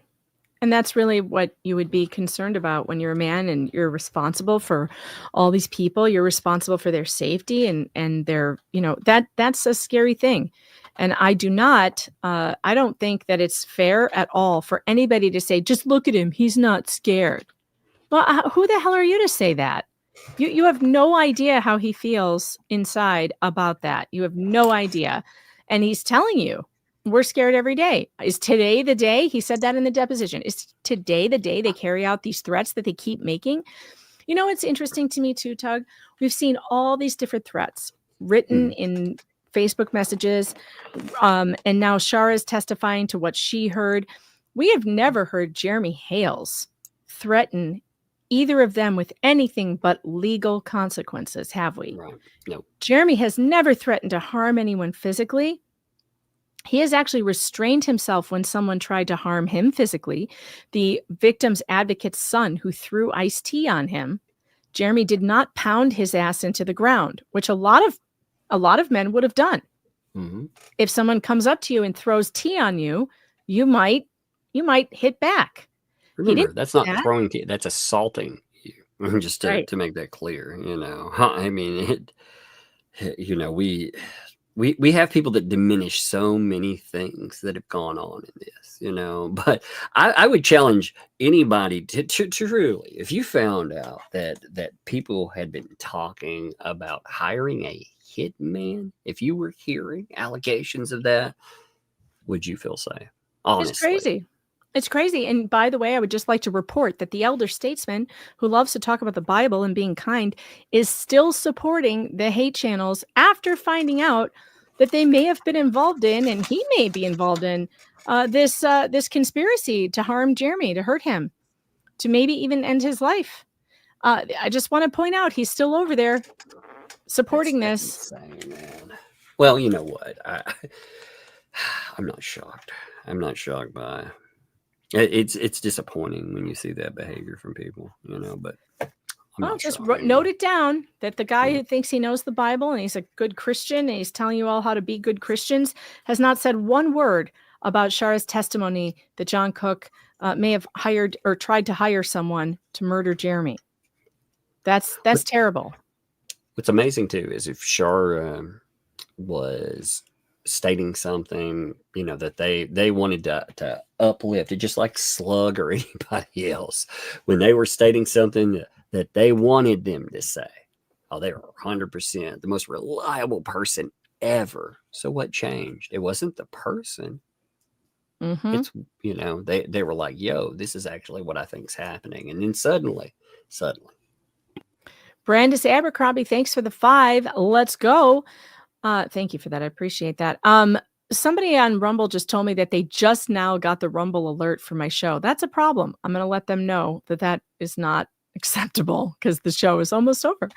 And that's really what you would be concerned about when you're a man and you're responsible for all these people. You're responsible for their safety and their, that's a scary thing. And I don't think that it's fair at all for anybody to say, just look at him, he's not scared. Well, who the hell are you to say that? You have no idea how he feels inside about that. You have no idea. And he's telling you, we're scared every day. Is today the day? He said that in the deposition. Is today the day they carry out these threats that they keep making? It's interesting to me too, Tug. We've seen all these different threats written in Facebook messages. And now Shara is testifying to what she heard. We have never heard Jeremy Hales threaten either of them with anything but legal consequences, have we? Right. No. Jeremy has never threatened to harm anyone physically. He has actually restrained himself when someone tried to harm him physically. The victim's advocate's son who threw iced tea on him, Jeremy did not pound his ass into the ground, which a lot of men would have done. Mm-hmm. If someone comes up to you and throws tea on you, you might hit back. Remember, that's not throwing tea, that's assaulting you. Just to make that clear, I mean, we have people that diminish so many things that have gone on in this, but I would challenge anybody to truly, if you found out that people had been talking about hiring a hitman, if you were hearing allegations of that, would you feel safe? Honestly. It's crazy. And by the way, I would just like to report that the elder statesman who loves to talk about the Bible and being kind is still supporting the hate channels after finding out that they may have been involved in, and he may be involved in, this conspiracy to harm Jeremy, to hurt him, to maybe even end his life. I just want to point out he's still over there supporting this. Insane, man. Well, you know what? I'm not shocked. I'm not shocked by it's disappointing when you see that behavior from people, but just note it down that the guy who thinks he knows the Bible and he's a good Christian and he's telling you all how to be good Christians has not said one word about Shara's testimony that John Cook may have hired or tried to hire someone to murder Jeremy. That's terrible. What's amazing too is if Shara was stating something, that they wanted to uplift it, just like Slug or anybody else, when they were stating something that they wanted them to say, they were 100% the most reliable person ever. So what changed? It wasn't the person. Mm-hmm. It's, they were like, yo, this is actually what I think's happening. And then suddenly. Brandis Abercrombie, thanks for the 5. Let's go. Thank you for that. I appreciate that. Somebody on Rumble just told me that they just now got the Rumble alert for my show. That's a problem. I'm going to let them know that is not acceptable because the show is almost over.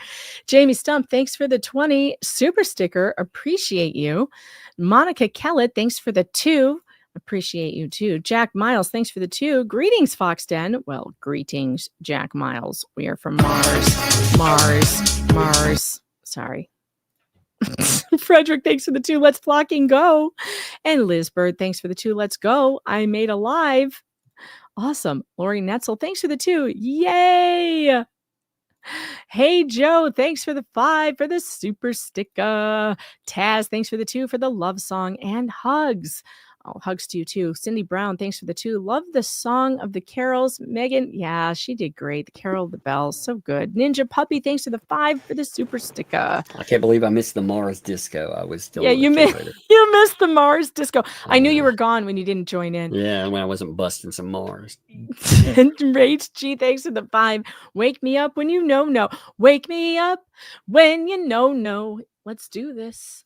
Jamie Stump, thanks for the 20 super sticker. Appreciate you. Monica Kellett, thanks for the 2. Appreciate you too. Jack Miles, thanks for the 2. Greetings, Fox Den. Well, greetings, Jack Miles. We are from Mars. Sorry. Frederick, thanks for the 2. Let's flocking go. And Liz Bird, thanks for the 2. Let's go. I made a live. Awesome. Lori Netzel, thanks for the 2. Yay. Hey, Joe, thanks for the 5 for the super sticker. Taz, thanks for the 2 for the love song and hugs. Oh, hugs to you too. Cindy Brown, thanks for the 2. Love the song of the carols. Megan, yeah, she did great. The Carol of the Bells, so good. Ninja Puppy, thanks for the 5 for the super sticker. I can't believe I missed the Mars disco. I was still Yeah, in the you refrigerator. missed the Mars disco. I knew you were gone when you didn't join in. Yeah, when I wasn't busting some Mars. And Rach G, thanks for the 5. Wake me up when you know no. Wake me up when you know no. Let's do this.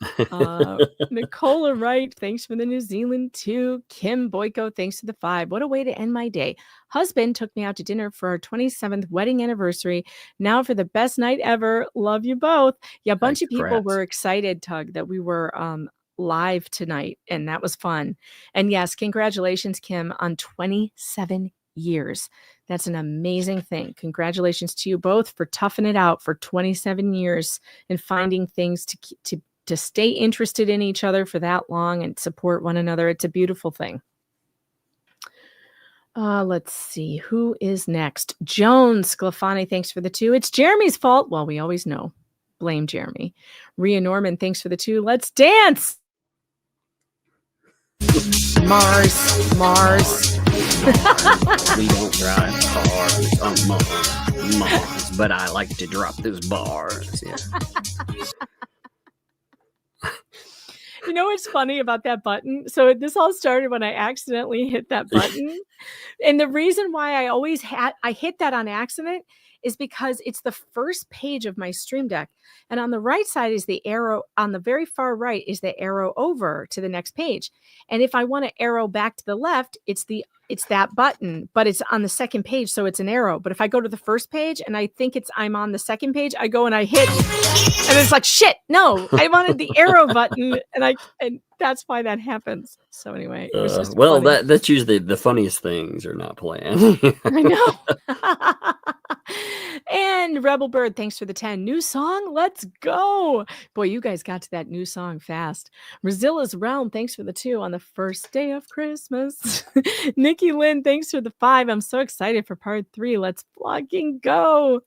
Nicola Wright, thanks for the New Zealand 2. Kim Boyko, thanks for the 5. What a way to end my day. Husband took me out to dinner for our 27th wedding anniversary. Now for the best night ever. Love you both. Yeah, a bunch of people were excited, Tug, that we were live tonight, and that was fun. And yes, congratulations, Kim, on 27 years. That's an amazing thing. Congratulations to you both for toughing it out for 27 years and finding things to stay interested in each other for that long and support one another. It's a beautiful thing. Let's see. Who is next? Joan Sclafani, thanks for the 2. It's Jeremy's fault. Well, we always know. Blame Jeremy. Rhea Norman, thanks for the 2. Let's dance. Mars. We don't drive cars on Mars, but I like to drop those bars. Yeah. You know what's funny about that button? So this all started when I accidentally hit that button. And the reason why I hit that on accident is because it's the first page of my Stream Deck. And on the right side is the arrow. On the very far right is the arrow over to the next page. And if I want to arrow back to the left, it's that button, but it's on the second page, so it's an arrow. But if I go to the first page and I think I'm on the second page, I go and I hit, and it's like, shit, no, I wanted the arrow button, and that's why that happens. So anyway, it was just well, funny. that's usually the funniest things are not planned. I know. And Rebel Bird, thanks for the 10. New song, let's go. Boy, you guys got to that new song fast. Rozilla's Realm, thanks for the 2 on the first day of Christmas. Nikki Lynn, thanks for the 5. I'm so excited for part 3. Let's fucking go.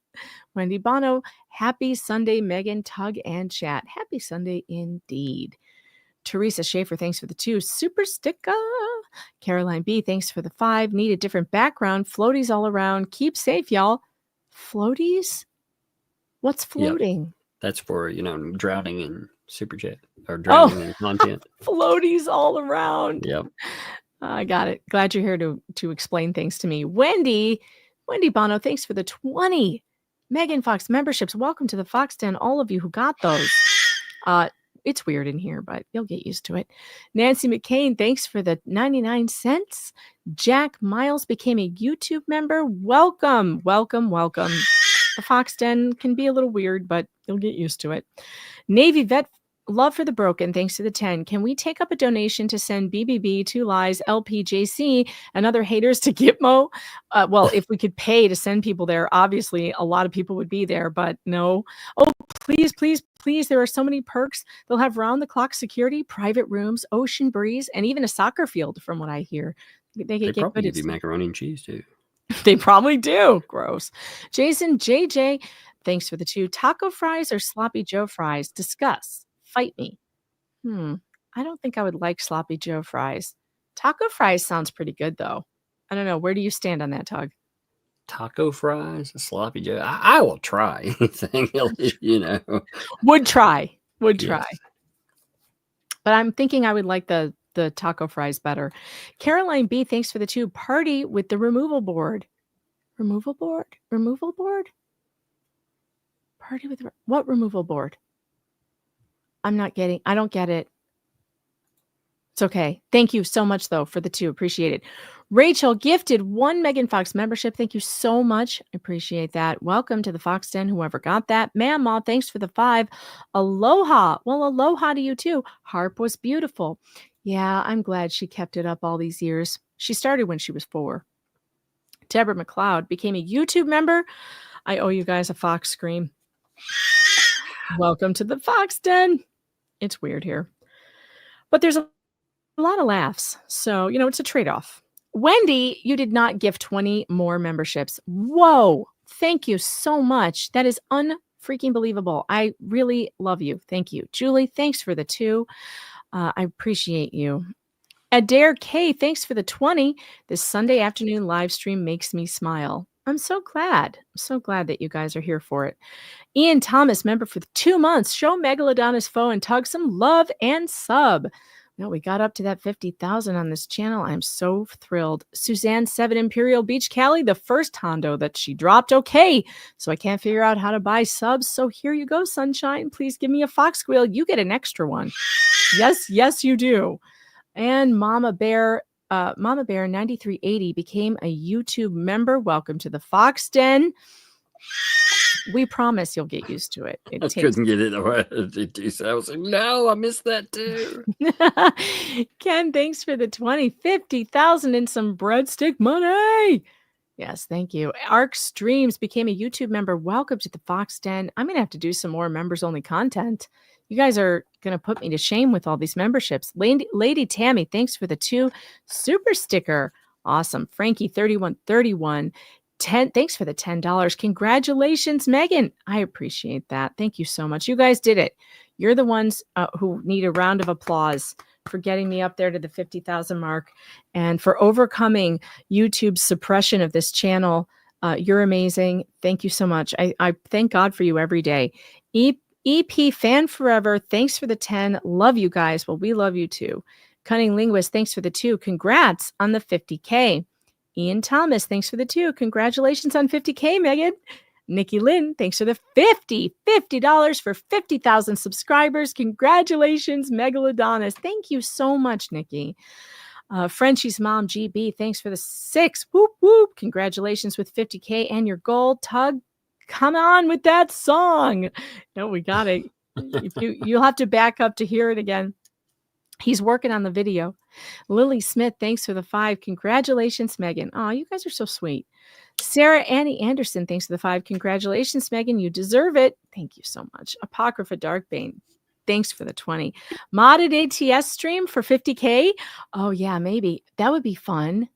Wendy Bono, happy Sunday, Megan, Tug, and Chat. Happy Sunday indeed. Teresa Schaefer, thanks for the 2. Super sticker. Caroline B, thanks for the 5. Need a different background. Floaties all around. Keep safe, y'all. Floaties? What's floating? Yep. That's for, drowning in super chat or drowning in content. Floaties all around. Yep. I got it. Glad you're here to explain things to me. Wendy Bono, thanks for the 20 Megan Fox memberships. Welcome to the Fox Den, all of you who got those. It's weird in here, but you'll get used to it. Nancy McCain, thanks for the 99 cents. Jack Miles became a YouTube member. Welcome. The Fox Den can be a little weird, but you'll get used to it. Navy Vet, love for the broken, thanks to the 10. Can we take up a donation to send BBB, Two Lies, LPJC, and other haters to Gitmo? Well, if we could pay to send people there, obviously a lot of people would be there, but no. Oh, please. There are so many perks. They'll have round-the-clock security, private rooms, ocean breeze, and even a soccer field, from what I hear. They probably give you macaroni and cheese, too. They probably do. Gross. Jason JJ, thanks for the 2. Taco fries or Sloppy Joe fries? Discuss. Fight me. I don't think I would like Sloppy Joe fries. Taco fries sounds pretty good, though. I don't know. Where do you stand on that, Tug? Taco fries, Sloppy Joe. I will try anything, Would try. Yes. But I'm thinking I would like the taco fries better. Caroline B, thanks for the 2. Party with the removal board. Removal board? Party with what removal board? I don't get it. It's okay. Thank you so much, though, for the 2. Appreciate it. Rachel gifted 1 Megan Fox membership. Thank you so much. Appreciate that. Welcome to the Fox Den, whoever got that. Mama, thanks for the 5. Aloha. Well, aloha to you, too. Harp was beautiful. Yeah, I'm glad she kept it up all these years. She started when she was 4. Deborah McLeod became a YouTube member. I owe you guys a Fox scream. Welcome to the Fox Den. It's weird here. But there's a lot of laughs. So, it's a trade-off. Wendy, you did not gift 20 more memberships. Whoa. Thank you so much. That is unfreaking believable. I really love you. Thank you. Julie, thanks for the 2. I appreciate you. Adair K, thanks for the 20. This Sunday afternoon live stream makes me smile. I'm so glad. I'm so glad that you guys are here for it. Ian Thomas, member for the 2 months. Show Megalodon's foe and Tug some love and sub. Well, we got up to that 50,000 on this channel. I'm so thrilled. Suzanne 7 Imperial Beach Cali, the first Hondo that she dropped. Okay, so I can't figure out how to buy subs. So here you go, Sunshine. Please give me a fox squeal. You get an extra one. Yes, you do. And Mama Bear 9380 became a YouTube member. Welcome to the Fox Den. We promise you'll get used to it. I couldn't get it. I was like, no, I missed that too. Ken, thanks for the 50,000 and some breadstick money. Yes, thank you. Arc Streams became a YouTube member. Welcome to the Fox Den. I'm going to have to do some more members-only content. You guys are going to put me to shame with all these memberships. Lady Tammy, thanks for the 2 super sticker. Awesome. Frankie 3131. Thanks for the $10. Congratulations, Megan. I appreciate that. Thank you so much. You guys did it. You're the ones who need a round of applause for getting me up there to the 50,000 mark and for overcoming YouTube's suppression of this channel. You're amazing. Thank you so much. I thank God for you every day. EP Fan Forever, thanks for the 10. Love you guys. Well, we love you too. Cunning Linguist, thanks for the 2. Congrats on the 50K. Ian Thomas, thanks for the 2. Congratulations on 50K, Megan. Nikki Lynn, thanks for the $50 for 50,000 subscribers. Congratulations, Megalodonis. Thank you so much, Nikki. Frenchie's Mom GB, thanks for the 6. Whoop, whoop. Congratulations with 50K and your goal. Tug, come on with that song. No, we got it. You'll have to back up to hear it again. He's working on the video. Lily Smith, thanks for the 5. Congratulations, Megan. Oh, you guys are so sweet. Sarah Annie Anderson, thanks for the 5. Congratulations, Megan. You deserve it. Thank you so much. Apocrypha Darkbane, thanks for the 20. Modded ATS stream for 50K. Oh, yeah, maybe. That would be fun.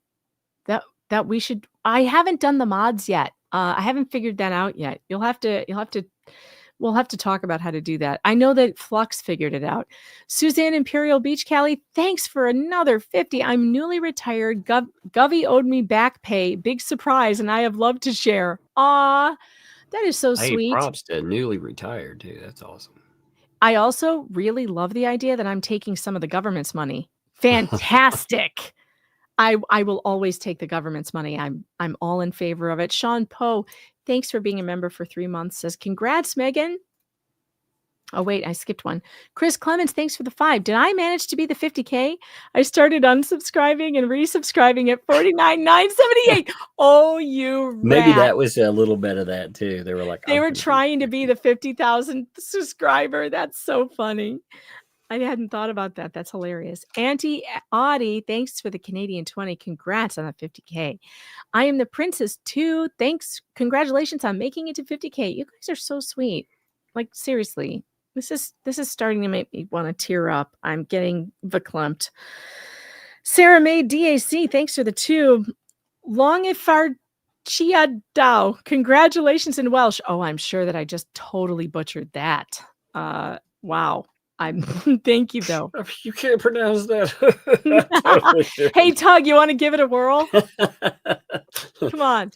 That we should. I haven't done the mods yet. I haven't figured that out yet. We'll have to talk about how to do that. I know that Flux figured it out. Suzanne Imperial Beach Cali, thanks for another 50. I'm newly retired. Govey owed me back pay. Big surprise, and I have love to share. Aw, that is so sweet. Props to newly retired too. That's awesome. I also really love the idea that I'm taking some of the government's money. Fantastic. I will always take the government's money. I'm all in favor of it. Sean Poe, thanks for being a member for 3 months. Says, congrats, Megan. Oh, wait, I skipped one. Chris Clemens, thanks for the 5. Did I manage to be the 50K? I started unsubscribing and resubscribing at 49,978. Oh, you rat. Maybe that was a little bit of that too. They were like, they were trying to be the 50,000 subscriber. That's so funny. I hadn't thought about that. That's hilarious. Auntie Audie, thanks for the Canadian 20. Congrats on the 50K. I am the princess too. Thanks. Congratulations on making it to 50K. You guys are so sweet. Like, seriously, this is starting to make me want to tear up. I'm getting verklempt. Sarah May DAC, thanks for the 2. Longifar Chia Dao. Congratulations in Welsh. Oh, I'm sure that I just totally butchered that. Wow. Thank you though. You can't pronounce that. Hey Tug, you want to give it a whirl? Come on.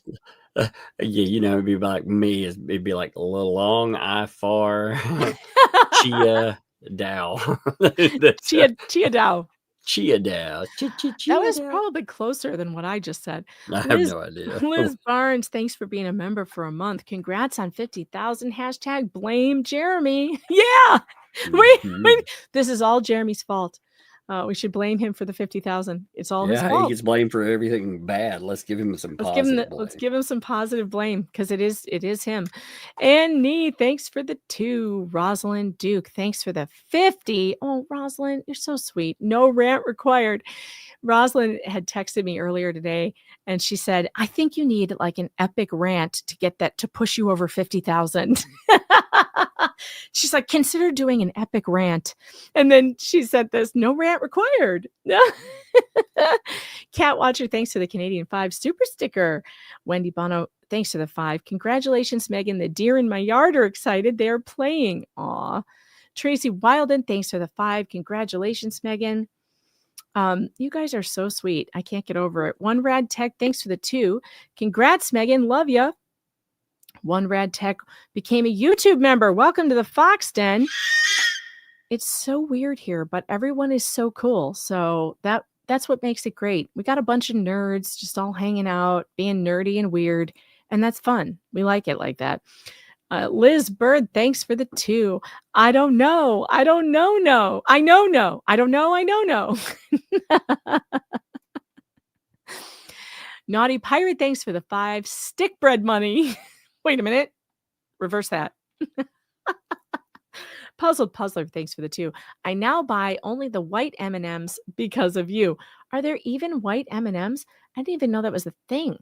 Yeah, it'd be like me. It'd be like a little long I far Chia Dow. Chia Dow. Chia Dow. That was probably closer than what I just said. I have no idea. Liz Barnes, thanks for being a member for a month. Congrats on 50,000. # blame Jeremy. Yeah. Wait, this is all Jeremy's fault. We should blame him for the 50,000. It's all his fault. He gets blamed for everything bad. Let's give him some positive blame. Let's give him some positive blame because it is him. And Nee, thanks for the 2. Rosalind Duke, thanks for the 50. Oh, Rosalind, you're so sweet. No rant required. Rosalind had texted me earlier today and she said, I think you need like an epic rant to get that to push you over 50,000. She's like, consider doing an epic rant. And then she said this, no rant required. Cat Watcher, thanks to the Canadian 5 super sticker. Wendy Bono, thanks to the 5. Congratulations, Megan. The deer in my yard are excited. They are playing. Aw. Tracy Wilden, thanks for the 5. Congratulations, Megan. You guys are so sweet. I can't get over it. One Rad Tech, thanks for the 2. Congrats, Megan. Love ya. One Rad Tech became a YouTube member. Welcome to the Fox Den. It's so weird here, but everyone is so cool. So that's what makes it great. We got a bunch of nerds just all hanging out, being nerdy and weird, and that's fun. We like it like that. Liz Bird, thanks for the 2. I don't know. I don't know. No. I know. No. I don't know. I know. No. Naughty Pirate, thanks for the 5. Stick bread money. Wait a minute. Reverse that. Puzzled Puzzler, thanks for the 2. I now buy only the white M&Ms because of you. Are there even white M&Ms? I didn't even know that was a thing.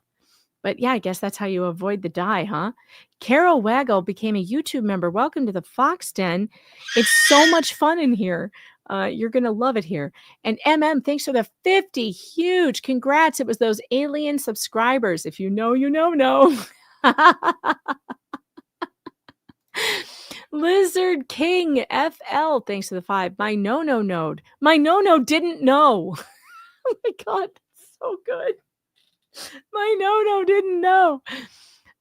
But yeah, I guess that's how you avoid the dye, huh? Carol Waggle became a YouTube member. Welcome to the Fox Den. It's so much fun in here. You're going to love it here. And MM, thanks for the 50. Huge. Congrats. It was those alien subscribers. If you know, you know. Lizard King FL, thanks to the 5. My no node. My no didn't know. Oh my God, that's so good. My no didn't know.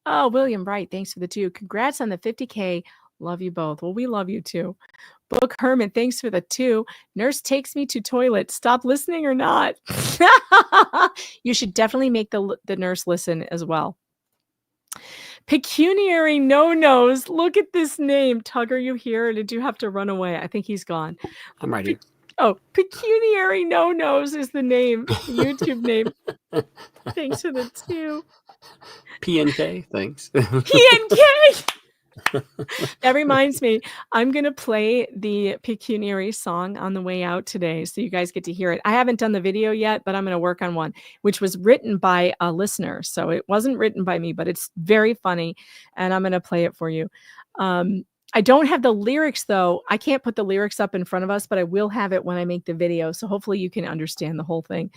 Oh, William Wright, thanks for the 2. Congrats on the 50K. Love you both. Well, we love you too. Book Herman, thanks for the 2. Nurse takes me to toilet. Stop listening or not? You should definitely make the nurse listen as well. Pecuniary no-nos. Look at this name. Tug, are you here? Or did you have to run away? I think he's gone. I'm right here. Oh, Pecuniary no-nos is the name, the YouTube name. Thanks for the 2. PNK, thanks. PNK! That reminds me, I'm going to play the Pecuniary song on the way out today, so you guys get to hear it. I haven't done the video yet, but I'm going to work on one, which was written by a listener. So it wasn't written by me, but it's very funny, and I'm going to play it for you. I don't have the lyrics, though. I can't put the lyrics up in front of us, but I will have it when I make the video, so hopefully you can understand the whole thing.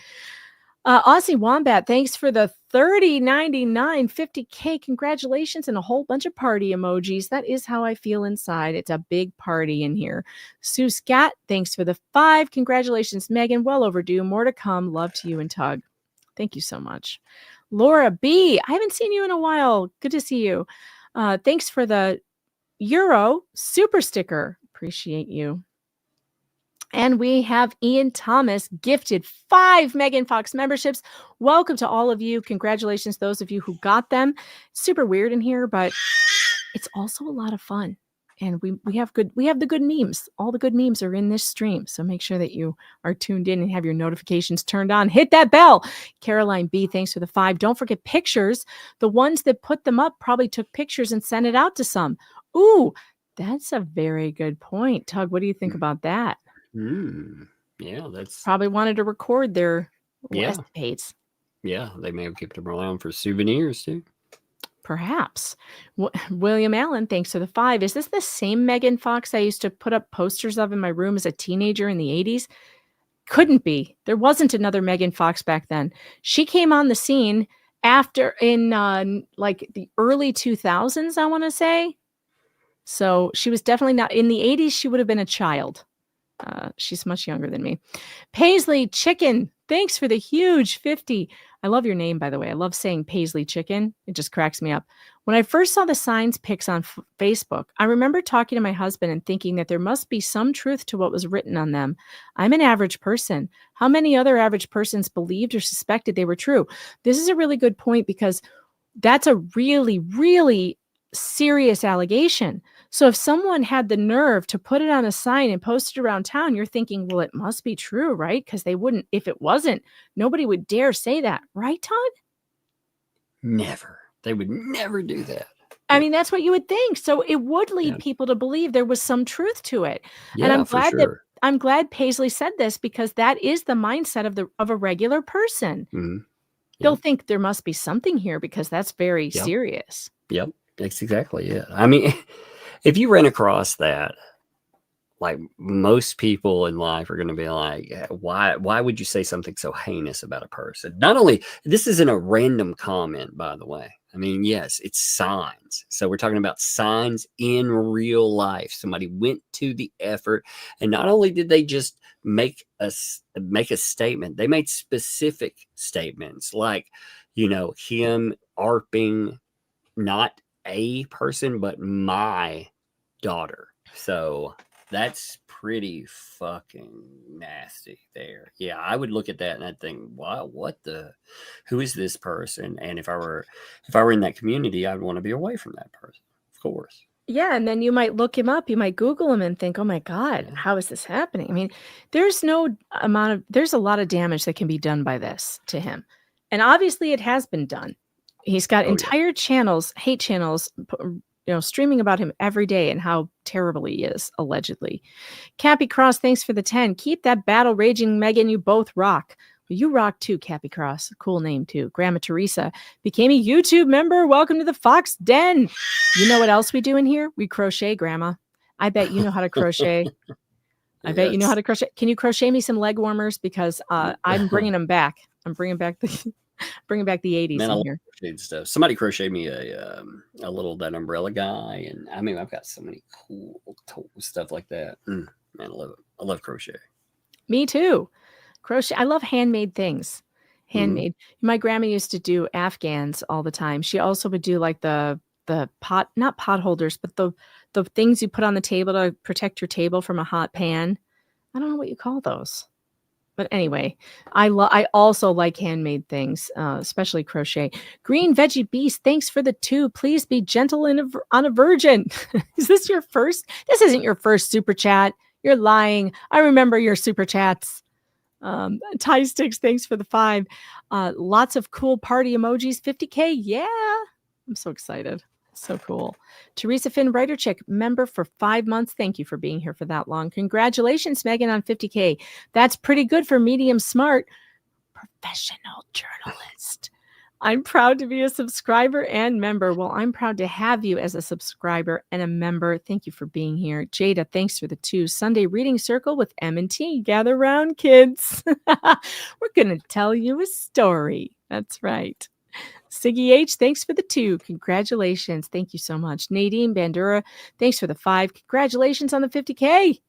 Aussie Wombat, thanks for the 30.99 50K. Congratulations and a whole bunch of party emojis. That is how I feel inside. It's a big party in here. Sue Scat, thanks for the 5. Congratulations, Megan. Well overdue. More to come. Love to you and Tug. Thank you so much. Laura B, I haven't seen you in a while. Good to see you. Thanks for the Euro super sticker. Appreciate you. And we have Ian Thomas gifted 5 Megan Fox memberships. Welcome to all of you. Congratulations, those of you who got them. It's super weird in here, but it's also a lot of fun. And we have the good memes. All the good memes are in this stream. So make sure that you are tuned in and have your notifications turned on. Hit that bell. Caroline B, thanks for the 5. Don't forget pictures. The ones that put them up probably took pictures and sent it out to some. Ooh, that's a very good point. Tug, what do you think about that? Yeah, that's probably wanted to record their escapades. Yeah, they may have kept them around for souvenirs too. Perhaps. William Allen, thanks for the 5. Is this the same Megan Fox I used to put up posters of in my room as a teenager in the 80s? Couldn't be. There wasn't another Megan Fox back then. She came on the scene after in like the early 2000s, I want to say. So she was definitely not in the 80s. She would have been a child. She's much younger than me. Paisley Chicken, thanks for the huge 50. I love your name, by the way. I love saying Paisley Chicken. It just cracks me up. When I first saw the signs pics on Facebook, I remember talking to my husband and thinking that there must be some truth to what was written on them. I'm an average person. How many other average persons believed or suspected they were true? This is a really good point because that's a really, really serious allegation. So if someone had the nerve to put it on a sign and post it around town, you're thinking, well, it must be true, right? Because they wouldn't, if it wasn't, nobody would dare say that. Right, Todd? Never. They would never do that. I mean, that's what you would think. So it would lead people to believe there was some truth to it. Yeah, and I'm for glad Paisley said this because that is the mindset of a regular person. Mm-hmm. They'll think there must be something here because that's very serious. Yep. That's exactly it. I mean, if you ran across that, like most people in life are going to be like, why would you say something so heinous about a person? Not only, this isn't a random comment, by the way. I mean, yes, it's signs. So we're talking about signs in real life. Somebody went to the effort, and not only did they just make a statement, they made specific statements, like, you know, him ARPing not a person, but my daughter. So that's pretty fucking nasty there. Yeah, I would look at that and I'd think, wow, who is this person? And if I were in that community, I'd want to be away from that person, of course. Yeah, and then you might look him up, you might Google him and think, oh my God, how is this happening? I mean, there's a lot of damage that can be done by this to him. And obviously it has been done. He's got entire channels, hate channels, streaming about him every day and how terrible he is, allegedly. Cappy Cross, thanks for the 10. Keep that battle raging, Megan. You both rock. Well, you rock too, Cappy Cross. Cool name too. Grandma Teresa became a YouTube member. Welcome to the Fox Den. You know what else we do in here? We crochet, Grandma. I bet you know how to crochet. I bet you know how to crochet. Can you crochet me some leg warmers? Because I'm bringing them back. I'm bringing back the 80s. Man, I in love here. crocheted stuff. Somebody crocheted me a little that umbrella guy, and I mean, I've got so many cool stuff like that. Man, I love it. I love crochet. Me too. Crochet. I love handmade things. Handmade. My grandma used to do Afghans all the time. She also would do like the not pot holders, but the things you put on the table to protect your table from a hot pan. I don't know what you call those. But anyway, I also like handmade things, especially crochet. Green Veggie Beast, thanks for the 2. Please be gentle on a virgin. Is this your first? This isn't your first super chat. You're lying. I remember your super chats. Tie Sticks, thanks for the 5. Lots of cool party emojis. 50K. Yeah. I'm so excited. So cool. Teresa Finn Writer Chick, member for 5 months. Thank you for being here for that long. Congratulations, Megan, on 50K. That's pretty good for medium smart professional journalist. I'm proud to be a subscriber and member. Well, I'm proud to have you as a subscriber and a member. Thank you for being here. Jada, thanks for the 2. Sunday Reading Circle with M&T. Gather round, kids. We're going to tell you a story. That's right. Siggy H, thanks for the 2. Congratulations. Thank you so much. Nadine Bandura, thanks for the 5. Congratulations on the 50K.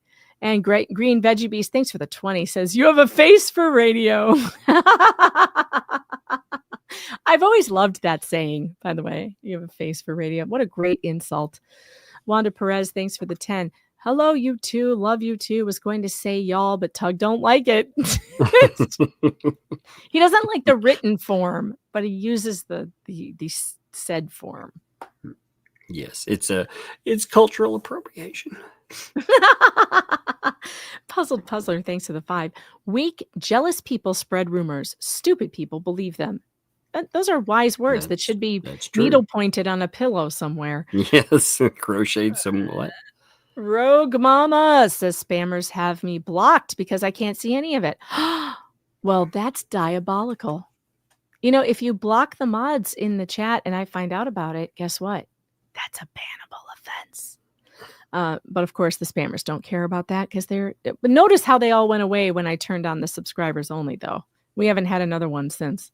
And Green Veggie Beast, thanks for the 20. Says, you have a face for radio. I've always loved that saying, by the way. You have a face for radio. What a great insult. Wanda Perez, thanks for the 10. Hello, you two. Love you too. Was going to say y'all, but Tug don't like it. He doesn't like the written form, but he uses the said form. Yes, it's cultural appropriation. Puzzled Puzzler, thanks for the 5. Weak, jealous people spread rumors. Stupid people believe them. Those are wise words that should be needle pointed on a pillow somewhere. Yes, crocheted somewhat. Rogue Mama says spammers have me blocked because I can't see any of it. Well, that's diabolical. You know, if you block the mods in the chat and I find out about it, guess what? That's a bannable offense. But of course, the spammers don't care about that because but notice how they all went away when I turned on the subscribers only, though. We haven't had another one since.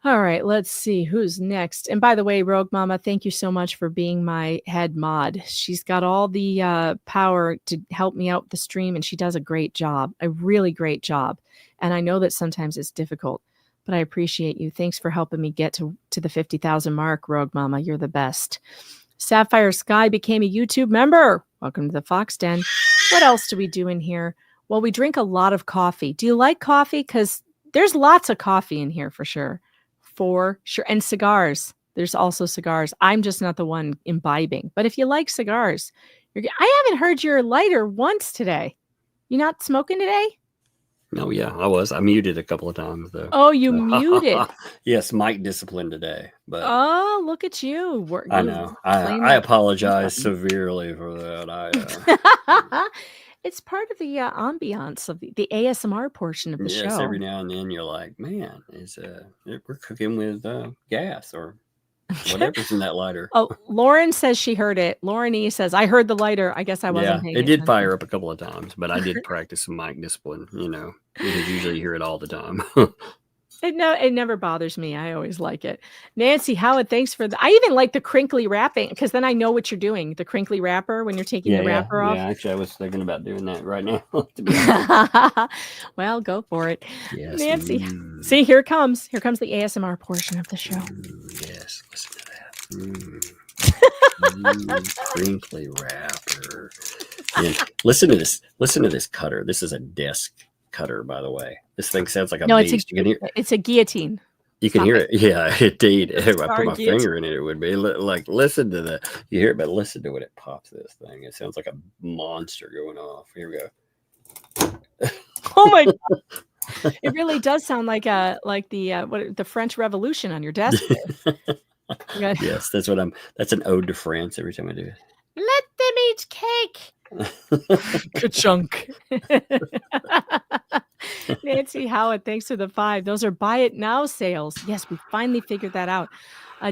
All right, let's see who's next. And by the way, Rogue Mama, thank you so much for being my head mod. She's got all the power to help me out with the stream, and she does a great job, a really great job. And I know that sometimes it's difficult, but I appreciate you. Thanks for helping me get to the 50,000 mark, Rogue Mama. You're the best. Sapphire Sky became a YouTube member. Welcome to the Fox Den. What else do we do in here? Well, we drink a lot of coffee. Do you like coffee? Because there's lots of coffee in here for sure. For sure. And cigars. There's also cigars. I'm just not the one imbibing. But if you like cigars, I haven't heard your lighter once today. You not smoking today? No, yeah, I was. I muted a couple of times though. Oh, you muted. Yes, mic discipline today. But oh, look at you. I know. I apologize severely for that. It's part of the ambiance of the ASMR portion of the show. Yes, every now and then you're like, man, we're cooking with gas or whatever's in that lighter. Oh, Lauren says she heard it. Lauren E says, I heard the lighter. I guess I wasn't paying attention. It did fire up a couple of times, but I did practice some mic discipline, because usually you hear it all the time. It never bothers me. I always like it. Nancy Howard, thanks for I even like the crinkly wrapping because then I know what you're doing. The crinkly wrapper when you're taking the wrapper off. Yeah, actually, I was thinking about doing that right now. To be honest. Well, go for it. Yes. Nancy. See, here it comes. Here comes the ASMR portion of the show. Yes, listen to that. Crinkly wrapper. And listen to this. Listen to this cutter. This is a desk cutter, by the way. This thing sounds like a beast. It's a guillotine. You can hear it. Yeah, indeed. If I put Sorry, my finger in it, it would be like, listen to the, you hear it, but listen to when it pops this thing. It sounds like a monster going off. Here we go. Oh my God. It really does sound like the French Revolution on your desk. Yes, that's an ode to France every time I do it. Let them eat cake. Ka-chunk. Nancy Howard, thanks for the 5. Those are buy it now sales. Yes, we finally figured that out.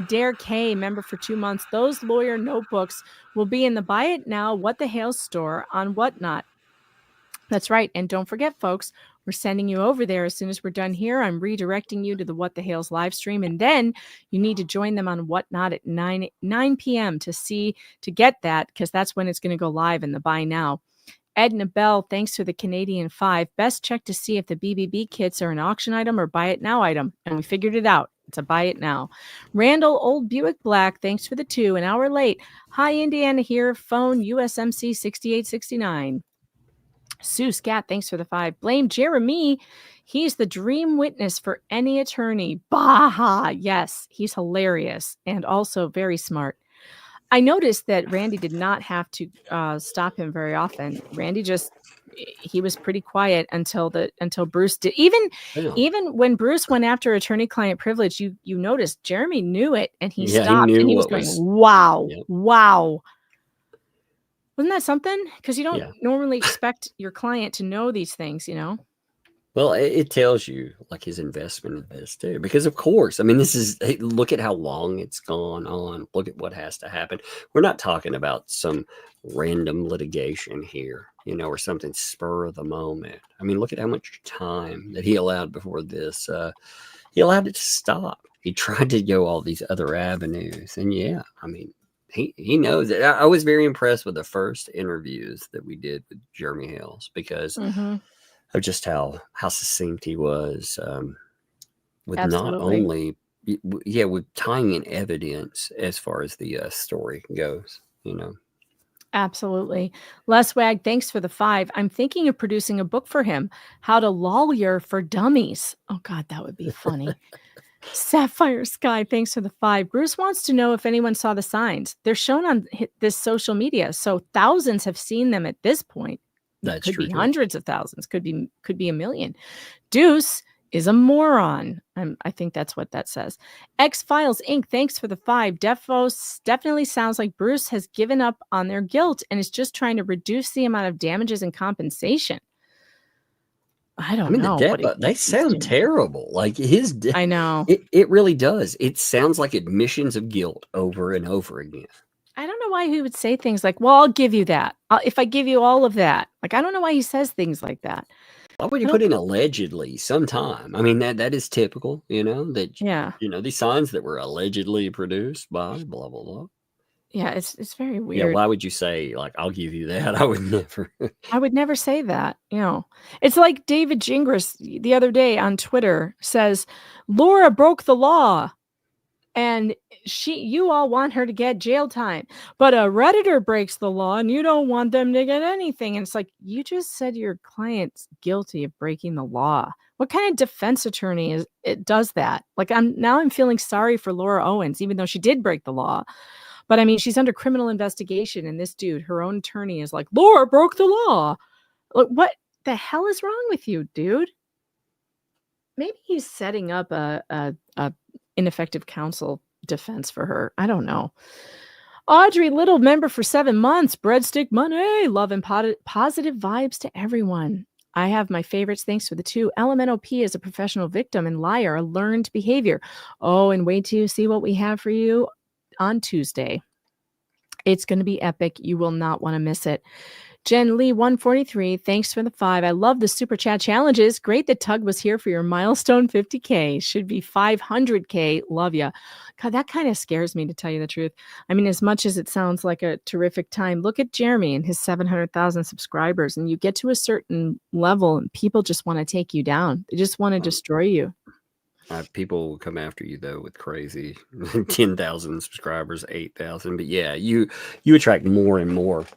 Dare K, member for 2 months. Those lawyer notebooks will be in the buy it now What the Hales store on Whatnot. That's right. And don't forget, folks, we're sending you over there as soon as we're done here. I'm redirecting you to the What the Hales live stream. And then you need to join them on Whatnot at 9 p.m. to get that, because that's when it's going to go live in the buy now. Edna Bell, thanks for the Canadian 5. Best check to see if the BBB kits are an auction item or buy it now item. And we figured it out. It's a buy it now. Randall Old Buick Black, thanks for the 2. An hour late. Hi, Indiana here. Phone USMC 6869. Sue Scat, thanks for the 5. Blame Jeremy. He's the dream witness for any attorney. Baha. Yes, he's hilarious and also very smart. I noticed that Randy did not have to stop him very often. Randy he was pretty quiet until Bruce did. Even when Bruce went after attorney-client privilege, you noticed Jeremy knew it and he stopped and he was going, wow, wow. Wasn't that something? Because you don't normally expect your client to know these things, you know? Well, it tells you like his investment in this too, because of course, I mean, look at how long it's gone on. Look at what has to happen. We're not talking about some random litigation here, you know, or something spur of the moment. I mean, look at how much time that he allowed before this. He allowed it to stop. He tried to go all these other avenues. And yeah, I mean, he knows it. I was very impressed with the first interviews that we did with Jeremy Hales because of just how succinct he was with not only with tying in evidence as far as the story goes, you know. Absolutely. Les Wag, thanks for the 5. I'm thinking of producing a book for him, How to Lawyer for Dummies. Oh God, that would be funny. Sapphire Sky, thanks for the 5. Bruce wants to know if anyone saw the signs. They're shown on this social media, so thousands have seen them at this point. That's could true. Be hundreds of thousands. Could be a million. Deuce is a moron. I think that's what that says. X-Files Inc., thanks for the 5. Depo definitely sounds like Bruce has given up on their guilt and is just trying to reduce the amount of damages and compensation. I mean, know. They sound terrible. Like I know. It really does. It sounds like admissions of guilt over and over again. I don't know why he would say things like, well, I'll give you that. If I give you all of that. Like, I don't know why he says things like that. Why would you put in allegedly sometime? I mean, that is typical, you know, that, you know, these signs that were allegedly produced by blah, blah, blah. Yeah, it's very weird. Yeah, why would you say, like, I'll give you that? I would never. I would never say that, you know. It's like David Gingras the other day on Twitter says, Laura broke the law. And you all want her to get jail time, but a Redditor breaks the law and you don't want them to get anything. And it's like, you just said your client's guilty of breaking the law. What kind of defense attorney does that? Like, I'm feeling sorry for Laura Owens, even though she did break the law. But I mean, she's under criminal investigation. And this dude, her own attorney, is like, Laura broke the law. Like, what the hell is wrong with you, dude? Maybe he's setting up a ineffective counsel defense for her. I don't know. Audrey Little, member for 7 months. Breadstick money. Love and positive vibes to everyone. I have my favorites. Thanks for the 2. LMNOP is a professional victim and liar, a learned behavior. Oh, and wait till you see what we have for you on Tuesday. It's going to be epic. You will not want to miss it. Jen Lee 143, thanks for the 5. I love the super chat challenges. Great that Tug was here for your milestone 50K. Should be 500K. Love ya. God, that kind of scares me, to tell you the truth. I mean, as much as it sounds like a terrific time, look at Jeremy and his 700,000 subscribers, and you get to a certain level and people just want to take you down. They just want to destroy you. People will come after you though with crazy 10,000 subscribers, 8,000. But yeah, you attract more and more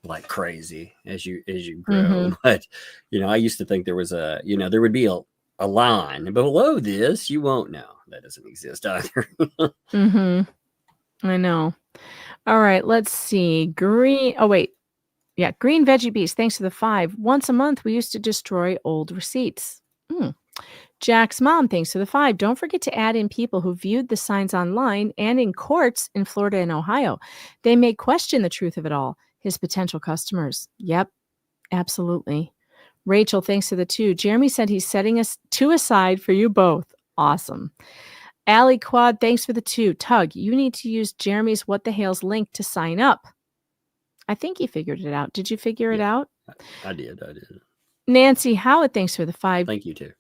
like crazy as you grow. But I used to think there was there would be a line below this. You won't know. That doesn't exist either. I know. All right, let's see. Green Veggie Beast, thanks for the 5. Once a month we used to destroy old receipts. Jack's mom, thanks for the 5. Don't forget to add in people who viewed the signs online and in courts in Florida and Ohio. They may question the truth of it all. His potential customers. Yep, absolutely. Rachel, thanks to the 2. Jeremy said he's setting us 2 aside for you both. Awesome. Allie Quad, thanks for the 2. Tug, you need to use Jeremy's What the Hales link to sign up. I think he figured it out. Did you figure it out? I did. Nancy Howard, thanks for the 5. Thank you too.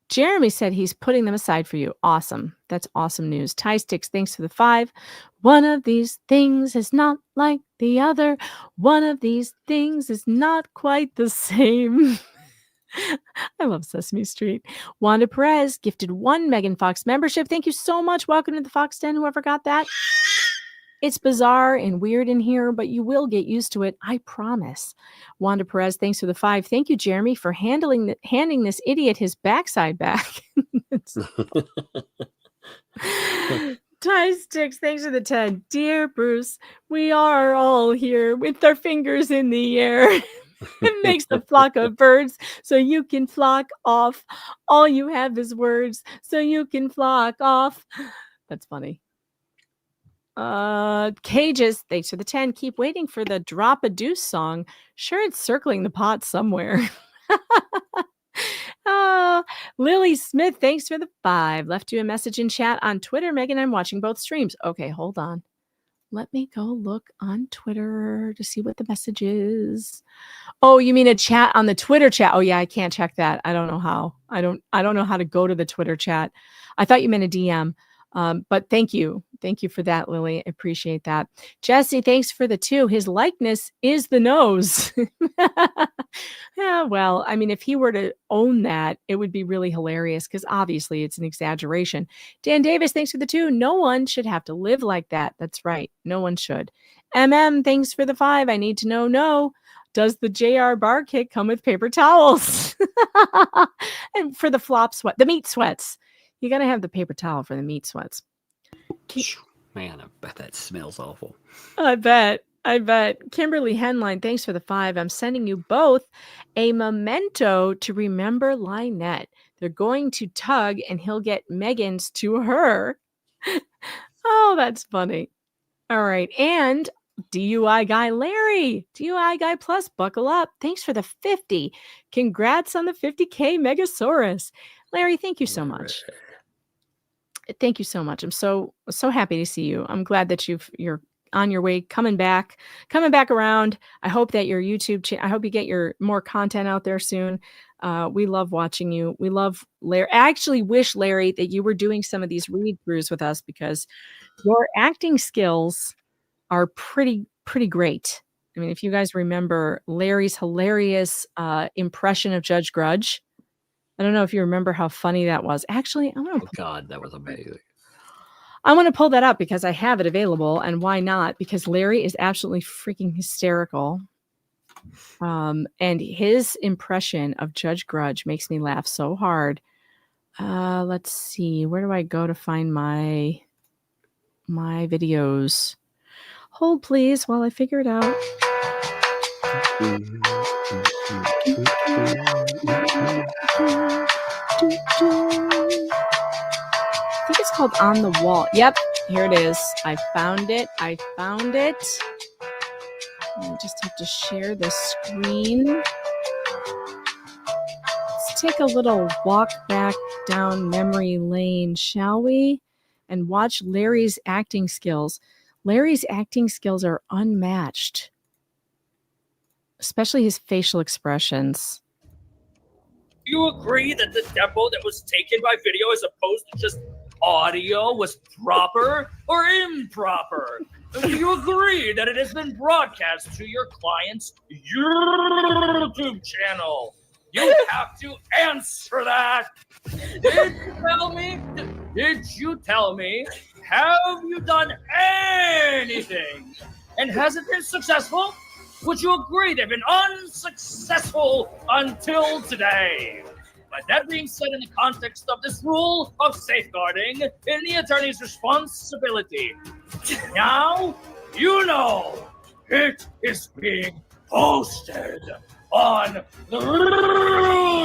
Jeremy said he's putting them aside for you. Awesome. That's awesome news. Tie Sticks, thanks for the 5. One of these things is not like the other. One of these things is not quite the same. I love Sesame Street. Wanda Perez gifted 1 Megan Fox membership. Thank you so much. Welcome to the Fox Den, whoever got that. It's bizarre and weird in here, but you will get used to it. I promise. Wanda Perez, thanks for the 5. Thank you, Jeremy, for handing this idiot his backside back. Tie Sticks, thanks for the 10. Dear Bruce, we are all here with our fingers in the air. It makes the flock of birds so you can flock off. All you have is words so you can flock off. That's funny. Cages, thanks for the 10. Keep waiting for the Drop a Deuce song. Sure, it's circling the pot somewhere. Lily Smith, thanks for the 5. Left you a message in chat on Twitter. Megan, I'm watching both streams. Okay, hold on. Let me go look on Twitter to see what the message is. Oh, you mean a chat on the Twitter chat? Oh yeah, I can't check that. I don't know how. I don't know how to go to the Twitter chat. I thought you meant a DM. But thank you. Thank you for that, Lily. I appreciate that. Jesse, thanks for the 2. His likeness is the nose. Yeah, well, I mean, if he were to own that, it would be really hilarious because obviously it's an exaggeration. Dan Davis, thanks for the 2. No one should have to live like that. That's right. No one should. Thanks for the 5. I need to know, does the JR bar kit come with paper towels? And for the meat sweats. You got to have the paper towel for the meat sweats. Man, I bet that smells awful. I bet. Kimberly Henline, thanks for the 5. I'm sending you both a memento to remember Lynette. They're going to Tug and he'll get Megan's to her. Oh, that's funny. All right. And DUI guy Larry, DUI guy plus, buckle up. Thanks for the 50. Congrats on the 50K Megasaurus. Larry, thank you so much. Thank you so much. I'm so happy to see you. I'm glad that you're on your way, coming back around. I hope that your YouTube I hope you get your more content out there soon. We love watching you. We love Larry. I actually wish, Larry, that you were doing some of these read-throughs with us because your acting skills are pretty great. I mean, if you guys remember Larry's hilarious impression of Judge Grudge. I don't know if you remember how funny that was. Actually, God, that was amazing. I want to pull that up because I have it available, and why not? Because Larry is absolutely freaking hysterical. And his impression of Judge Grudge makes me laugh so hard. Let's see. Where do I go to find my videos? Hold, please, while I figure it out. I think it's called On the Wall. Yep, here it is. I found it. I just have to share the screen. Let's take a little walk back down memory lane, shall we? And watch Larry's acting skills. Larry's acting skills are unmatched. especially his facial expressions. Do you agree that the depo that was taken by video as opposed to just audio was proper or improper? Do you agree that it has been broadcast to your client's YouTube channel? You have to answer that. Did you tell me? Have you done anything? And has it been successful? Would you agree they've been unsuccessful until today? But that being said, in the context of this rule of safeguarding in the attorney's responsibility, now you know it is being posted on the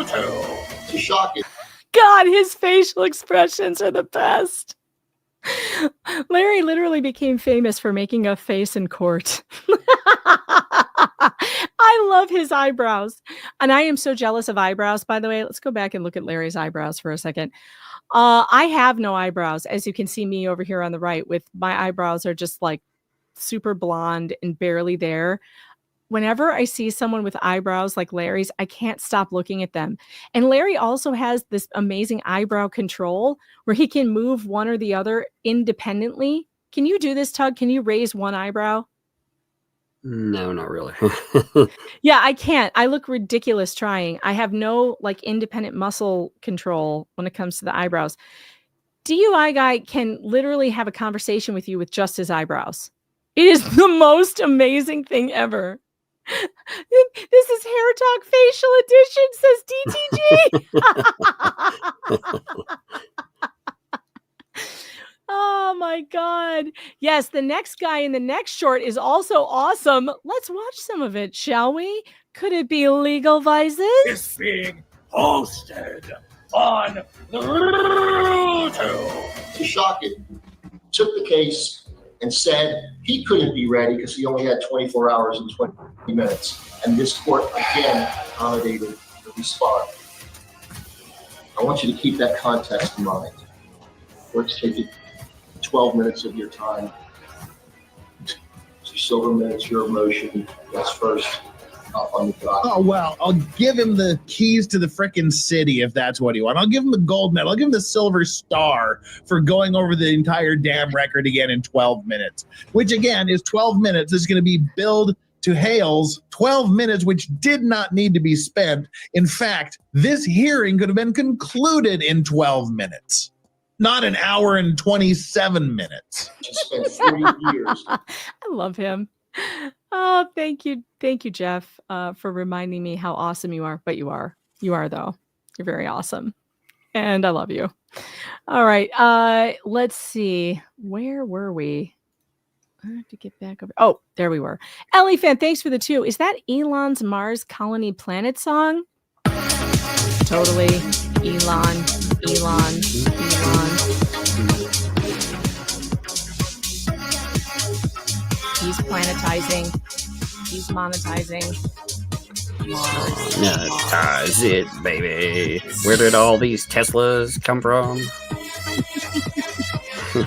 YouTube. Shocking. God, his facial expressions are the best. Larry literally became famous for making a face in court. I love his eyebrows. And I am so jealous of eyebrows, by the way. Let's go back and look at Larry's eyebrows for a second. I have no eyebrows. As you can see me over here on the right, with my eyebrows are just like super blonde and barely there. Whenever I see someone with eyebrows like Larry's, I can't stop looking at them. And Larry also has this amazing eyebrow control where he can move one or the other independently. Can you do this, Tug? Can you raise one eyebrow? No, not really. Yeah, I can't. I look ridiculous trying. I have no like independent muscle control when it comes to the eyebrows. DUI guy can literally have a conversation with you with just his eyebrows. It is the most amazing thing ever. This is Hair Talk Facial Edition, says DTG. Oh my God. Yes, the next guy in the next short is also awesome. Let's watch some of it, shall we? Could it be Legal Vices? It's being posted on the YouTube. Shocking. Took the case and said he couldn't be ready because he only had 24 hours and 20 minutes. And this court again accommodated the response. I want you to keep that context in mind. Court's taking 12 minutes of your time. 2 silver minutes, your emotion. That's first up on the clock. Oh, well, I'll give him the keys to the frickin' city if that's what he wants. I'll give him the gold medal. I'll give him the silver star for going over the entire damn record again in 12 minutes, which again is 12 minutes. This is going to be billed to Hales 12 minutes, which did not need to be spent. In fact, this hearing could have been concluded in 12 minutes, not an hour and 27 minutes. She spent 40 years. I love him. Oh, thank you. Thank you, Jeff, for reminding me how awesome you are. But you are, though. You're very awesome. And I love you. All right. Let's see. Where were we? I have to get back over. Oh, there we were. Ellie Fan, thanks for the 2. Is that Elon's Mars Colony Planet song? Totally. Elon. He's planetizing. He's monetizing. Monetize it, baby. Where did all these Teslas come from?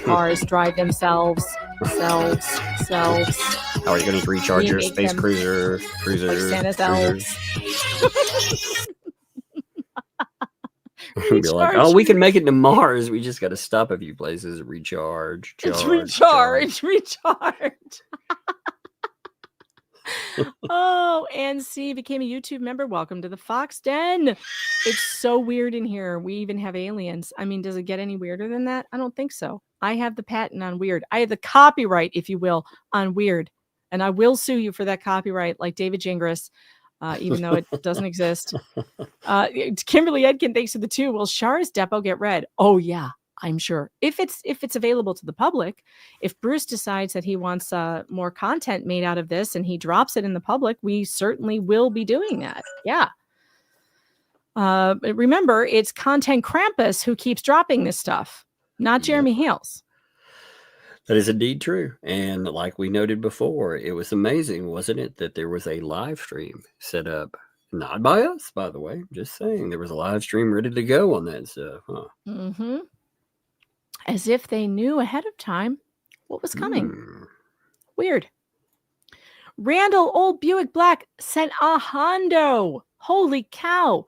Cars drive themselves. How are you going to recharge your space cruiser? Like Santa's elves. Be like, oh, we can make it to Mars. We just got to stop a few places, recharge. Recharge. Oh, and C became a YouTube member. Welcome to the Fox Den. It's so weird in here. We even have aliens. I mean, does it get any weirder than that? I don't think so. I have the patent on weird. I have the copyright, if you will, on weird. And I will sue you for that copyright, like David Gingras, even though it doesn't exist. Kimberly Edkin, thanks for the 2. Will Char's Depo get read? Oh, yeah, I'm sure. If it's available to the public, if Bruce decides that he wants more content made out of this and he drops it in the public, we certainly will be doing that. Yeah. Remember, it's Content Krampus who keeps dropping this stuff, not Jeremy Hales. That is indeed true. And like we noted before, it was amazing, wasn't it, that there was a live stream set up, not by us, by the way, just saying there was a live stream ready to go on that stuff. Huh? Mm-hmm. As if they knew ahead of time what was coming. Weird. Randall Old Buick Black sent a hundo. Holy cow.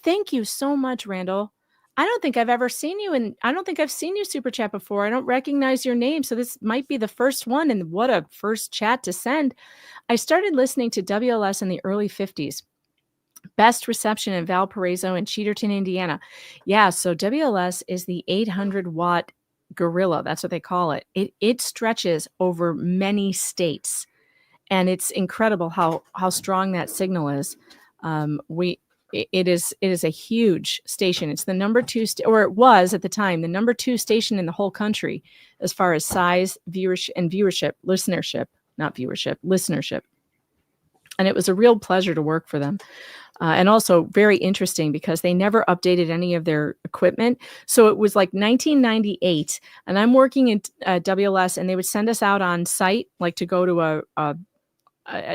Thank you so much, Randall. I don't think I've ever seen you, and I don't think I've seen you super chat before. I don't recognize your name, so this might be the first one, and what a first chat to send. I started listening to WLS in the early 50s. Best reception in Valparaiso and Cheaterton, Indiana. Yeah, so WLS is the 800-watt gorilla. That's what they call it. It stretches over many states, and it's incredible how strong that signal is. It is a huge station. It's the number 2 or it was at the time the number 2 station in the whole country as far as size, listenership, and it was a real pleasure to work for them. And also very interesting because they never updated any of their equipment. So it was like 1998, and I'm working in WLS, and they would send us out on site, like to go to a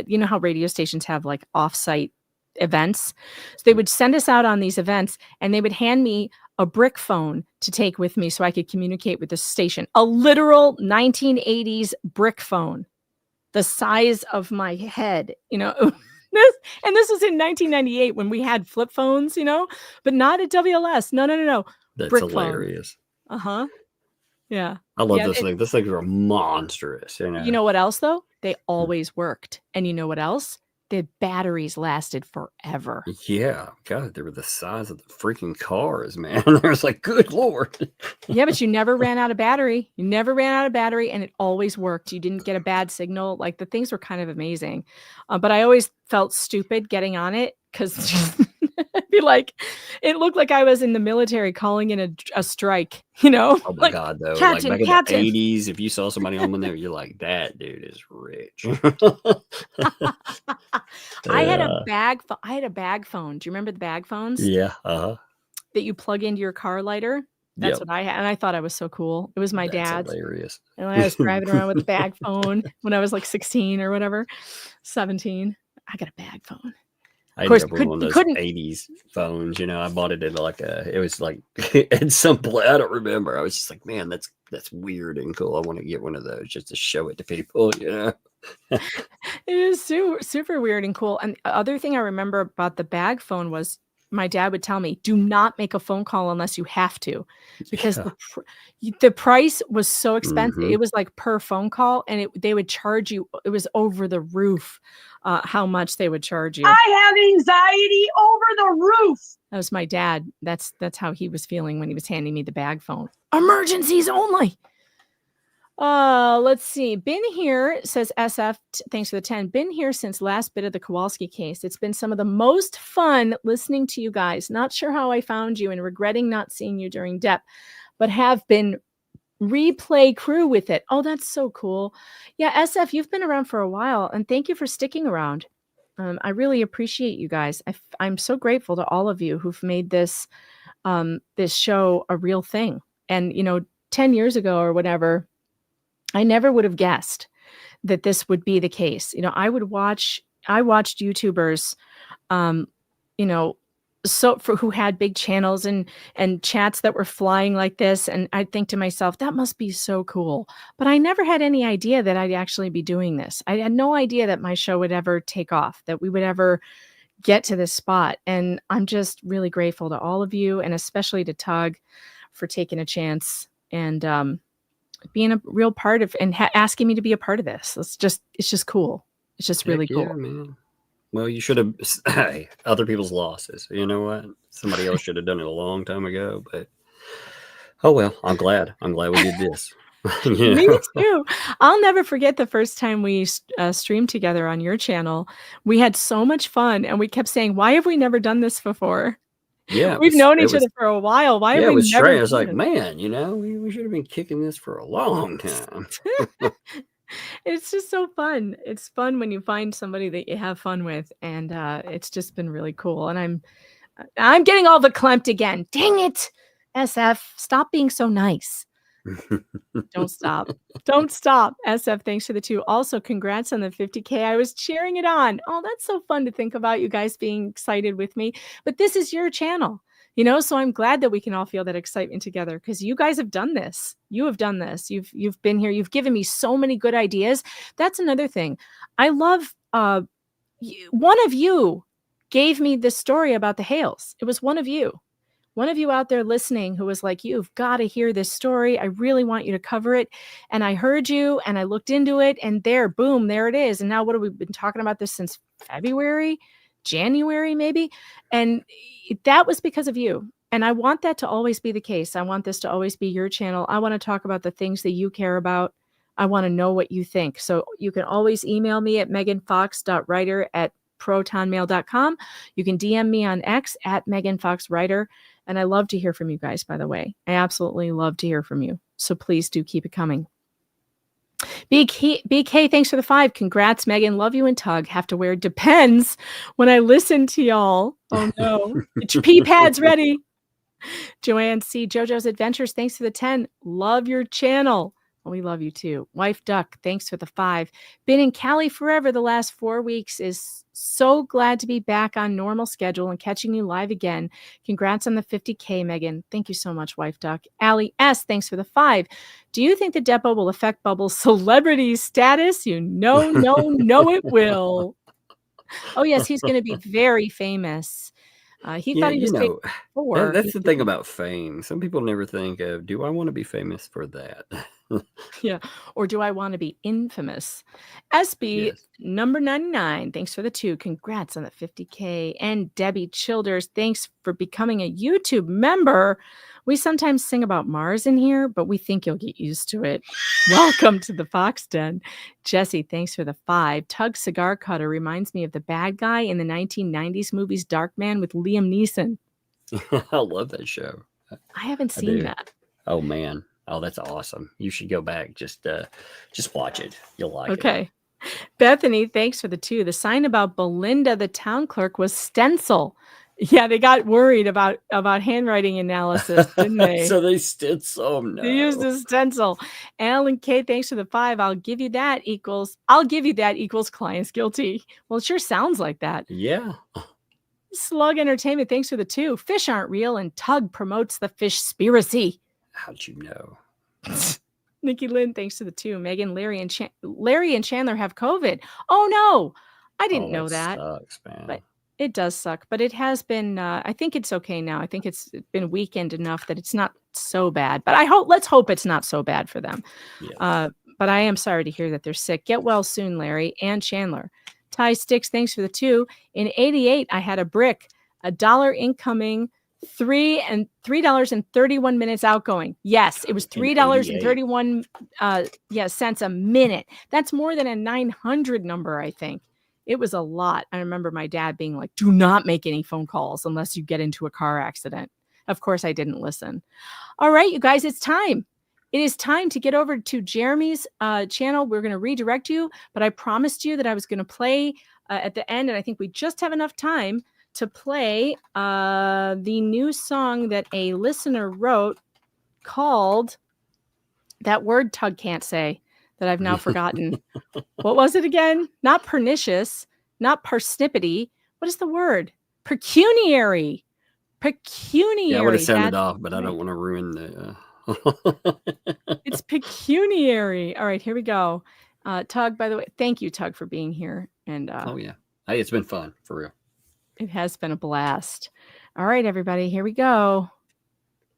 you know how radio stations have like off-site events. So they would send us out on these events, and they would hand me a brick phone to take with me so I could communicate with the station. A literal 1980s brick phone, the size of my head, you know. This was in 1998 when we had flip phones, you know, but not at WLS. No. That's brick hilarious. Phone. Yeah. I love this thing. This things are monstrous. You know what else though? They always worked. And you know what else? The batteries lasted forever. Yeah, God, they were the size of the freaking cars, man. There's like, good Lord. Yeah, but you never ran out of battery. And it always worked. You didn't get a bad signal. Like the things were kind of amazing. But I always felt stupid getting on it because I'd be like, it looked like I was in the military calling in a strike, you know? Oh my like, God, though. Captain, like back Captain. in the 80s, if you saw somebody on one there, you're like, that dude is rich. I had a bag phone. Do you remember the bag phones? Yeah. That you plug into your car lighter? That's what I had. And I thought I was so cool. It was my dad's. Hilarious. And I was driving around with a bag phone when I was like 16 or whatever, 17. I got a bag phone. I ended up with one of those 80s phones, you know. I bought it in like it was like at some point, I don't remember. I was just like, man, that's weird and cool. I want to get one of those just to show it to people, you know. It is super, super weird and cool. And the other thing I remember about the bag phone was my dad would tell me, do not make a phone call unless you have to, because the price was so expensive. It was like per phone call, and they would charge you. It was over the roof how much they would charge you. I have anxiety over the roof. That was my dad. That's how he was feeling when he was handing me the bag phone. Emergencies only. Let's see. Been here, says SF. Thanks for the 10. Been here since last bit of the Kowalski case. It's been some of the most fun listening to you guys. Not sure how I found you and regretting not seeing you during Dep, but have been replay crew with it. Oh, that's so cool. Yeah, SF, you've been around for a while, and thank you for sticking around. I really appreciate you guys. I'm so grateful to all of you who've made this this show a real thing. And 10 years ago or whatever, I never would have guessed that this would be the case. I watched YouTubers, who had big channels and chats that were flying like this. And I'd think to myself, that must be so cool. But I never had any idea that I'd actually be doing this. I had no idea that my show would ever take off, that we would ever get to this spot. And I'm just really grateful to all of you, and especially to Tug for taking a chance and, being a real part of and asking me to be a part of this. It's just cool. It's just really cool. Man. Well, you should have, hey, other people's losses. You know what? Somebody else should have done it a long time ago, but oh well, I'm glad we did this. Me too. I'll never forget the first time we streamed together on your channel. We had so much fun, and we kept saying, why have we never done this before? Yeah, we've known each other for a while. Why have we it was never? Strange. I was like, man, we should have been kicking this for a long time. It's just so fun. It's fun when you find somebody that you have fun with, and it's just been really cool. And I'm getting all the clamped again. Dang it, SF! Stop being so nice. Don't stop. Don't stop. SF, thanks for the 2. Also, congrats on the 50K. I was cheering it on. Oh, that's so fun to think about you guys being excited with me. But this is your channel. You know, so I'm glad that we can all feel that excitement together because you guys have done this. You have done this. You've been here. You've given me so many good ideas. That's another thing. I love one of you gave me this story about the Hales. It was one of you out there listening who was like, you've got to hear this story. I really want you to cover it. And I heard you and I looked into it and boom, there it is. And now what have we been talking about this since February, January, maybe? And that was because of you. And I want that to always be the case. I want this to always be your channel. I want to talk about the things that you care about. I want to know what you think. So you can always email me at meganfox.writer@protonmail.com. You can DM me on X at meganfoxwriter. And I love to hear from you guys, by the way. I absolutely love to hear from you. So please do keep it coming. BK, thanks for the 5. Congrats, Megan. Love you and Tug. Have to wear Depends when I listen to y'all. Oh, no. Get your pee pads ready. Joanne C. JoJo's Adventures, thanks for the 10. Love your channel. Well, we love you too. Wife Duck, thanks for the 5. Been in Cali forever the last 4 weeks. Is so glad to be back on normal schedule and catching you live again. Congrats on the 50K, Megan. Thank you so much, Wife Duck. Allie S., thanks for the 5. Do you think the Depo will affect Bubble's celebrity status? No, it will. Oh, yes, he's going to be very famous. He thought he was famous before. That's the thing about fame. Some people never think of, do I want to be famous for that? Yeah. Or do I want to be infamous? SB Yes. number 99. Thanks for the 2. Congrats on the 50K. And Debbie Childers, thanks for becoming a YouTube member. We sometimes sing about Mars in here, but we think you'll get used to it. Welcome to the Fox Den. Jesse, thanks for the 5. Tug Cigar Cutter reminds me of the bad guy in the 1990s movies Dark Man with Liam Neeson. I love that show. I haven't I seen do. that. Oh man. Oh, that's awesome. You should go back. Just watch it. You'll like it. Okay. Bethany, thanks for the 2. The sign about Belinda, the town clerk, was stencil. Yeah, they got worried about handwriting analysis, didn't they? So they stencil. Oh, no. They used a stencil. Alan K, thanks for the 5. I'll give you that equals client's guilty. Well, it sure sounds like that. Yeah. Slug Entertainment, thanks for the 2. Fish aren't real and Tug promotes the fish-spiracy. How'd you know? Nikki Lynn, thanks to the 2. Megan, Larry, and Chandler have COVID. Oh, no. I didn't know that. Sucks, man. But it does suck. But it has been, I think it's okay now. I think it's been weakened enough that it's not so bad. But let's hope it's not so bad for them. Yeah. But I am sorry to hear that they're sick. Get well soon, Larry and Chandler. Ty Sticks, thanks for the 2. In 88, I had a brick, $1 incoming, $3.31 outgoing. Yes, it was $3.31 cents a minute. That's more than a 900 number, I think. It was a lot. I remember my dad being like, do not make any phone calls unless you get into a car accident. Of course, I didn't listen. All right, you guys, it's time. It is time to get over to Jeremy's channel. We're going to redirect you, but I promised you that I was going to play at the end, and I think we just have enough time to play the new song that a listener wrote called that word Tug can't say that I've now forgotten. What was it again? Not pernicious, not parsnippity. What is the word? Pecuniary. Pecuniary. Yeah, I would have sounded off, but I don't want to ruin the... It's pecuniary. All right, here we go. Tug, by the way, thank you, Tug, for being here. And oh, yeah. Hey, it's been fun, for real. It has been a blast. All right, everybody, here we go.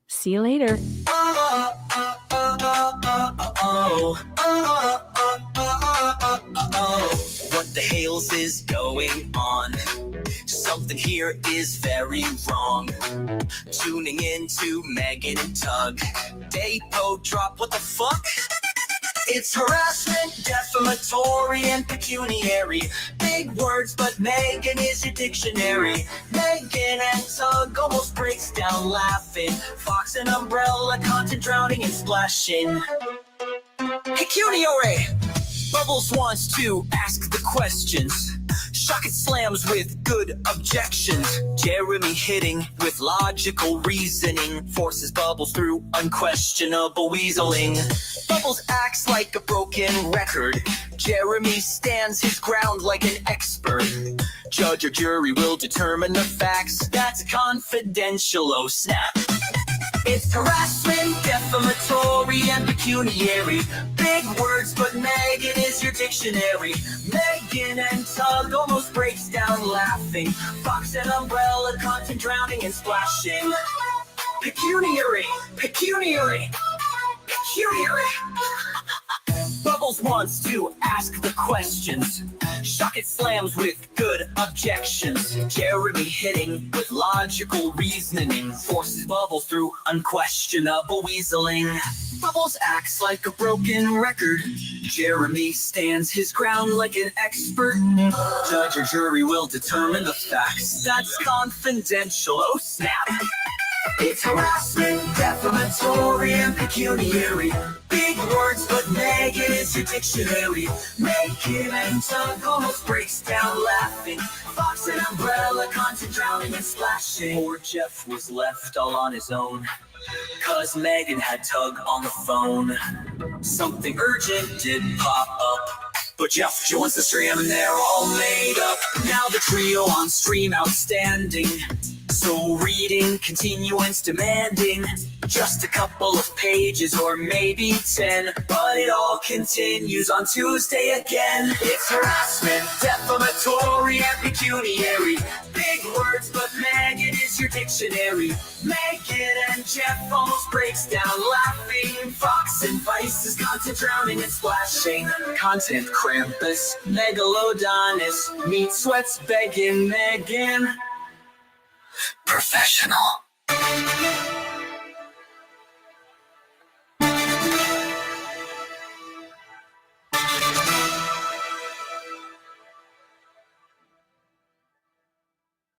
See you later. What the Hales is going on? Something here is very wrong. Tuning in to Megan and Tug. Depo drop, what the fuck? It's harassment, defamatory, and pecuniary. Big words, but Megan is your dictionary. Megan and Tug almost breaks down laughing. Fox and umbrella, content drowning and splashing. Pecuniary! Bubbles wants to ask the questions. Shock it slams with good objections. Jeremy hitting with logical reasoning. Forces Bubbles through unquestionable weaseling. Bubbles act acts like a broken record. Jeremy stands his ground like an expert. Judge or jury will determine the facts. That's confidential, oh snap. It's harassment, defamatory, and pecuniary. Big words, but Megan is your dictionary. Megan and Tug almost breaks down laughing. Fox and Umbrella, content drowning and splashing. Pecuniary, pecuniary, pecuniary. Bubbles wants to ask the questions. Shocket slams with good objections. Jeremy hitting with logical reasoning. Forces Bubbles through unquestionable weaseling. Bubbles acts like a broken record. Jeremy stands his ground like an expert. Judge or jury will determine the facts. That's confidential, oh snap. It's harassment, defamatory, and pecuniary. Big words, but Megan is your dictionary. Megan and Tug almost breaks down laughing. Fox and Umbrella, content drowning and splashing. Poor Jeff was left all on his own, 'cause Megan had Tug on the phone. Something urgent did pop up, but Jeff joins the stream and they're all made up. Now the trio on stream outstanding. So reading, continuance demanding. Just a couple of pages or maybe 10, but it all continues on Tuesday again. It's harassment, defamatory, and pecuniary. Big words, but Megan is your dictionary. Megan and Jeff almost breaks down laughing. Fox and Vice is content drowning and splashing. Content Krampus, Megalodonus, meat sweats begging Megan. Professional.